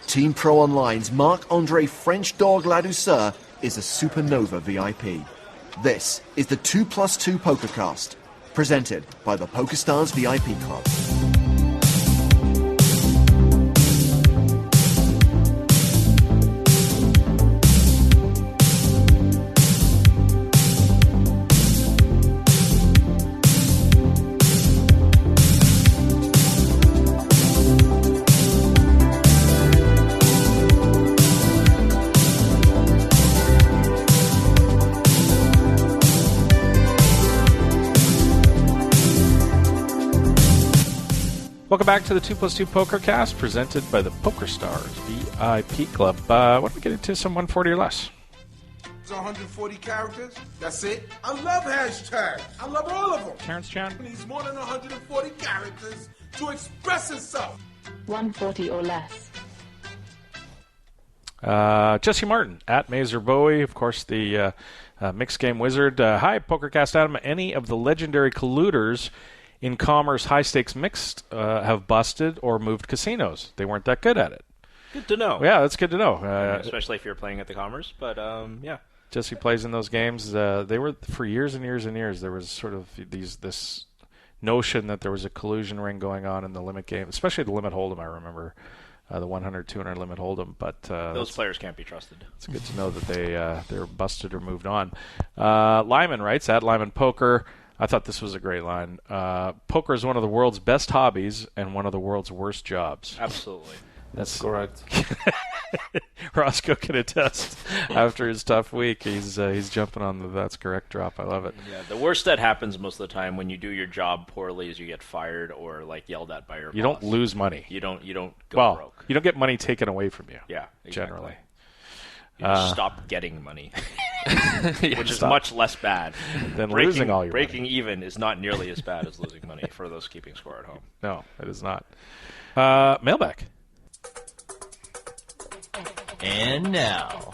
Team Pro Online's Marc-Andre French Dog Ladouceur is a Supernova VIP. This is the 2+2 Pokercast, presented by the PokerStars VIP Club. Welcome back to the 2+2 Pokercast, presented by the PokerStars VIP Club. Why don't we get into some 140 or less? 140 characters. That's it. I love hashtags. I love all of them. Terrence Chan needs more than 140 characters to express itself. 140 or less. Jesse Martin at Mazer Bowie, of course, the mixed game wizard. Hi, PokerCast Adam. Any of the legendary colluders in Commerce high stakes mixed have busted or moved casinos? They weren't that good at it. Good to know. Yeah, that's good to know. Especially if you're playing at the Commerce, but yeah. Jesse plays in those games. They were, for years and years and years, there was sort of this notion that there was a collusion ring going on in the limit game, especially the limit hold'em. I remember the 100, 200 limit hold'em, but those players can't be trusted. It's good to know that they're busted or moved on. Lyman writes, at Lyman Poker, I thought this was a great line. Poker is one of the world's best hobbies and one of the world's worst jobs. Absolutely. That's correct. Rossco can attest. After his tough week, he's jumping on the "that's correct" drop. I love it. Yeah, the worst that happens most of the time when you do your job poorly is you get fired or like yelled at by your boss. You don't lose money. You don't go broke. You don't get money taken away from you. Yeah, exactly. Generally. You just stop getting money, which is much less bad than losing all your money. Breaking even is not nearly as bad as losing money for those keeping score at home. No, it is not. Mailbag. And now.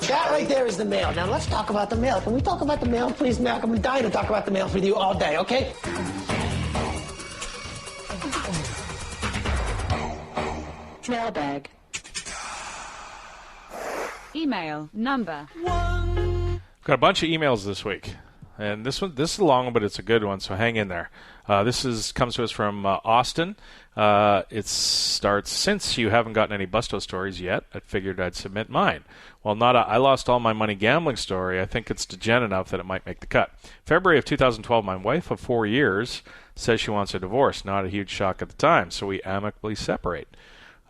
That right there is the mail. Now let's talk about the mail. Can we talk about the mail, please, Malcolm? I'm dying to talk about the mail with you all day, okay? Mailbag. Email number 1. Got a bunch of emails this week. And this is a long one, but it's a good one, so hang in there. This comes to us from Austin. It starts, since you haven't gotten any Busto stories yet, I figured I'd submit mine. Well, not a I lost all my money gambling story. I think it's degen enough that it might make the cut. February of 2012, my wife of 4 years says she wants a divorce. Not a huge shock at the time, so we amicably separate.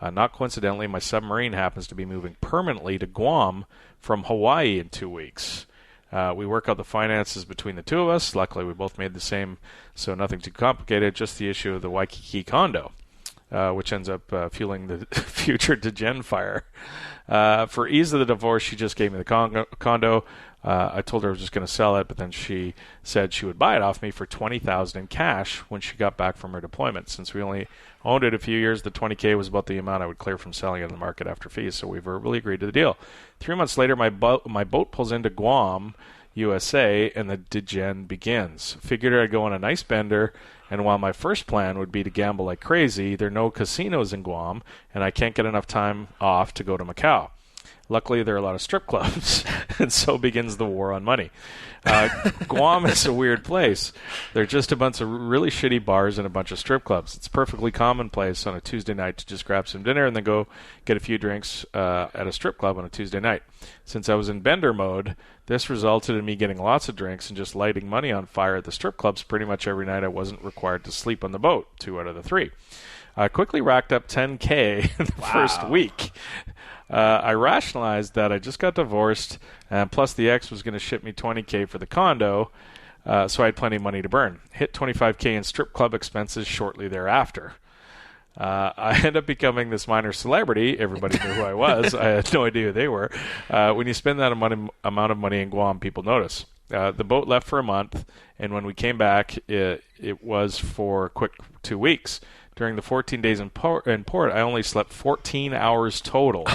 Not coincidentally, my submarine happens to be moving permanently to Guam from Hawaii in 2 weeks. We work out the finances between the two of us. Luckily, we both made the same, so nothing too complicated, just the issue of the Waikiki condo, which ends up fueling the future degen fire. For ease of the divorce, she just gave me the condo. I told her I was just going to sell it, but then she said she would buy it off me for $20,000 in cash when she got back from her deployment. Since we only owned it a few years, the $20K was about the amount I would clear from selling it in the market after fees, so we verbally agreed to the deal. 3 months later, my boat pulls into Guam, USA, and the degen begins. Figured I'd go on a nice bender, and while my first plan would be to gamble like crazy, there are no casinos in Guam, and I can't get enough time off to go to Macau. Luckily, there are a lot of strip clubs, and so begins the war on money. Guam is a weird place. There are just a bunch of really shitty bars and a bunch of strip clubs. It's perfectly commonplace on a Tuesday night to just grab some dinner and then go get a few drinks at a strip club on a Tuesday night. Since I was in bender mode, this resulted in me getting lots of drinks and just lighting money on fire at the strip clubs pretty much every night. I wasn't required to sleep on the boat, 2 out of the 3. I quickly racked up $10K in the first week. I rationalized that I just got divorced, and plus the ex was going to ship me $20K for the condo, so I had plenty of money to burn. Hit $25K in strip club expenses shortly thereafter. I ended up becoming this minor celebrity. Everybody knew who I was. I had no idea who they were. When you spend that amount of money in Guam, people notice. The boat left for a month, and when we came back, it was for a quick 2 weeks. During the 14 days in port, I only slept 14 hours total.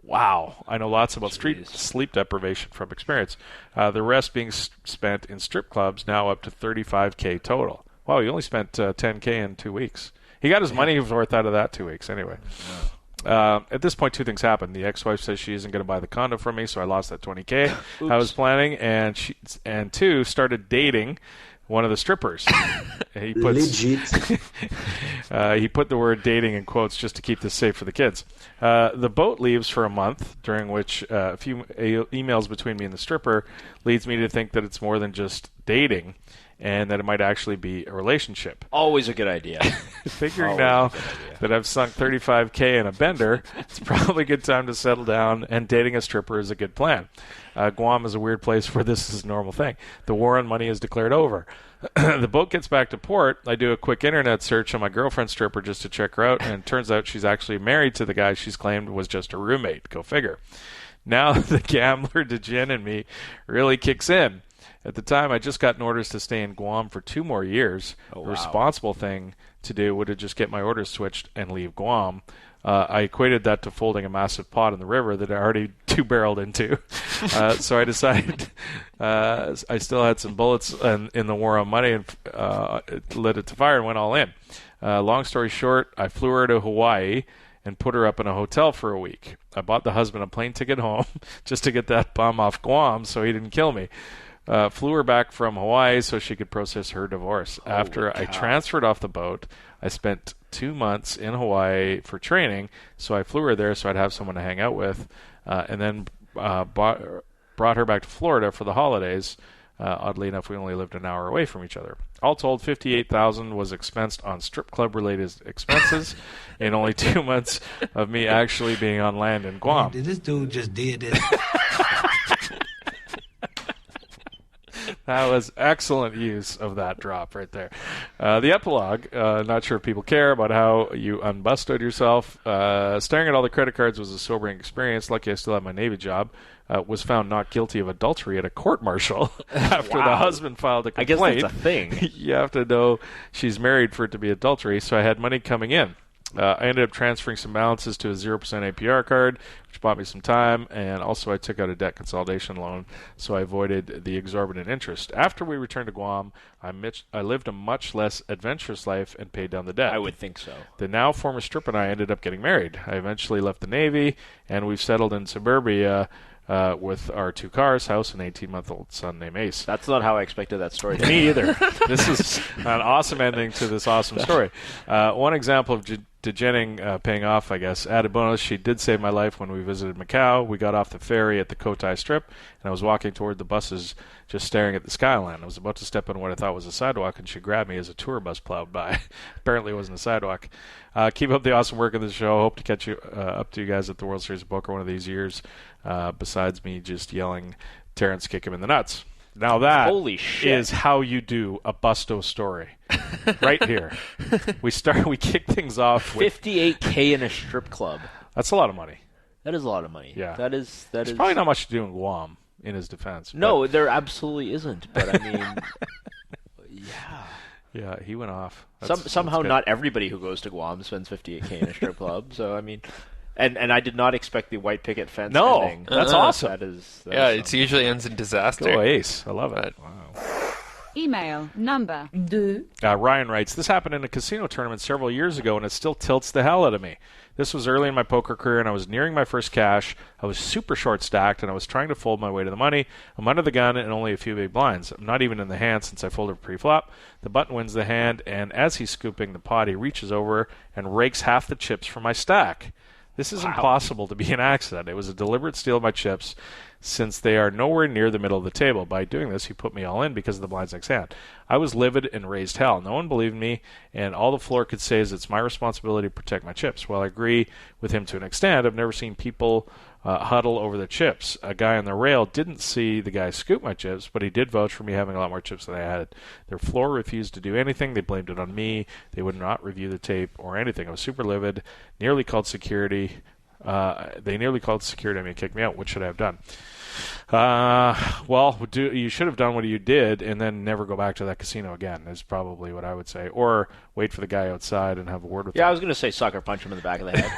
Wow. I know lots about sleep deprivation from experience. The rest being spent in strip clubs, now up to $35K total. Wow, he only spent $10K in 2 weeks. He got his money worth out of that 2 weeks anyway. At this point, 2 things happened. The ex-wife says she isn't going to buy the condo from me, so I lost that $20K I was planning. And 2, started dating one of the strippers. He put the word dating in quotes just to keep this safe for the kids. The boat leaves for a month, during which a few emails between me and the stripper leads me to think that it's more than just dating and that it might actually be a relationship. Always a good idea. Figuring now that I've sunk $35K in a bender, it's probably a good time to settle down, and dating a stripper is a good plan. Guam is a weird place where this is a normal thing. The war on money is declared over. The boat gets back to port. I do a quick internet search on my girlfriend's stripper just to check her out, and it turns out she's actually married to the guy she's claimed was just a roommate. Go figure. Now the gambler degen in me really kicks in. At the time, I just gotten orders to stay in Guam for 2 more years. Oh, wow. The responsible thing to do would have just get my orders switched and leave Guam. I equated that to folding a massive pot in the river that I already 2-barreled into. So I decided I still had some bullets in the war on money and lit it to fire and went all in. Long story short, I flew her to Hawaii and put her up in a hotel for a week. I bought the husband a plane ticket home just to get that bum off Guam so he didn't kill me. Flew her back from Hawaii so she could process her divorce. After I transferred off the boat, I spent 2 months in Hawaii for training, so I flew her there so I'd have someone to hang out with, and then brought her back to Florida for the holidays. Oddly enough, we only lived an hour away from each other. All told, $58,000 was expensed on strip club-related expenses in only 2 months of me actually being on land in Guam. Did this dude just did this? That was excellent use of that drop right there. The epilogue, not sure if people care about how you unbusted yourself. Staring at all the credit cards was a sobering experience. Lucky I still have my Navy job. Was found not guilty of adultery at a court-martial after the husband filed a complaint. I guess that's a thing. You have to know she's married for it to be adultery, so I had money coming in. I ended up transferring some balances to a 0% APR card, which bought me some time, and also I took out a debt consolidation loan, so I avoided the exorbitant interest. After we returned to Guam, I lived a much less adventurous life and paid down the debt. I would think so. The now former strip and I ended up getting married. I eventually left the Navy, and we've settled in suburbia with our 2 cars, house, and 18-month-old son named Ace. That's not how I expected that story. Me either. This is an awesome ending to this awesome story. One example of degening paying off, I guess. Added bonus, she did save my life when we visited Macau. We got off the ferry at the Cotai Strip, and I was walking toward the buses just staring at the skyline. I was about to step on what I thought was a sidewalk, and she grabbed me as a tour bus plowed by. Apparently it wasn't a sidewalk. Keep up the awesome work of the show. Hope to catch you up to you guys at the World Series of Poker one of these years, besides me just yelling, Terrence, kick him in the nuts. Now that Holy shit. is how you do a Busto story. Right here. We kick things off with $58K in a strip club. That's a lot of money. That is a lot of money. Yeah. There's probably not much to do in Guam, in his defense. No, there absolutely isn't. But I mean, yeah. Yeah, he went off. Somehow not everybody who goes to Guam spends $58K in a strip club. So I mean, and I did not expect the white picket fence ending. That's awesome. That is it usually ends in disaster. Go Ace. I love it. Wow. Email number 2. Ryan writes, this happened in a casino tournament several years ago, and it still tilts the hell out of me. This was early in my poker career, and I was nearing my first cash. I was super short-stacked, and I was trying to fold my way to the money. I'm under the gun and only a few big blinds. I'm not even in the hand since I folded pre-flop. The button wins the hand, and as he's scooping the pot, he reaches over and rakes half the chips from my stack. This is impossible to be an accident. It was a deliberate steal of my chips, since they are nowhere near the middle of the table. By doing this, he put me all in because of the blind's next hand. I was livid and raised hell. No one believed me, and all the floor could say is it's my responsibility to protect my chips. While I agree with him to an extent, I've never seen people huddle over the chips. A guy on the rail didn't see the guy scoop my chips, but he did vouch for me having a lot more chips than I had. Their floor refused to do anything. They blamed it on me. They would not review the tape or anything. I was super livid, nearly called security. They nearly called security on me and kicked me out. What should I have done? You should have done what you did and then never go back to that casino again is probably what I would say. Or wait for the guy outside and have a word with him. Yeah, I was going to say sucker punch him in the back of the head.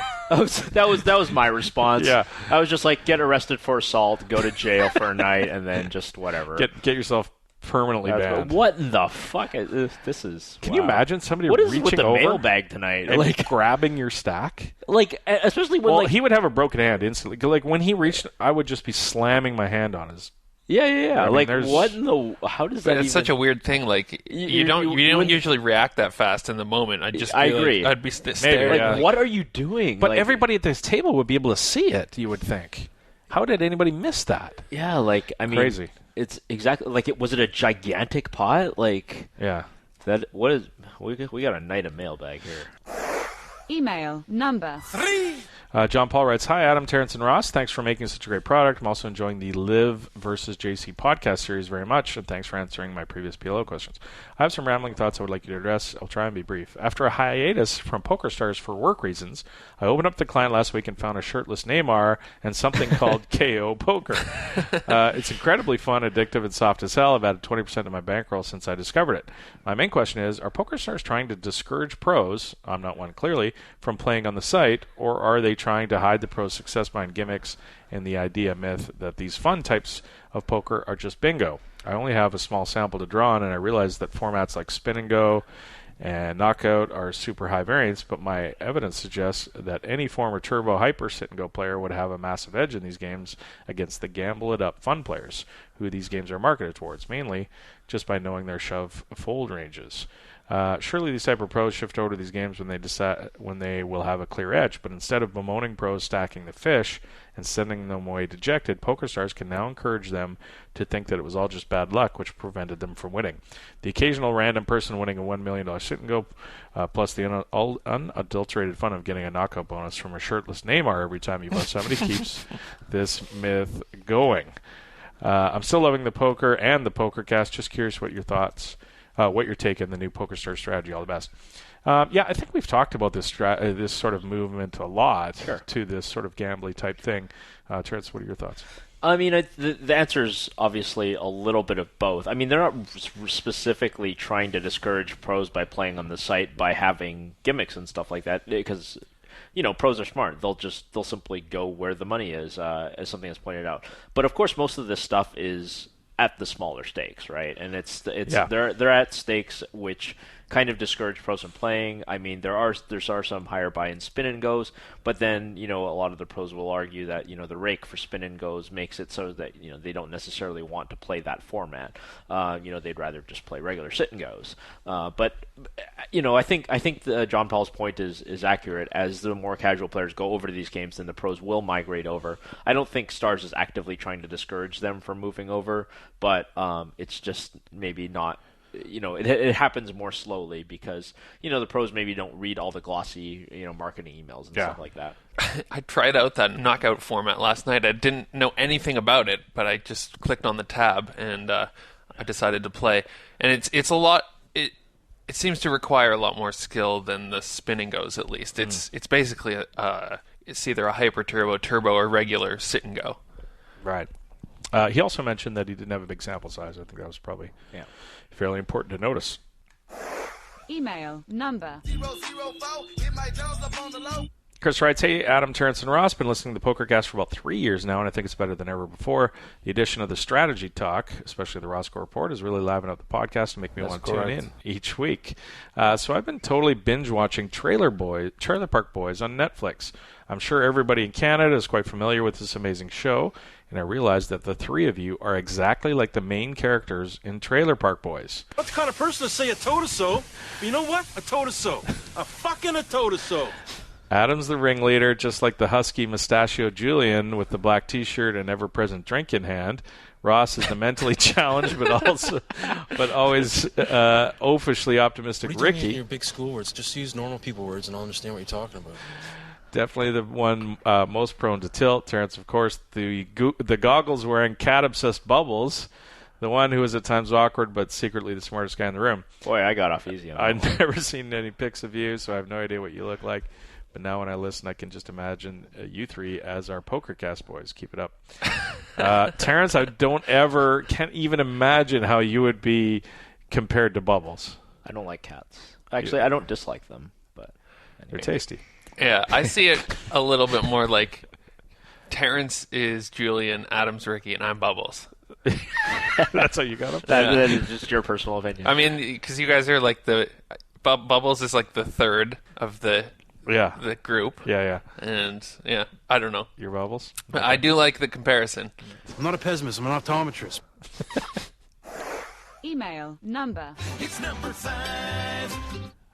that was my response. Yeah. I was just like, get arrested for assault, go to jail for a night, and then just whatever. Get yourself permanently banned. What in the fuck? This is. Can you imagine somebody what is reaching with the over mailbag tonight? And grabbing your stack? Like, especially when he would have a broken hand instantly. Like when he reached, I would just be slamming my hand on his. Yeah. I mean, what in the? How does that? It's such a weird thing. Like you don't usually react that fast in the moment. I agree. I'd be staring. Like, what are you doing? But everybody at this table would be able to see it. You would think. How did anybody miss that? Yeah, like I mean, crazy. It's exactly like was it a gigantic pot? Like that. What is we got a night of mailbag here. Email number 3. John Paul writes, hi, Adam, Terrence, and Ross. Thanks for making such a great product. I'm also enjoying the Live versus JC podcast series very much, and thanks for answering my previous PLO questions. I have some rambling thoughts I would like you to address. I'll try and be brief. After a hiatus from PokerStars for work reasons, I opened up the client last week and found a shirtless Neymar and something called KO Poker. It's incredibly fun, addictive, and soft as hell. I've added 20% to my bankroll since I discovered it. My main question is, are PokerStars trying to discourage pros, I'm not one clearly, from playing on the site, or are they trying to hide the pros' success behind gimmicks and the idea myth that these fun types of poker are just bingo? I only have a small sample to draw on, and I realize that formats like spin and go and knockout are super high variance, but my evidence suggests that any former turbo hyper sit and go player would have a massive edge in these games against the gamble it up fun players who these games are marketed towards, mainly just by knowing their shove fold ranges. Surely these type of pros shift over to these games when they will have a clear edge, but instead of bemoaning pros stacking the fish and sending them away dejected, PokerStars can now encourage them to think that it was all just bad luck which prevented them from winning. The occasional random person winning a $1 million sit and go, plus the unadulterated fun of getting a knockout bonus from a shirtless Neymar every time you bet somebody keeps this myth going. I'm still loving the poker and the Pokercast. Just curious what your thoughts what your take on the new PokerStars strategy. All the best. I think we've talked about this sort of movement a lot to this sort of gambly type thing. Terrence, what are your thoughts? I mean, the answer is obviously a little bit of both. I mean, they're not specifically trying to discourage pros by playing on the site by having gimmicks and stuff like that, because pros are smart. They'll simply go where the money is, as something that's pointed out. But of course, most of this stuff is at the smaller stakes, right? And they're at stakes which kind of discourage pros from playing. I mean, there are some higher buy-in spin and goes, but then a lot of the pros will argue that the rake for spin and goes makes it so that they don't necessarily want to play that format. They'd rather just play regular sit and goes. But I think John Paul's point is accurate. As the more casual players go over to these games, then the pros will migrate over. I don't think Stars is actively trying to discourage them from moving over, but it's just maybe not. It happens more slowly because the pros maybe don't read all the glossy marketing emails and stuff like that. I tried out that knockout format last night. I didn't know anything about it, but I just clicked on the tab and I decided to play. And it's a lot. It seems to require a lot more skill than the spinning goes. At least it's basically it's either a hyper turbo, or regular sit and go. Right. He also mentioned that he didn't have a big sample size. I think that was probably fairly important to notice. Email number. Chris writes, hey, Adam, Terrence, and Ross. Been listening to the Pokercast for about 3 years now, and I think it's better than ever before. The addition of the strategy talk, especially the Rossco Report, is really livening up the podcast and make me want to tune in each week. So I've been totally binge-watching Trailer Park Boys on Netflix. I'm sure everybody in Canada is quite familiar with this amazing show, and I realized that the three of you are exactly like the main characters in Trailer Park Boys. Not the kind of person to say a toe-to-so, but you know what? A toe-to-so. A fucking a toe-to-so. Adam's the ringleader, just like the husky mustachio Julian with the black T-shirt and ever-present drink in hand. Ross is the mentally challenged, but always oafishly optimistic what are you Ricky. Doing in your big school words? Just use normal people words, and I'll understand what you're talking about. Definitely the one most prone to tilt. Terrence, of course, the goggles-wearing cat-obsessed Bubbles, the one who is at times awkward but secretly the smartest guy in the room. Boy, I got off easy on that. I've never seen any pics of you, so I have no idea what you look like. But now when I listen, I can just imagine you three as our PokerCast boys. Keep it up. Terrence, I can't even imagine how you would be compared to Bubbles. I don't like cats. Actually, I don't dislike them, but they're tasty. Yeah, I see it a little bit more like Terrence is Julian, Adam's Ricky, and I'm Bubbles. That's how you got up there? That is just your personal opinion. I mean, because you guys are like Bubbles is like the third of the group. Yeah. And, I don't know. You're Bubbles? I do like the comparison. I'm not a pessimist. I'm an optometrist. Email number. It's number 5.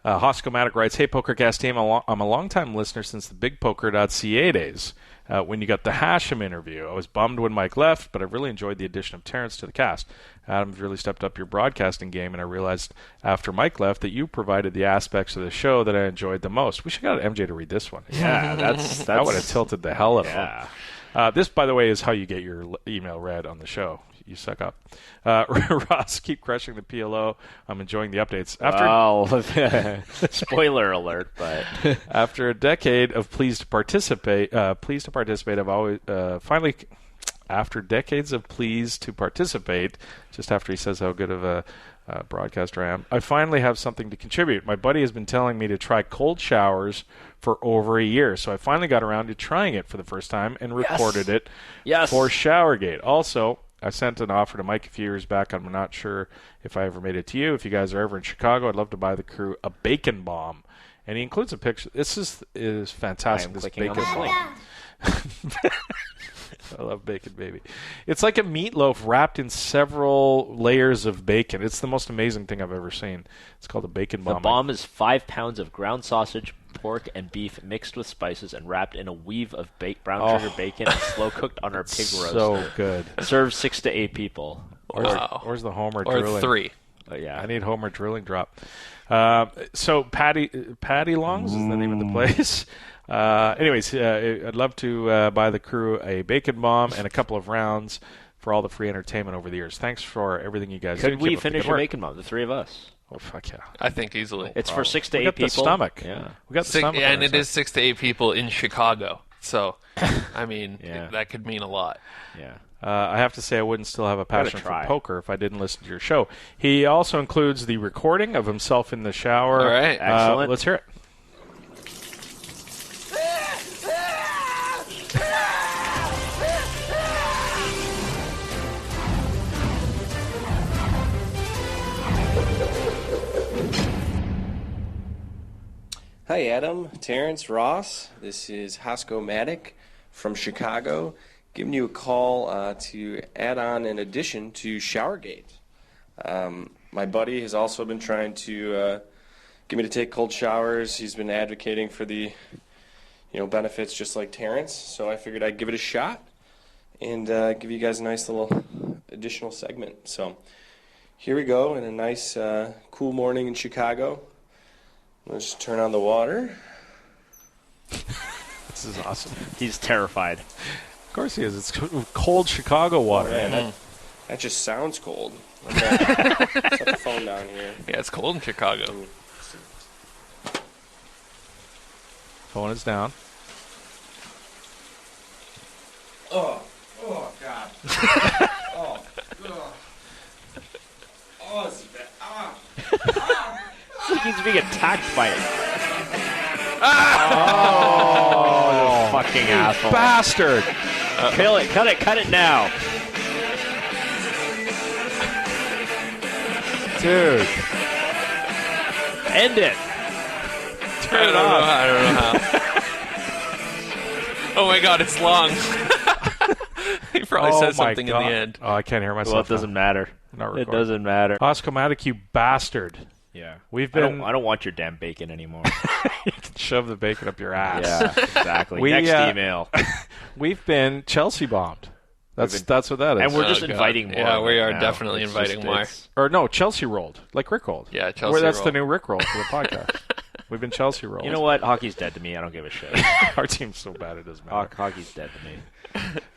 Hoscomatic writes, hey, PokerCast team, I'm a long-time listener since the BigPoker.ca days. When you got the Hashem interview, I was bummed when Mike left, but I've really enjoyed the addition of Terrence to the cast. Adam's really stepped up your broadcasting game, and I realized after Mike left that you provided the aspects of the show that I enjoyed the most. We should have got MJ to read this one. Yeah, that would have tilted the hell out of him. This, by the way, is how you get your email read on the show. You suck up. Ross, keep crushing the PLO. I'm enjoying the updates. Spoiler alert, but after a decade of pleased to participate, I've always finally, after decades of pleased to participate, just after he says how good of a broadcaster I am, I finally have something to contribute. My buddy has been telling me to try cold showers for over a year, so I finally got around to trying it for the first time and recorded it for Showergate. Also, I sent an offer to Mike a few years back. I'm not sure if I ever made it to you. If you guys are ever in Chicago, I'd love to buy the crew a bacon bomb. And he includes a picture. This is fantastic. This bacon bomb. I love bacon, baby. It's like a meatloaf wrapped in several layers of bacon. It's the most amazing thing I've ever seen. It's called a bacon bomb. The bomb is 5 pounds of ground sausage, pork, and beef mixed with spices and wrapped in a weave of brown sugar bacon and slow cooked on our pig roast. So good. Serves 6 to 8 people. Where's the Homer drooling? Or 3. Yeah, I need Homer drooling drop. So Patty Long's is the name of the place. Anyways, I'd love to buy the crew a bacon bomb and a couple of rounds for all the free entertainment over the years. Thanks for everything you guys do. Could we finish a bacon bomb, the three of us? Oh, fuck yeah. I think easily. It's for 6 to 8 people. We got the stomach. Yeah. We got the stomach. And it is 6 to 8 people in Chicago. So, I mean, that could mean a lot. Yeah. I have to say I wouldn't still have a passion for try. poker if I didn't listen to your show. He also includes the recording of himself in the shower. All right. Excellent. Let's hear it. Hi, Adam, Terrence, Ross. This is Rossco from Chicago, giving you a call to add on an addition to Showergate. My buddy has also been trying to get me to take cold showers. He's been advocating for the benefits just like Terrence, so I figured I'd give it a shot and give you guys a nice little additional segment. So here we go in a nice cool morning in Chicago. Let's just turn on the water. This is awesome. He's terrified. Of course he is. It's cold Chicago water. Oh, man, that just sounds cold. Okay. Set the phone down here. Yeah, it's cold in Chicago. Phone is down. Oh God. Oh, this is bad. He's being attacked by it. Oh, fucking asshole. Bastard. Kill it. Cut it now. Dude. End it. Turn it off. I don't know how. Oh my God, it's long. He probably said something in the end. Oh, I can't hear myself. Well, it doesn't matter. It doesn't matter. Rossco, you bastard. Yeah. We've been. I don't want your damn bacon anymore. You can shove the bacon up your ass. Yeah, exactly. Next email. We've been Chelsea bombed. That's what that is. And we're just inviting more. Yeah, we are now. definitely inviting more. Or no, Chelsea rolled. Like Rick rolled. Yeah, Chelsea That's rolled. the new Rick roll for the podcast. We've been Chelsea rolled. You know what? Hockey's dead to me. I don't give a shit. Our team's so bad it doesn't matter. Hockey's dead to me.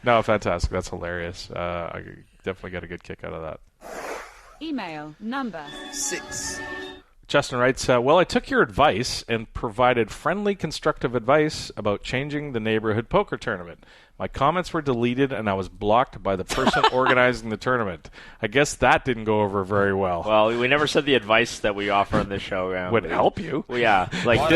No, fantastic. That's hilarious. I definitely got a good kick out of that. Email number 6. Justin writes, well, I took your advice and provided friendly, constructive advice about changing the neighborhood poker tournament. My comments were deleted, and I was blocked by the person organizing the tournament. I guess that didn't go over very well. Well, we never said the advice that we offer on this show. Would help you. Well, yeah. Like,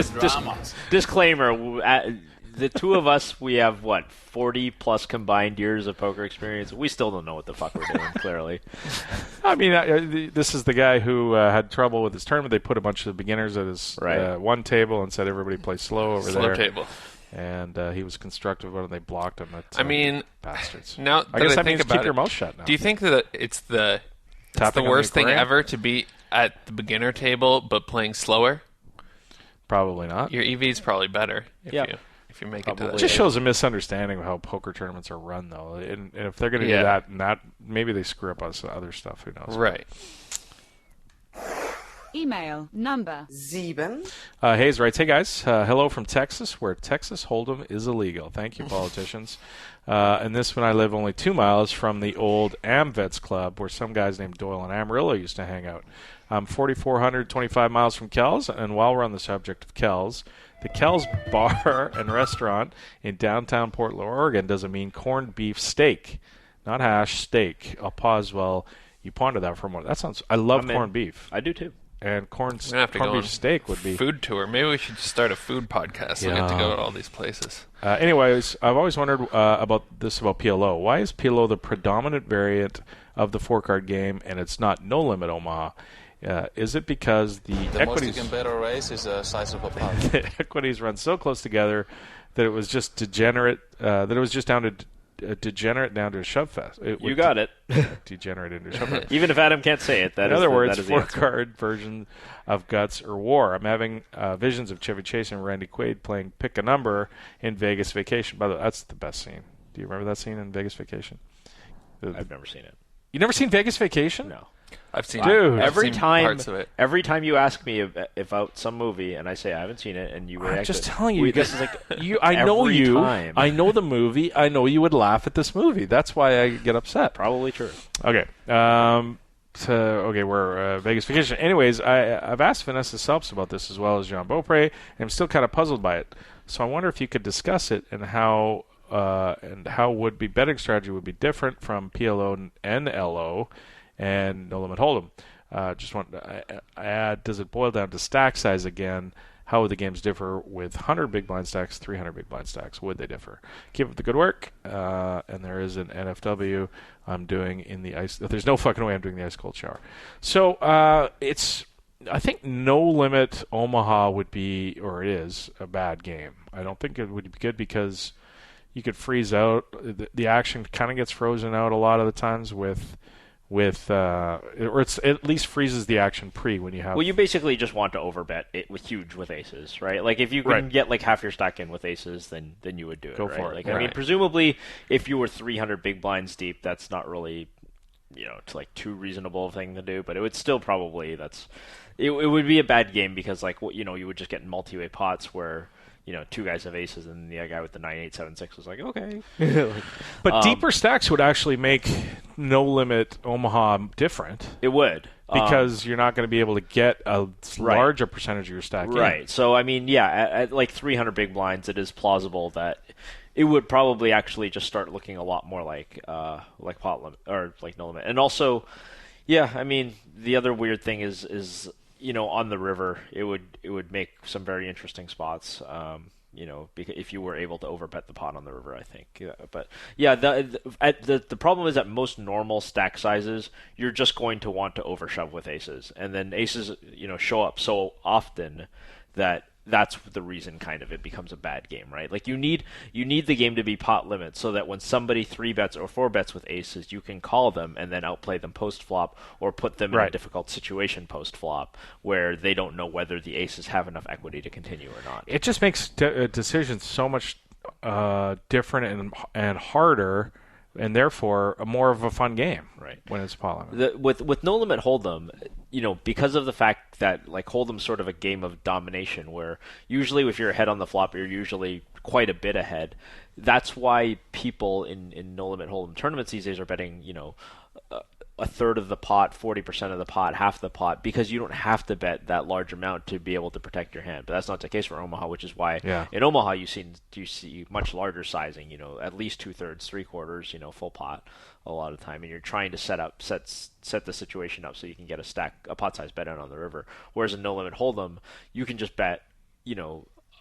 disclaimer, the two of us, we have, 40-plus combined years of poker experience. We still don't know what the fuck we're doing, clearly. I mean, this is the guy who had trouble with his tournament. They put a bunch of beginners at his one table and said everybody play slow over there. Slow table. And he was constructive about it, and they blocked him. Bastards. Now I guess that think means about keep your mouth shut now. Do you think that it's the worst thing ever to be at the beginner table but playing slower? Probably not. Your EV is probably better if you make it to that. It just shows a misunderstanding of how poker tournaments are run, though. And if they're going to do that, and that, maybe they screw up on some other stuff. Who knows? Right. email number 7. Hayes writes, hey guys, hello from Texas, where Texas Hold'em is illegal. Thank you, politicians. And this one, I live only 2 miles from the old AmVets Club, where some guys named Doyle and Amarillo used to hang out. I'm 4,425 miles from Kells, and while we're on the subject of Kells, the Kells Bar and Restaurant in downtown Portland, Oregon, does mean corned beef steak, not hash, steak. I'll pause while you ponder that for a moment. That sounds. I love corned beef. I do too. And corned go beef steak would be food tour. Maybe we should just start a food podcast. We'll get to go to all these places. Anyways, I've always wondered about PLO. Why is PLO the predominant variant of the 4-card game, and it's not No Limit Omaha? Is it because the equities most you can bet or raise is the size of a pot? The equities run so close together that it was just degenerate. That it was just down to degenerate down to a shove fest. You got it. Degenerate into a shove fest. Even if Adam can't say it, in other words, 4-card version of Guts or War. I'm having visions of Chevy Chase and Randy Quaid playing Pick a Number in Vegas Vacation. By the way, that's the best scene. Do you remember that scene in Vegas Vacation? I've never seen it. You never seen Vegas Vacation? No. I've seen Dude, every time parts of it. Every time you ask me about some movie and I say I haven't seen it, and you react, I'm just telling you, this is like I know you. Time. I know the movie. I know you would laugh at this movie. That's why I get upset. Probably true. Okay. We're Vegas Vacation. Anyways, I've asked Vanessa Selps about this as well as Jean Beaupre, and I'm still kind of puzzled by it. So I wonder if you could discuss it and how would be betting strategy would be different from PLO and LO and No Limit Hold'em. Just want to add, does it boil down to stack size again? How would the games differ with 100 big blind stacks, 300 big blind stacks? Would they differ? Keep up the good work. And there is an NFW I'm doing in the ice. There's no fucking way I'm doing the ice cold shower. So I think No Limit Omaha would be, or it is, a bad game. I don't think it would be good because you could freeze out. The action kind of gets frozen out a lot of the times or it at least freezes the action pre when you have. Well, you basically just want to overbet it with aces, right? Like if you can get like half your stack in with aces, then you would do it. Go right? for it. Like I mean, presumably, if you were 300 big blinds deep, that's not really, it's like too reasonable a thing to do. But it would still probably it would be a bad game because like you would just get multi-way pots where. Two guys have aces, and the other guy with the 9-8-7-6 was like, okay. But deeper stacks would actually make No Limit Omaha different. It would. Because you're not going to be able to get a larger percentage of your stack in. Right. So, I mean, at like 300 big blinds, it is plausible that it would probably actually just start looking a lot more like pot limit, or like No Limit. And also, I mean, the other weird thing is on the river, it would make some very interesting spots. Because if you were able to overbet the pot on the river, I think. The problem is that most normal stack sizes, you're just going to want to overshove with aces, and then aces, show up so often that that's the reason kind of it becomes a bad game, right? Like you need the game to be pot limit so that when somebody 3-bets or 4-bets with aces, you can call them and then outplay them post flop or put them in a difficult situation post flop where they don't know whether the aces have enough equity to continue or not. It just makes decisions so much different and harder, and therefore more of a fun game, right? When it's pot limit. With No Limit Hold'em, because of the fact that like Hold'em's sort of a game of domination, where usually if you're ahead on the flop, you're usually quite a bit ahead. That's why people in No Limit Hold'em tournaments these days are betting, a third of the pot, 40% of the pot, half the pot, because you don't have to bet that large amount to be able to protect your hand. But that's not the case for Omaha, which is why in Omaha you see much larger sizing, at least 2/3, 3/4, full pot a lot of the time, and you're trying to set the situation up so you can get a pot size bet in on the river. Whereas in No Limit Hold'em, you can just bet,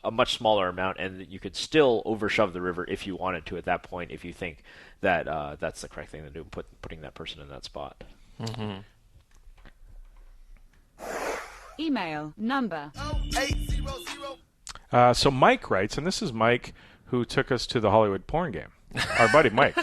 a much smaller amount, and you could still overshove the river if you wanted to at that point, if you think that that's the correct thing to do, putting that person in that spot. Mm-hmm. Email number. So Mike writes, and this is Mike who took us to the Hollywood porn game. Our buddy Mike,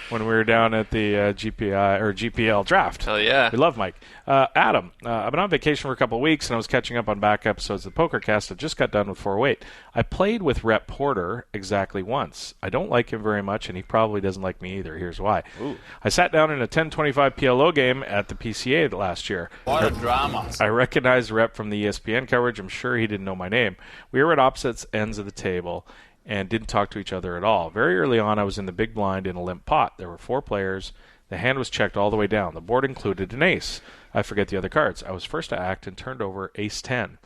when we were down at the GPL draft. Hell yeah. We love Mike. Adam, I've been on vacation for a couple of weeks, and I was catching up on back episodes of the Pokercast. I just got done with 408. I played with Rep Porter exactly once. I don't like him very much, and he probably doesn't like me either. Here's why. Ooh. I sat down in a 10-25 PLO game at the PCA last year. What a drama. I recognized Rep from the ESPN coverage. I'm sure he didn't know my name. We were at opposite ends of the table and didn't talk to each other at all. Very early on, I was in the big blind in a limp pot. There were 4 players. The hand was checked all the way down. The board included an ace. I forget the other cards. I was first to act and turned over ace-10.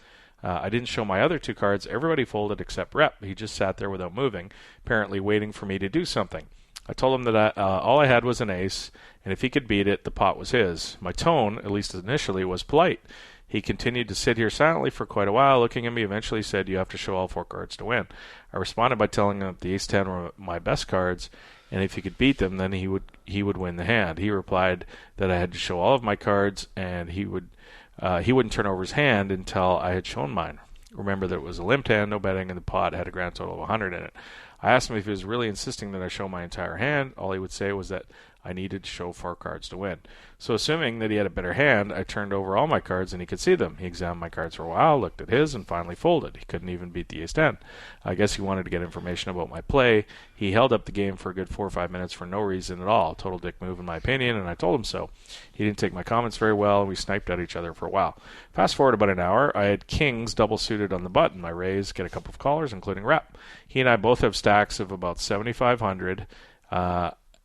I didn't show my other 2 cards. Everybody folded except Rep. He just sat there without moving, apparently waiting for me to do something. I told him that all I had was an ace, and if he could beat it, the pot was his. My tone, at least initially, was polite. He continued to sit here silently for quite a while, looking at me. Eventually said, "You have to show all 4 cards to win." I responded by telling him that the ace-10 were my best cards, and if he could beat them, then he would win the hand. He replied that I had to show all of my cards, and he wouldn't turn over his hand until I had shown mine. Remember that it was a limped hand, no betting, and the pot had a grand total of 100 in it. I asked him if he was really insisting that I show my entire hand. All he would say was that I needed to show 4 cards to win. So assuming that he had a better hand, I turned over all my cards and he could see them. He examined my cards for a while, looked at his, and finally folded. He couldn't even beat the ace-10. I guess he wanted to get information about my play. He held up the game for a good 4 or 5 minutes for no reason at all. Total dick move in my opinion, and I told him so. He didn't take my comments very well, and we sniped at each other for a while. Fast forward about an hour, I had kings double suited on the button. I raised, get a couple of callers, including Rep. He and I both have stacks of about 7,500,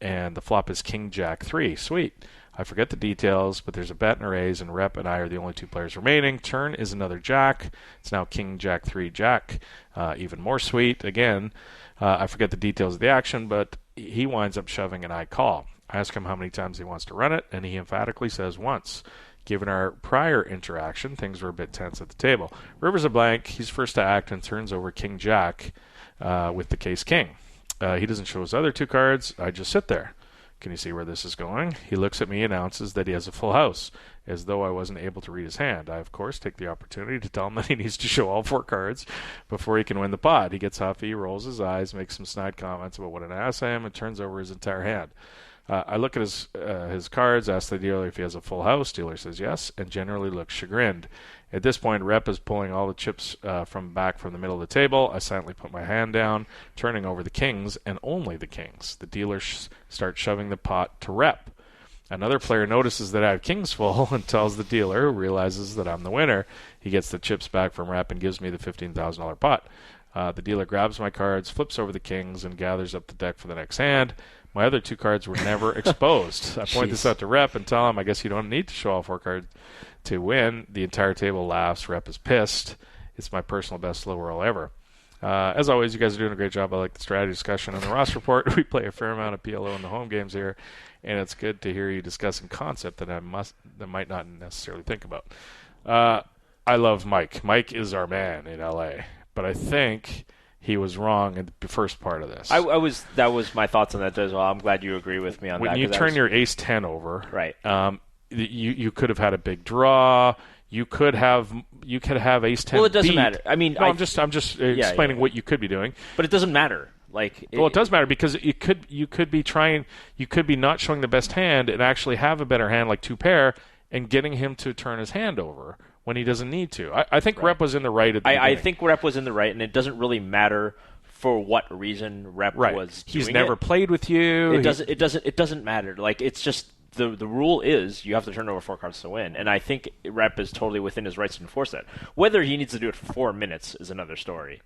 and the flop is King Jack 3. Sweet. I forget the details, but there's a bet and a raise, and Rep and I are the only 2 players remaining. Turn is another jack. It's now king, jack, 3, jack. Even more sweet. Again, I forget the details of the action, but he winds up shoving and I call. I ask him how many times he wants to run it, and he emphatically says once. Given our prior interaction, things were a bit tense at the table. River's a blank. He's first to act and turns over king, jack with the case king. He doesn't show his other 2 cards. I just sit there. Can you see where this is going? He looks at me and announces that he has a full house, as though I wasn't able to read his hand. I, of course, take the opportunity to tell him that he needs to show all 4 cards before he can win the pot. He gets huffy, rolls his eyes, makes some snide comments about what an ass I am, and turns over his entire hand. I look at his cards, ask the dealer if he has a full house. Dealer says yes, and generally looks chagrined. At this point, Rep is pulling all the chips from the middle of the table. I silently put my hand down, turning over the kings, and only the kings. The dealer starts shoving the pot to Rep. Another player notices that I have kings full and tells the dealer, who realizes that I'm the winner. He gets the chips back from Rep and gives me the $15,000 pot. The dealer grabs my cards, flips over the kings, and gathers up the deck for the next hand. My other 2 cards were never exposed. I point this out to Rep and tell him, I guess you don't need to show all 4 cards to win. The entire table laughs. Rep is pissed. It's my personal best low roll ever. As always, you guys are doing a great job. I like the strategy discussion on the Rossco Report. We play a fair amount of PLO in the home games here, and it's good to hear you discussing concept that I might not necessarily think about. I love Mike. Mike is our man in LA, but I think he was wrong in the first part of this. That was my thoughts on that as well. I'm glad you agree with me on that. When you turn your ace-10 over, right? You could have had a big draw. You could have ace-10. Well, it doesn't beat. matter. I mean, no, I'm just explaining what you could be doing. But it doesn't matter. It does matter because you could be not showing the best hand and actually have a better hand, like 2 pair, and getting him to turn his hand over when he doesn't need to. I think Rep was in the right at the beginning. I think Rep was in the right, and it doesn't really matter for what reason Rep was doing He's never played with you. It doesn't matter. It's just the rule is you have to turn over 4 cards to win, and I think Rep is totally within his rights to enforce that. Whether he needs to do it for 4 minutes is another story.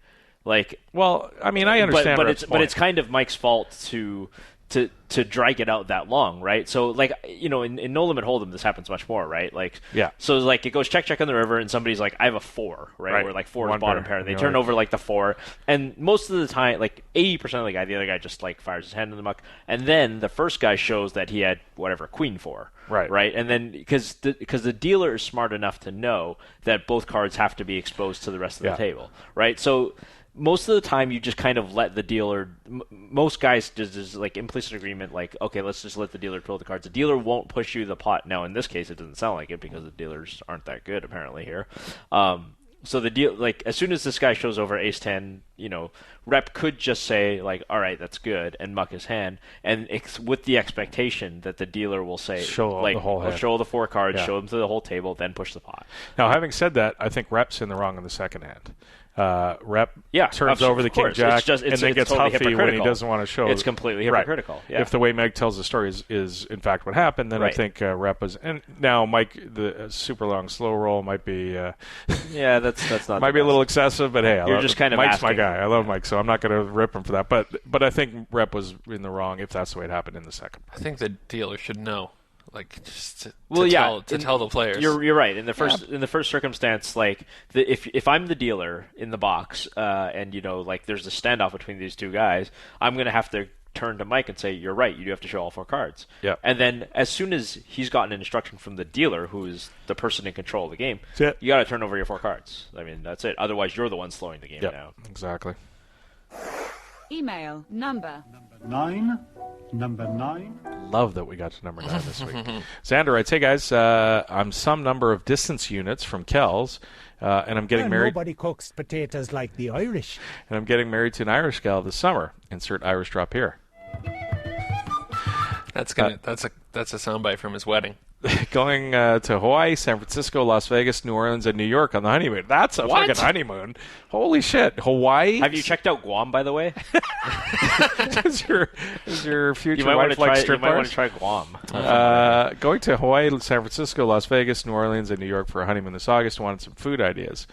Well, I mean, I understand, but it's kind of Mike's fault to drag it out that long, right? So, in No Limit Hold'em, this happens much more, right? So, it goes check on the river, and somebody's like, I have a 4, right? Where, 4 is bottom pair. They turn over, the 4, and most of the time, 80% of the other guy just, fires his hand in the muck, and then the first guy shows that he had, queen 4. Right? And then, because the dealer is smart enough to know that both cards have to be exposed to the rest of the table, right? So, most of the time, you just kind of let the dealer. Most guys just implicit agreement, okay, let's just let the dealer pull the cards. The dealer won't push you the pot. Now, in this case, it doesn't sound like it because the dealers aren't that good apparently here. So the deal, as soon as this guy shows over ace-10, Rep could just say all right, that's good, and muck his hand, and with the expectation that the dealer will say, show the whole hand. Show the 4 cards, show them to the whole table, then push the pot. Now, having said that, I think Rep's in the wrong on the second hand. Rep turns over the king jack and then gets totally huffy when he doesn't want to show. It's completely hypocritical. Yeah. If the way Meg tells the story is in fact what happened, then I think Rep was. And now Mike, the super long slow roll might be. That's not. Might be a little excessive, but hey, you're just kind of Mike's asking. my guy. I love Mike, so I'm not going to rip him for that. But I think Rep was in the wrong if that's the way it happened in the second. I think the dealer should know. Just to tell the players. You're right. In the first circumstance, if I'm the dealer in the box, and there's a standoff between these 2 guys, I'm going to have to turn to Mike and say, you're right, you do have to show all 4 cards. Yeah. And then as soon as he's gotten an instruction from the dealer, who is the person in control of the game, you got to turn over your 4 cards. I mean, that's it. Otherwise, you're the one slowing the game down. Exactly. Email number 9. Number 9. Love that we got to number 9 this week. Xander writes, hey guys, I'm some number of distance units from Kells, and I'm getting married. Nobody cooks potatoes like the Irish. And I'm getting married to an Irish gal this summer. Insert Irish drop here. That's a soundbite from his wedding. Going to Hawaii, San Francisco, Las Vegas, New Orleans, and New York on the honeymoon. That's a fucking honeymoon. Holy shit. Hawaii? Have you checked out Guam, by the way? Is your future wife like strip bars? You might want to try Guam. Going to Hawaii, San Francisco, Las Vegas, New Orleans, and New York for a honeymoon this August. Wanted some food ideas.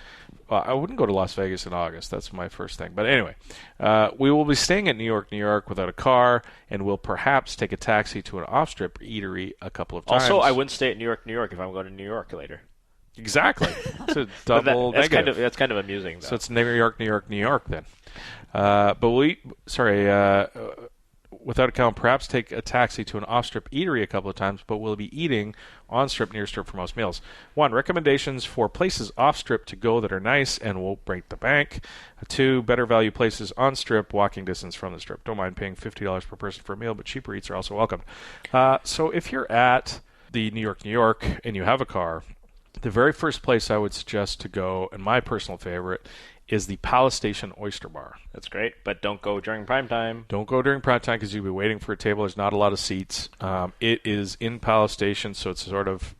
Well, I wouldn't go to Las Vegas in August. That's my first thing. But anyway, we will be staying at New York without a car, and we'll perhaps take a taxi to an off-strip eatery a couple of times. Also, I wouldn't stay at New York if I'm going to New York later. Exactly. It's a double negative. That's kind of amusing, though. So it's New York then. Without a count, perhaps take a taxi to an off-strip eatery a couple of times, but we'll be eating on-strip, near-strip for most meals. 1, recommendations for places off-strip to go that are nice and won't break the bank. 2, better value places on-strip, walking distance from the strip. Don't mind paying $50 per person for a meal, but cheaper eats are also welcome. So if you're at the New York, and you have a car, the very first place I would suggest to go, and my personal favorite, is the Palace Station Oyster Bar. That's great, but don't go during prime time. Don't go during prime time because you'll be waiting for a table. There's not a lot of seats. It is in Palace Station, so it's sort of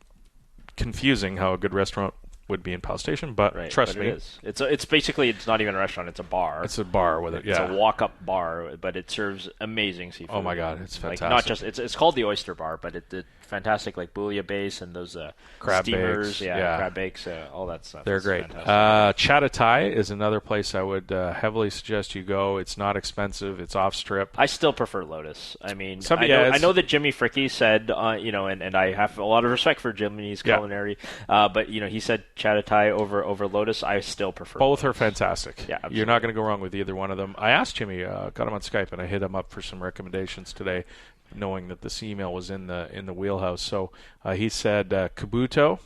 confusing how a good restaurant would be in Palace Station, but trust me. It is. It's basically, it's not even a restaurant, it's a bar. It's a bar with it, It's a walk-up bar, but it serves amazing seafood. Oh my God, it's fantastic. Like, not just, it's called the Oyster Bar, but it's fantastic, like bouilla base and those crab steamers, bakes, crab bakes, all that stuff. They're great. Chatatai is another place I would heavily suggest you go. It's not expensive. It's off-strip. I still prefer Lotus. I mean, I know that Jimmy Fricke said, and I have a lot of respect for Jimmy's culinary, but he said Chatatai over Lotus. I still prefer both Lotus. Are fantastic. Yeah, absolutely. You're not going to go wrong with either one of them. I asked Jimmy, got him on Skype, and I hit him up for some recommendations today, knowing that this email was in the wheelhouse. So he said Kabuto.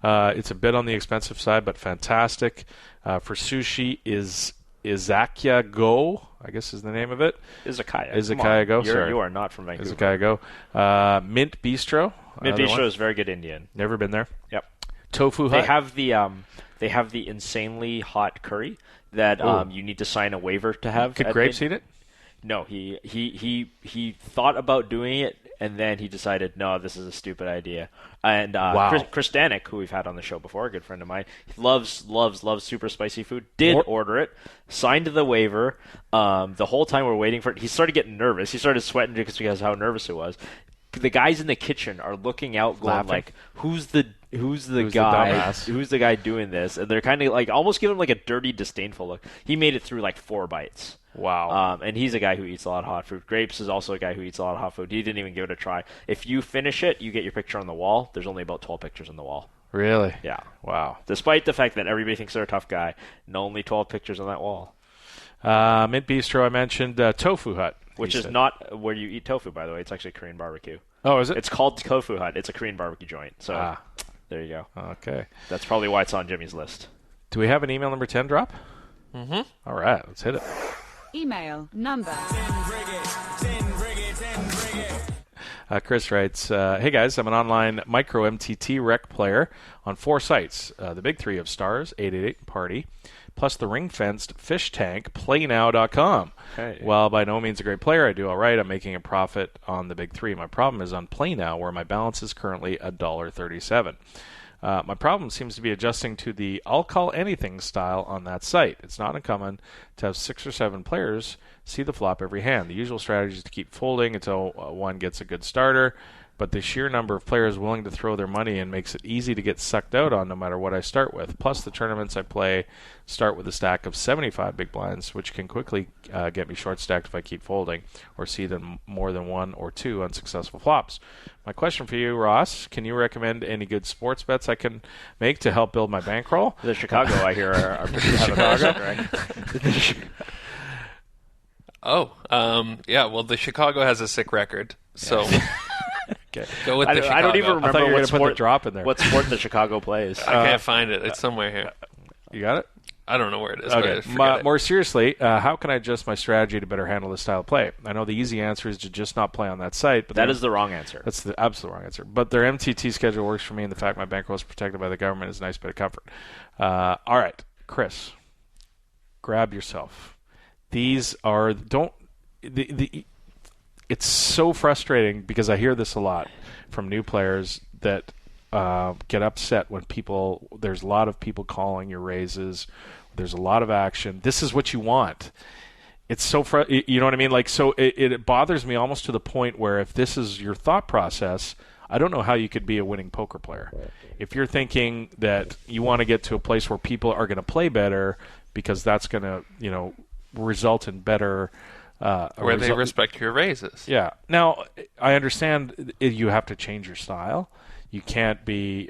It's a bit on the expensive side, but fantastic. For sushi is Izakaya Go, I guess is the name of it. Izakaya Go. You are not from Vancouver. Izakaya Go. Mint Bistro. Mint Bistro is very good Indian. Never been there. Yep. Tofu Hut. They have the insanely hot curry that you need to sign a waiver to have. Could Grapes eat it? No, he thought about doing it, and then he decided, no, this is a stupid idea. And Chris Danik, who we've had on the show before, a good friend of mine, loves super spicy food, order it, signed the waiver. The whole time we're waiting for it, he started getting nervous. He started sweating because of how nervous it was. The guys in the kitchen are looking out, going like, "Who's the guy doing this?" And they're kind of like almost giving him like a dirty, disdainful look. He made it through like 4 bites. Wow. And he's a guy who eats a lot of hot food. Grapes is also a guy who eats a lot of hot food. He didn't even give it a try. If you finish it, you get your picture on the wall. There's only about 12 pictures on the wall. Really? Yeah. Wow. Despite the fact that everybody thinks they're a tough guy, only 12 pictures on that wall. Mint Bistro, I mentioned. Tofu Hut. Which is not where you eat tofu, by the way. It's actually Korean barbecue. Oh, is it? It's called Tofu Hut. It's a Korean barbecue joint. So there you go. Okay. That's probably why it's on Jimmy's list. Do we have an email number 10 drop? Mm-hmm. All right, let's hit it. Email number. Chris writes, hey guys, I'm an online micro MTT rec player on 4 sites. The big 3 of Stars, 888 Party, plus the ring-fenced fish tank, playnow.com. Hey. While by no means a great player, I do all right. I'm making a profit on the big 3. My problem is on PlayNow, where my balance is currently $1.37. My problem seems to be adjusting to the I'll call anything style on that site. It's not uncommon to have 6 or 7 players see the flop every hand. The usual strategy is to keep folding until one gets a good starter, but the sheer number of players willing to throw their money in makes it easy to get sucked out on no matter what I start with. Plus, the tournaments I play start with a stack of 75 big blinds, which can quickly get me short-stacked if I keep folding or see them more than 1 or 2 unsuccessful flops. My question for you, Ross, can you recommend any good sports bets I can make to help build my bankroll? The Chicago, I hear, are pretty Chicago, right? Yeah, well, the Chicago has a sick record, so okay. Go with the Chicago. I don't even remember what sport, drop in there. What sport the Chicago plays. I can't find it. It's somewhere here. You got it? I don't know where it is. Okay. But more seriously, how can I adjust my strategy to better handle this style of play? I know the easy answer is to just not play on that site. But that is the wrong answer. That's the absolute wrong answer. But their MTT schedule works for me, and the fact my bankroll is protected by the government is a nice bit of comfort. All right, Chris, grab yourself. These are it's so frustrating because I hear this a lot from new players that get upset when there's a lot of people calling your raises. There's a lot of action. This is what you want. It's so you know what I mean? Like, so it bothers me almost to the point where if this is your thought process, I don't know how you could be a winning poker player. If you're thinking that you want to get to a place where people are going to play better because that's going to, result in better... where they respect your raises. Yeah. Now, I understand you have to change your style. You can't be,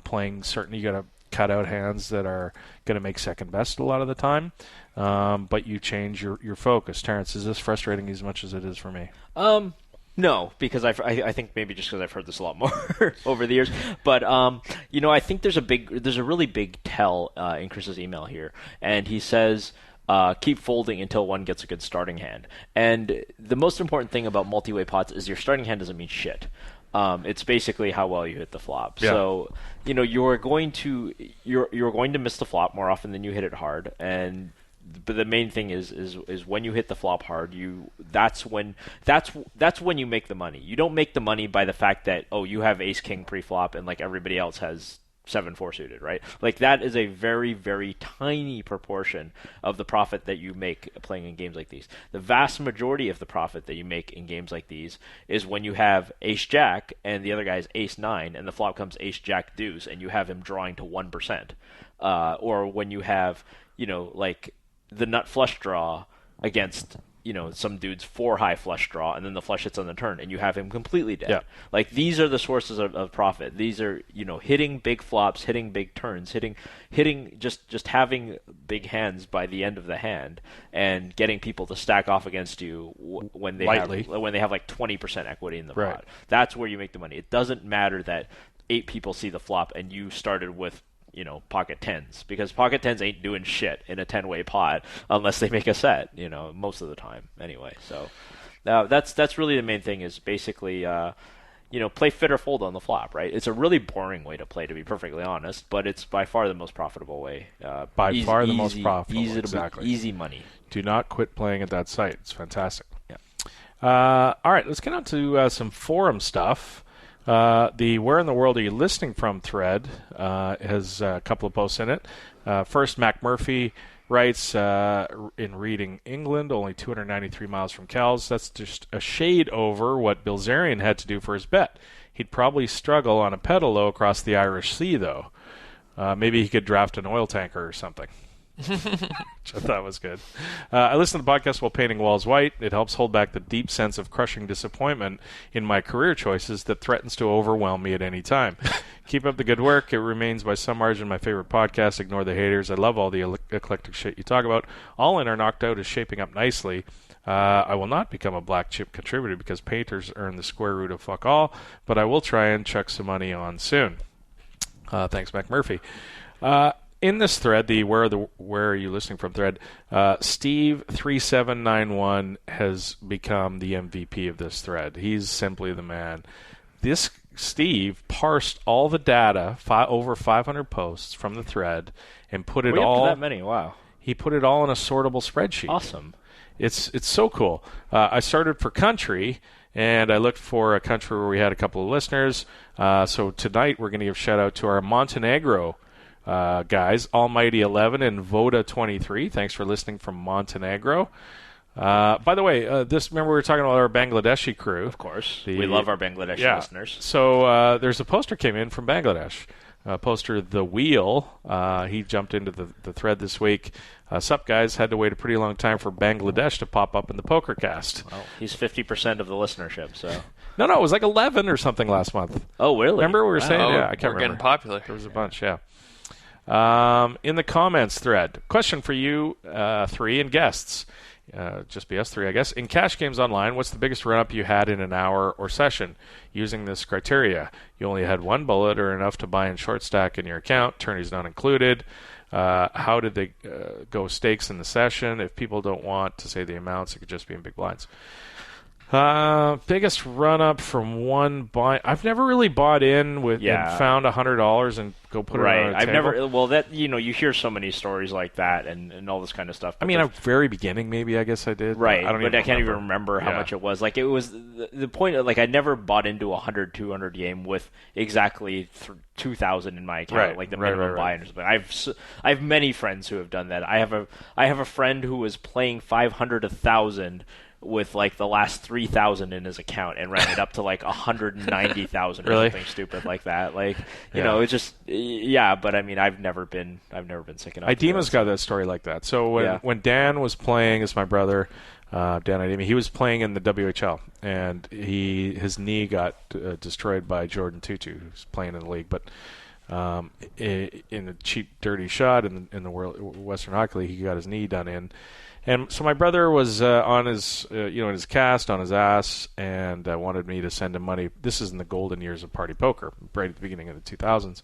playing certain... You got to cut out hands that are going to make second best a lot of the time. But you change your focus. Terrence, is this frustrating as much as it is for me? No, because I think maybe just because I've heard this a lot more over the years. But I think there's a really big tell in Chris's email here, and he says keep folding until one gets a good starting hand. And the most important thing about multi-way pots is your starting hand doesn't mean shit. It's basically how well you hit the flop. Yeah. So you're going to miss the flop more often than you hit it hard, but the main thing is when you hit the flop hard, that's when you make the money. You don't make the money by the fact that you have ace king pre-flop and like everybody else has 7-4 suited, right? Like that is a very, very tiny proportion of the profit that you make playing in games like these. The vast majority of the profit that you make in games like these is when you have ace jack and the other guy's ace 9 and the flop comes ace jack deuce and you have him drawing to 1%, or when you have like the nut flush draw against some dude's 4 high flush draw, and then the flush hits on the turn, and you have him completely dead. Yeah. Like these are the sources of profit. These are hitting big flops, hitting big turns, hitting just having big hands by the end of the hand, and getting people to stack off against you when they have like 20% equity in the Right. pot. That's where you make the money. It doesn't matter that 8 people see the flop and you started with pocket 10s, because pocket 10s ain't doing shit in a 10-way pot unless they make a set, most of the time anyway. So that's really the main thing is basically, play fit or fold on the flop, right? It's a really boring way to play, to be perfectly honest, but it's by far the most profitable way. Most profitable, exactly. Easy money. Do not quit playing at that site. It's fantastic. Yeah. All right, let's get on to some forum stuff. The Where in the World Are You Listening From thread has a couple of posts in it. First, Mac Murphy writes, in Reading, England, only 293 miles from Kells. That's just a shade over what Bilzerian had to do for his bet. He'd probably struggle on a pedalo across the Irish Sea, though. Maybe he could draft an oil tanker or something. Which I thought was good. I listen to the podcast while painting walls white. It helps hold back the deep sense of crushing disappointment in my career choices that threatens to overwhelm me at any time. Keep up the good work. It remains by some margin my favorite podcast. Ignore the haters. I love all the eclectic shit you talk about. All in or knocked out is shaping up nicely. I will not become a black chip contributor because painters earn the square root of fuck all, but I will try and chuck some money on soon. Thanks, Mac Murphy. In this thread, the Where Are You Listening From thread, Steve3791 has become the MVP of this thread. He's simply the man. This Steve parsed all the data, over 500 posts from the thread, and put it all... Up to that many, wow. He put it all in a sortable spreadsheet. Awesome. It's so cool. I started for country, and I looked for a country where we had a couple of listeners. So tonight we're going to give a shout-out to our Montenegro guys, Almighty 11 and Voda 23. Thanks for listening from Montenegro. By the way, remember we were talking about our Bangladeshi crew. Of course. We love our Bangladeshi listeners. So there's a poster came in from Bangladesh. Poster The Wheel. He jumped into the thread this week. Sup, guys? Had to wait a pretty long time for Bangladesh to pop up in the Pokercast. Well, he's 50% of the listenership, so... No, it was like 11 or something last month. Oh, really? Remember we were saying? Yeah, I can't remember. We're getting popular. There was a bunch, yeah. In the comments thread, question for you three and guests. Just be us three, I guess. In cash games online, what's the biggest run-up you had in an hour or session using this criteria? You only had one bullet or enough to buy in short stack in your account, tourneys not included. How did they go stakes in the session? If people don't want to say the amounts, it could just be in big blinds. Biggest run-up from one buy. I've never really bought in with and found $100 and go put it on a table. I've never. Well, that you hear so many stories like that and all this kind of stuff. I mean, at the very beginning, maybe I guess I did. Right, but I can't even remember how much it was. Like it was the point. Like I never bought into a 100-200 game with exactly 2,000 in my account, like the minimum buy-in or something. I have many friends who have done that. I have a friend who was playing 500 1,000. with like the last 3,000 in his account and ran it up to like 190,000 or Really? something stupid like that. Like, you know, it's just but I mean, I've never been sick enough. Idima's got that story like that. So when Dan was playing as my brother, Dan Idima, he was playing in the WHL, and his knee got destroyed by Jordan Tutu, who's playing in the league, but in a cheap, dirty shot in the Western Hockey League, he got his knee done in. And so my brother was on his, in his cast, on his ass, and wanted me to send him money. This is in the golden years of Party Poker, right at the beginning of the 2000s.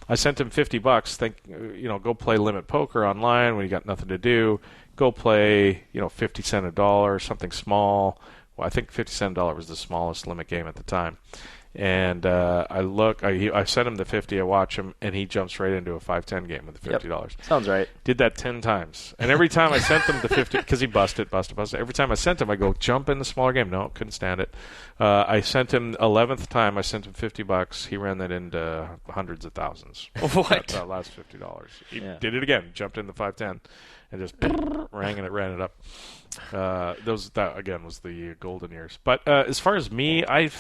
I sent him $50. Go play limit poker online when you got nothing to do. Go play, 50 cents a dollar, something small. Well, I think 50 cents a dollar was the smallest limit game at the time. And I sent him the 50, I watch him, and he jumps right into a 5-10 game with the $50. Yep. Sounds right. Did that 10 times. And every time I sent him the 50, because he busted. Every time I sent him, I go, jump in the smaller game. No, couldn't stand it. I sent him, 11th time, I sent him $50. He ran that into hundreds of thousands. What? That last $50. He did it again, jumped in the 5-10, and just ran it up. That, again, was the golden years. But as far as me, I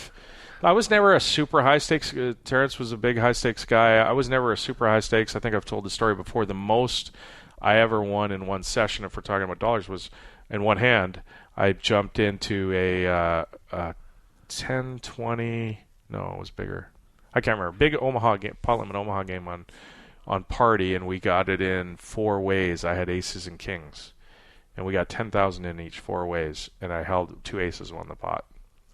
was never a super high-stakes. Terrence was a big high-stakes guy. I was never a super high-stakes. I think I've told the story before. The most I ever won in one session, if we're talking about dollars, was in one hand. I jumped into a 10, 20... No, it was bigger. I can't remember. Big Omaha game, pot limit Omaha game on Party, and we got it in 4 ways. I had aces and kings. And we got 10,000 in each 4 ways, and I held 2 aces won the pot.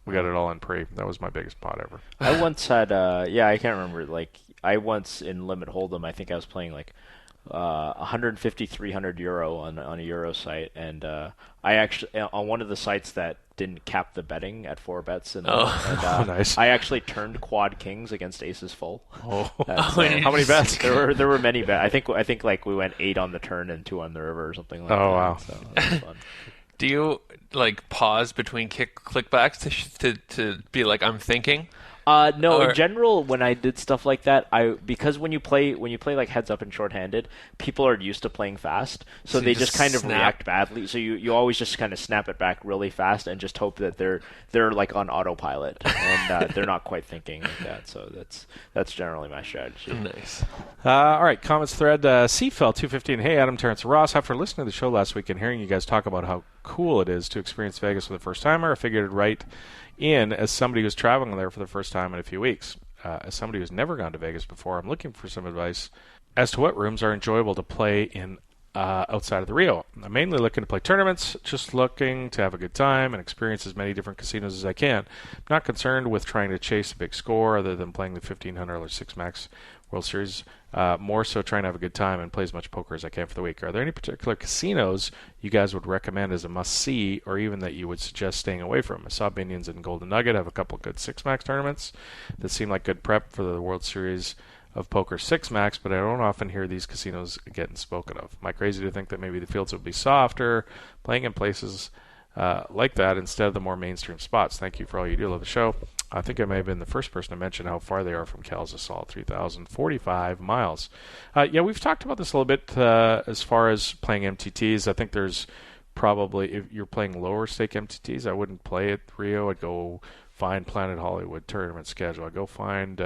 We got it all in pre. That was my biggest pot ever. I once had, I can't remember. Like, I once in Limit Hold'em, I think I was playing like 150, 300 euro on a euro site, and I actually on one of the sites that didn't cap the betting at 4 bets, nice. I actually turned quad kings against aces full. How many bets? There were many bets. I think like we went 8 on the turn and 2 on the river or something like that. Oh wow! So that was fun. Do you pause between clickbacks to be like, I'm thinking? No, in general, when I did stuff like that, because when you play like heads up and shorthanded, people are used to playing fast, so they just kind of react badly. So you always just kind of snap it back really fast and just hope that they're like on autopilot and they're not quite thinking like that. So that's generally my strategy. Nice. All right, comments thread. Seafell 215. Hey, Adam, Terrence, and Ross. After listening to the show last week and hearing you guys talk about how cool it is to experience Vegas for the first timer, I figured it right in as somebody who's traveling there for the first time in a few weeks. As somebody who's never gone to Vegas before, I'm looking for some advice as to what rooms are enjoyable to play in outside of the Rio. I'm mainly looking to play tournaments, just looking to have a good time and experience as many different casinos as I can. I'm not concerned with trying to chase a big score other than playing the $1,500 Six Max World Series. More so trying to have a good time and play as much poker as I can for the week. Are there any particular casinos you guys would recommend as a must-see, or even that you would suggest staying away from? I saw Binions and Golden Nugget have a couple good Six Max tournaments that seem like good prep for the World Series of Poker Six Max, but I don't often hear these casinos getting spoken of. Am I crazy to think that maybe the fields would be softer, playing in places like that instead of the more mainstream spots? Thank you for all you do. Love the show. I think I may have been the first person to mention how far they are from Cal's Assault, 3,045 miles. We've talked about this a little bit as far as playing MTTs. I think there's probably, if you're playing lower stake MTTs, I wouldn't play at Rio. I'd go find Planet Hollywood tournament schedule. I'd go find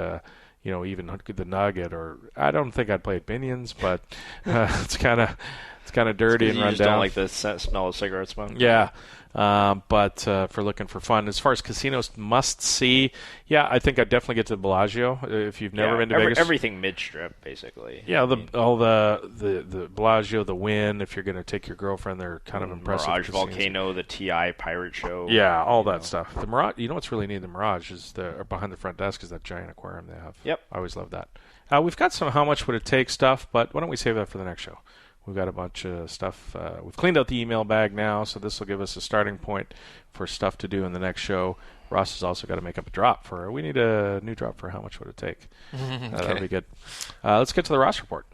even the Nugget, or I don't think I'd play at Binions, but it's kind of dirty and run just down. Don't like the smell of cigarette smoke. Yeah. But for looking for fun, as far as casinos must see, I think I'd definitely get to the Bellagio if you've never been to Vegas. Everything mid-strip, basically. Yeah, all the Bellagio, the Wynn. If you're going to take your girlfriend, they're kind of impressive. Mirage casinos. Volcano, the TI Pirate Show. Yeah, all that stuff. The Mirage. You know what's really neat? The Mirage is behind the front desk is that giant aquarium they have. Yep, I always love that. We've got some how much would it take stuff, but why don't we save that for the next show? We've got a bunch of stuff. We've cleaned out the email bag now, so this will give us a starting point for stuff to do in the next show. Ross has also got to make up a drop for. We need a new drop for how much would it take. Okay. That'll be good. Let's get to the Ross Report.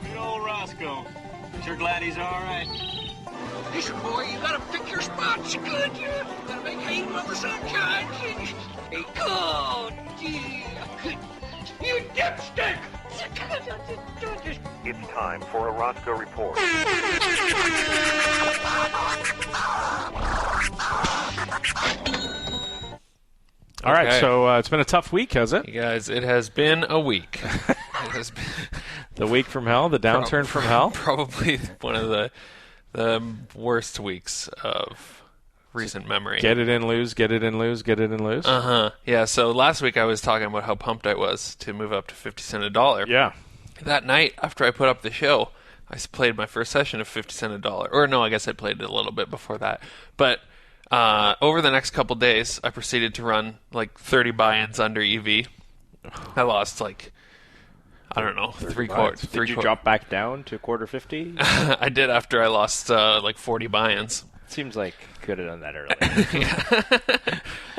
Good old Rossco. Sure glad he's all right. Listen, boy, you gotta pick your spots good. You gotta make hay while the sun shines. Hey, good. You dipstick. It's time for a Rossco Report. All right, so it's been a tough week, has it? You guys, it has been a week. It has been the week from hell, the downturn from hell? Probably one of the worst weeks of recent memory. Get it in, lose, get it in, lose, get it in, lose. Uh-huh. Yeah, so last week I was talking about how pumped I was to move up to 50 cents a dollar. Yeah. That night, after I put up the show, I played my first session of 50 cents a dollar. Or no, I guess I played it a little bit before that. But over the next couple days, I proceeded to run like 30 buy-ins under EV. I lost like, I don't know, three quarters. Did you drop back down to quarter 50? I did after I lost like 40 buy-ins. Seems like could have done that earlier.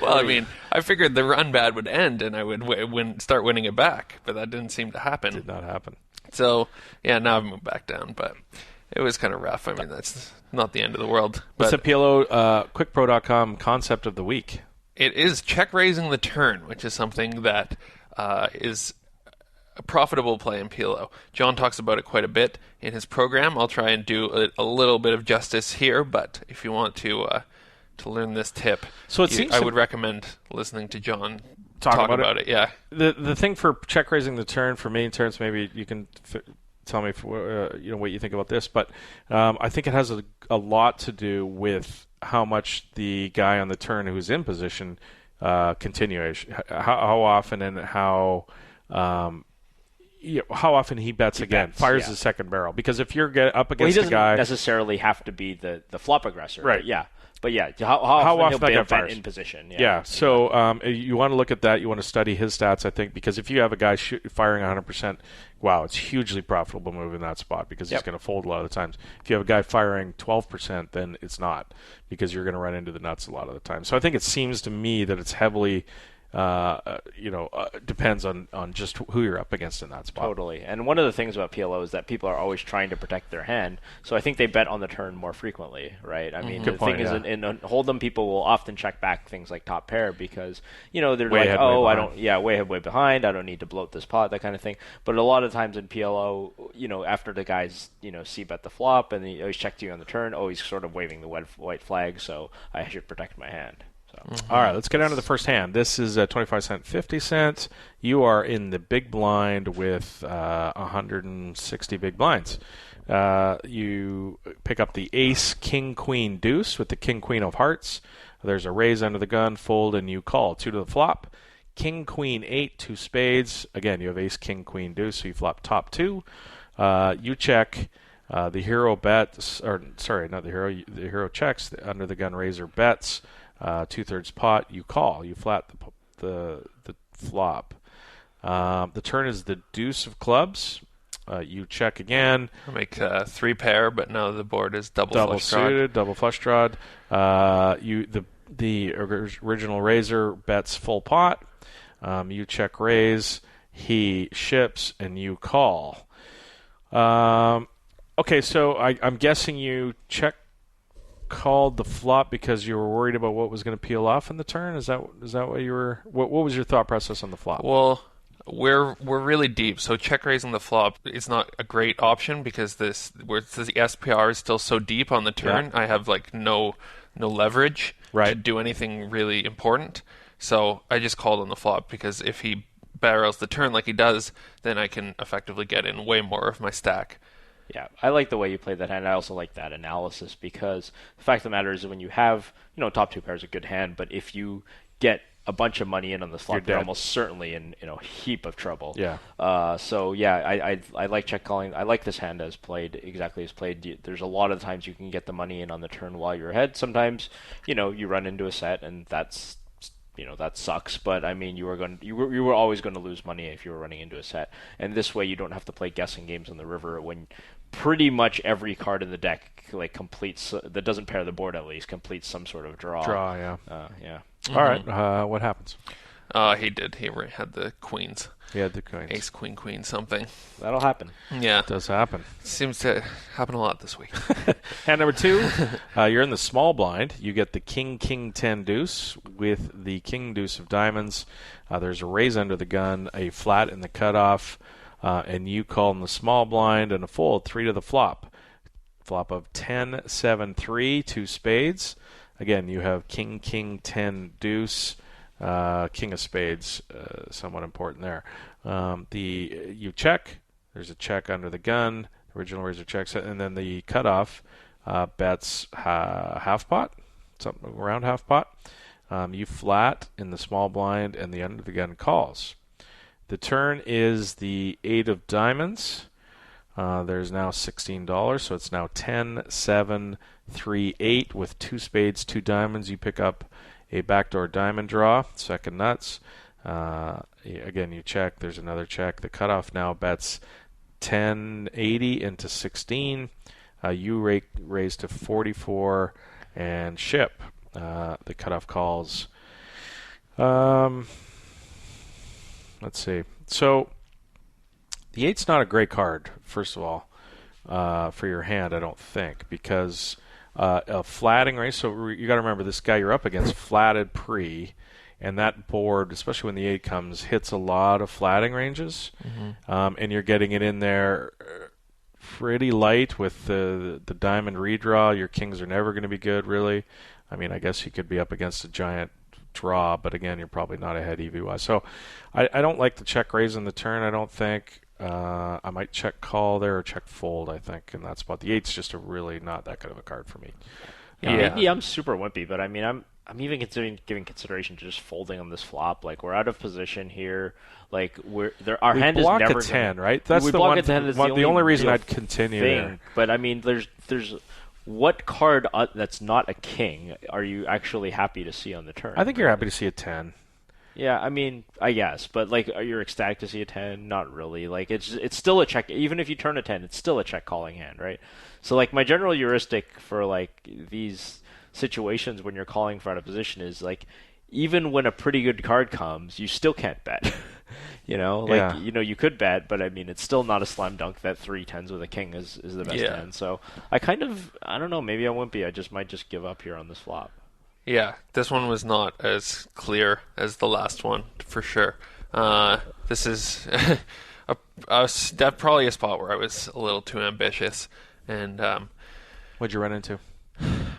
Well, I mean, I figured the run bad would end and I would start winning it back, but that didn't seem to happen. Did not happen. So, yeah, now I've moved back down, but it was kind of rough. I mean, that's not the end of the world. What's the PLO QuickPro.com concept of the week? It is check raising the turn, which is something that is a profitable play in PLO. John talks about it quite a bit in his program. I'll try and do a little bit of justice here, but if you want to learn this tip, I would recommend listening to John talk about it. Yeah. The thing for check raising the turn for me, and Terrence, maybe you can tell me what you think about this, but I think it has a lot to do with how much the guy on the turn who's in position continues, how often and how often he bets again, fires his second barrel. Because if you're up against a guy, he doesn't necessarily have to be the flop aggressor, right? But how often he'll bet in position. Yeah. So you want to look at that. You want to study his stats, I think, because if you have a guy firing 100%, wow, it's hugely profitable move in that spot because he's going to fold a lot of the times. If you have a guy firing 12%, then it's not because you're going to run into the nuts a lot of the time. So I think it seems to me that it's heavily depends on just who you're up against in that spot. Totally. And one of the things about PLO is that people are always trying to protect their hand, so I think they bet on the turn more frequently, right? I mean, the thing is, in Hold'em, people will often check back things like top pair because, they're way ahead, way behind, I don't need to bloat this pot, that kind of thing. But a lot of times in PLO, after the guys, c-bet the flop and he's checked you on the turn, he's sort of waving the white flag, so I should protect my hand. All right, let's get down to the first hand. This is 25 cent, 50 cents. You are in the big blind with 160 big blinds. You pick up the ace, king, queen, deuce with the king, queen of hearts. There's a raise under the gun, fold, and you call. 2 to the flop. King, queen, 8, 2 spades. Again, you have ace, king, queen, deuce, so you flop top 2. You check. The hero bets, or sorry, not the hero. The hero checks. The under the gun raiser bets. 2/3 pot, you call. You flat the flop. The turn is the deuce of clubs. You check again. I make 3 pair, but now the board is double flush suited, double flush drawed. The original raiser bets full pot. You check raise. He ships and you call. Okay, so I'm guessing you called the flop because you were worried about what was going to peel off in the turn. Is that what you were? What was your thought process on the flop? Well, we're really deep, so check raising the flop is not a great option because the SPR is still so deep on the turn. Yeah. I have like no leverage to do anything really important. So I just called on the flop because if he barrels the turn like he does, then I can effectively get in way more of my stack. Yeah, I like the way you played that hand. I also like that analysis because the fact of the matter is when you have, top 2 pairs a good hand, but if you get a bunch of money in on the flop, you're almost certainly in a heap of trouble. Yeah. I like check calling. I like this hand as played, exactly as played. There's a lot of times you can get the money in on the turn while you're ahead. Sometimes, you run into a set and that's that sucks, but I mean, you were always going to lose money if you were running into a set. And this way, you don't have to play guessing games on the river when pretty much every card in the deck completes that doesn't pair the board at least completes some sort of draw. Yeah. Yeah. All right. What happens? He did. He had the queens. He had the queens. Ace, queen, queen, something. That'll happen. Yeah. It does happen. Seems to happen a lot this week. Hand number 2, you're in the small blind. You get the king, king, 10, deuce with the king, deuce of diamonds. There's a raise under the gun, a flat in the cutoff. and you call in the small blind and a fold, 3 to the flop. Flop of 10, 7, 3, 2 spades. Again, you have king, king, 10, deuce, king of spades, somewhat important there. You check. There's a check under the gun. Original razor checks, and then the cutoff bets half pot, something around half pot. You flat in the small blind, and the under the gun calls. The turn is the 8 of diamonds. There's now $16, so it's now 10, 7, 3, 8 with 2 spades, 2 diamonds. You pick up a backdoor diamond draw, second nuts. Again, you check. There's another check. The cutoff now bets 1080 into 16. You raise to 44 and ship. The cutoff calls. Let's see. So the 8's not a great card, first of all, for your hand, I don't think, because a flatting raise. So you got to remember, this guy you're up against flatted pre. And that board, especially when the 8 comes, hits a lot of flatting ranges. Mm-hmm. And you're getting it in there pretty light with the diamond redraw. Your kings are never going to be good, really. I mean, I guess you could be up against a giant draw, but again, you're probably not ahead EV-wise. So I don't like the check raise in the turn, I don't think. I might check call there or check fold, I think, in that spot. The 8's just really not that good of a card for me. Yeah, maybe I'm super wimpy, but I mean, I'm even giving consideration to just folding on this flop. Like, we're out of position here. Like, our hand is never block a 10, right? That's the one. The only reason I'd continue there. But I mean, there's what card that's not a king are you actually happy to see on the turn? I think you're happy to see a 10. Yeah, I mean, I guess, but like, are you ecstatic to see a 10? Not really. Like, it's still a check. Even if you turn a 10, it's still a check calling hand, right? So like, my general heuristic for like these situations when you're calling for out of position is like, even when a pretty good card comes, you still can't bet. You know, you could bet, but I mean, it's still not a slam dunk that 3 10s with a king is the best hand. So I don't know, maybe I'm wimpy. I might just give up here on this flop. Yeah, this one was not as clear as the last one, for sure. This is probably a spot where I was a little too ambitious. And what'd you run into?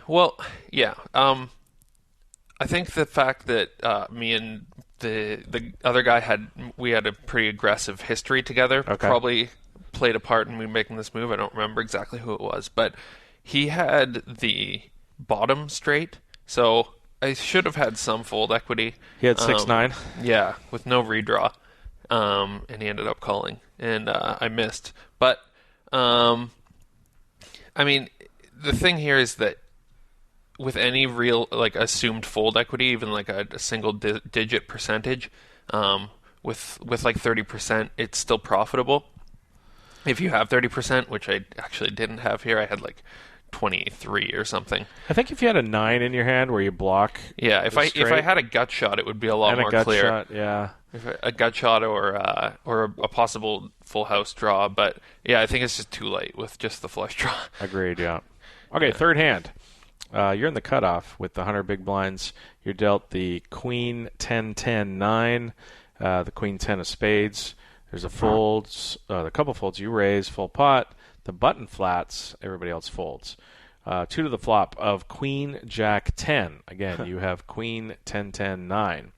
Well, yeah. I think the fact that me and the other guy had a pretty aggressive history together probably played a part in me making this move. I don't remember exactly who it was, but he had the bottom straight, so I should have had some fold equity. He had 6-9. Yeah, with no redraw, and he ended up calling, and I missed. But I mean, the thing here is that with any real, like, assumed fold equity, even like a single digit percentage, with like 30%, it's still profitable. If you have 30%, which I actually didn't have here, I had like 23 or something. I think if you had a 9 in your hand where you block, if I had a gut shot, it would be a lot more clear. Shot, yeah, a gut shot or a possible full house draw. But yeah, I think it's just too late with just the flush draw. Agreed. Yeah. Okay, third hand. You're in the cutoff with the 100 big blinds. You're dealt the queen 10-10-9, the queen 10 of spades. There's a folds, the couple folds you raise, full pot. The button flats, everybody else folds. 2 to the flop of queen jack 10. Again, you have queen 10-10-9.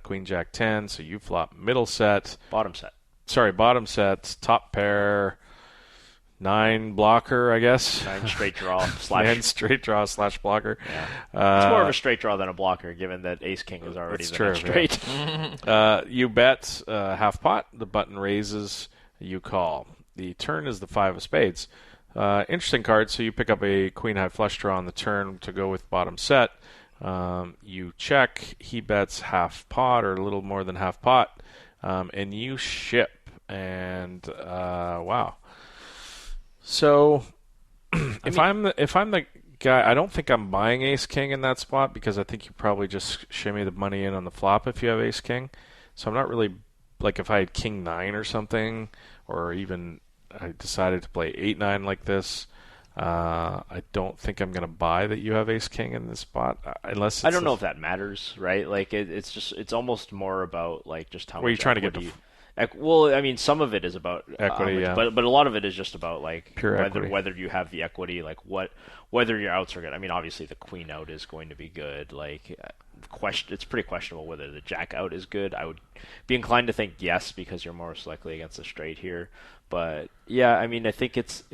Queen jack 10, so you flop middle set. Bottom set. Sorry, bottom set, top pair. 9 blocker, I guess. 9 straight draw / 9 straight draw / blocker. Yeah. It's more of a straight draw than a blocker, given that ace king is already the straight. Yeah. You bet half pot. The button raises. You call. The turn is the 5 of spades. Interesting card. So you pick up a queen high flush draw on the turn to go with bottom set. You check. He bets half pot or a little more than half pot, and you ship. And wow. So, if I'm the guy, I don't think I'm buying ace king in that spot because I think you probably just shimmy the money in on the flop if you have ace king. So I'm not really, like, if I had king 9 or something, or even I decided to play 8-9 like this, I don't think I'm going to buy that you have ace king in this spot unless it's I don't know if that matters, right? Like it's almost more about like just how. Were you trying to get Well, I mean, some of it is about equity, but a lot of it is just about like pure whether you have the equity, like whether your outs are good. I mean, obviously the queen out is going to be good. Like, it's pretty questionable whether the jack out is good. I would be inclined to think yes, because you're most likely against a straight here. But yeah, I mean, I think it's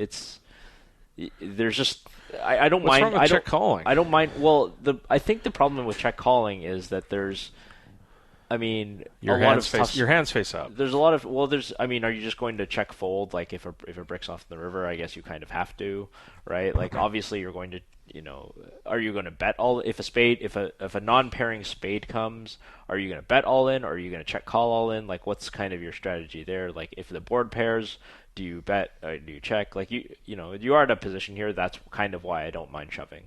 there's just I don't What's mind. Wrong with check calling? I don't mind. Well, I think the problem with check calling is that there's. I mean, your hands face up. There's a lot of I mean, are you just going to check fold? Like if a brick's off the river, I guess you kind of have to, right? Like obviously you're going to, are you going to bet all if a non-pairing spade comes? Are you going to bet all in, or are you going to check call all in? Like what's kind of your strategy there? Like if the board pairs, do you bet? Or do you check? Like you are in a position here. That's kind of why I don't mind shoving.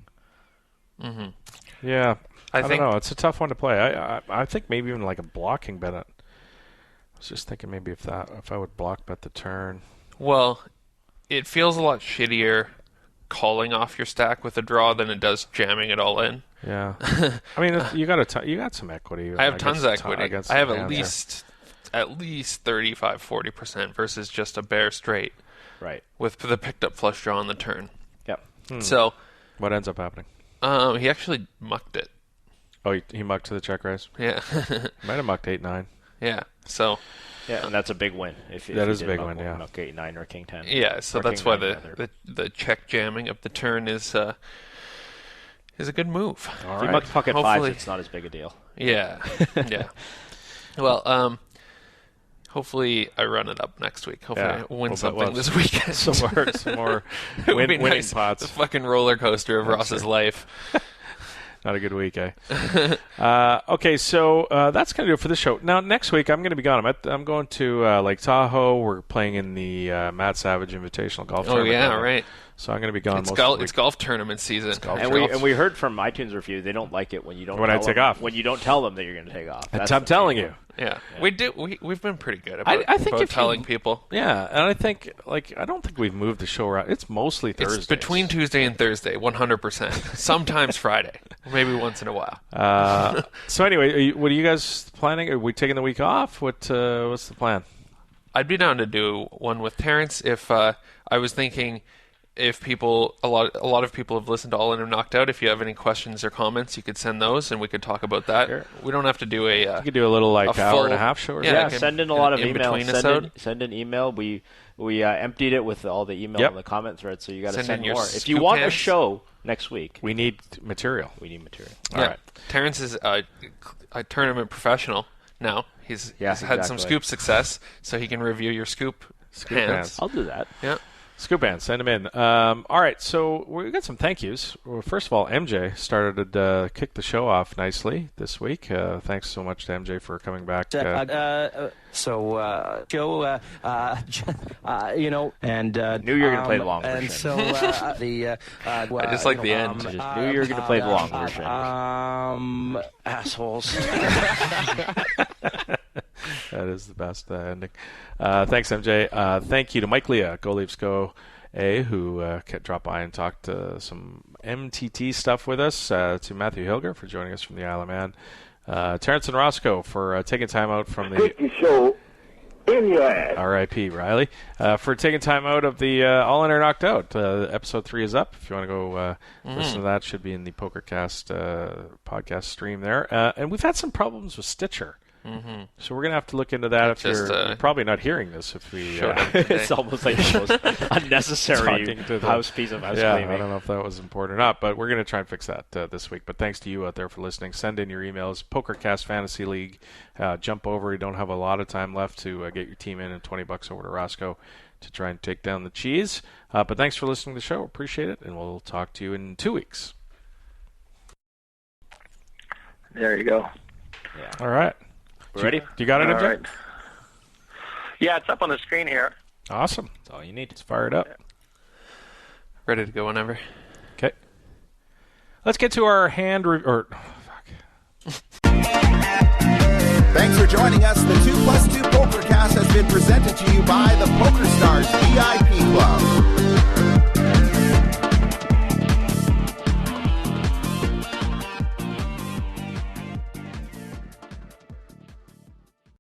Mm-hmm. Yeah. I don't know. It's a tough one to play. I think maybe even like a blocking bet. I was just thinking maybe if I would block bet the turn. Well, it feels a lot shittier calling off your stack with a draw than it does jamming it all in. Yeah. I mean, you got some equity. I have tons of equity. I have at least 35-40% versus just a bare straight. Right. With the picked up flush draw on the turn. Yep. So what ends up happening? He actually mucked it. Oh, he mucked to the check raise? Yeah. Might have mucked 8-9. Yeah. So. Yeah, and that's a big win. That is a big win, yeah. Muck 8-9 or king 10. Yeah, so that's why the check jamming of the turn is a good move. If you muck pocket fives, it's not as big a deal. Yeah. Yeah. Well, hopefully I run it up next week. Hopefully I win something this weekend. some more winning pots. The fucking roller coaster of Ross's life. Not a good week, eh? Okay, so that's going to do it for this show. Now, next week, I'm going to be gone. I'm going to Lake Tahoe. We're playing in the Matt Savage Invitational Golf Tournament. Oh, yeah, right. So I'm going to be gone most of the week. It's golf tournament season. And we heard from iTunes review, they don't like it when you don't take off. When you don't tell them that you're going to take off. I'm telling you. Yeah. We've been pretty good about telling people. Yeah, and I think I don't think we've moved the show around. It's mostly Thursdays. It's between Tuesday and Thursday, 100%. Sometimes Friday, maybe once in a while. So anyway, what are you guys planning? Are we taking the week off? What's the plan? I'd be down to do one with Terrence. If I was thinking, if a lot of people have listened to All In or Knocked Out, if you have any questions or comments, you could send those and we could talk about that. Sure. We don't have to do you could do a little hour and a half show. Send in a lot of emails. Send in email. We emptied it with all the email and the comment thread, so you got to send more. If you want a show next week, we need material. All right. Terrence is a tournament professional now. He's had some scoop success, so he can review your scoop hands. I'll do that. Yeah. Scoop Band, send them in. All right, so we got some thank yous. Well, first of all, MJ started to kick the show off nicely this week. Thanks so much to MJ for coming back. Joe, and knew you were going to play the long version. And so I just like the end. Just knew you were going to play the long version. Assholes. That is the best ending. Thanks, MJ. Thank you to Mike Leah, goleafsgoeh, who dropped by and talked some MTT stuff with us. To Matthew Hilger for joining us from the Isle of Man. Terrence and Rossco for taking time out from the show in your ass. R.I.P. Riley for taking time out of the All In or Knocked Out. Episode 3 is up. If you want to go listen to that, should be in the Pokercast podcast stream there. And we've had some problems with Stitcher. Mm-hmm. So we're going to have to look into that. If you're probably not hearing this, if we it's almost like the most unnecessary piece of house cleaning. I don't know if that was important or not, but we're going to try and fix that this week. But thanks to you out there for listening. Send in your emails. Pokercast Fantasy League. Jump over. You don't have a lot of time left to get your team in, and $20 over to Rossco to try and take down the cheese. But thanks for listening to the show. Appreciate it, and we'll talk to you in 2 weeks. There you go. Yeah. All right. Ready? You got it, MJ? Right. Yeah, it's up on the screen here. Awesome. That's all you need. Let's fire it up. Ready to go whenever. Okay. Let's get to our hand Thanks for joining us. The 2+2 Pokercast has been presented to you by the PokerStars VIP Club.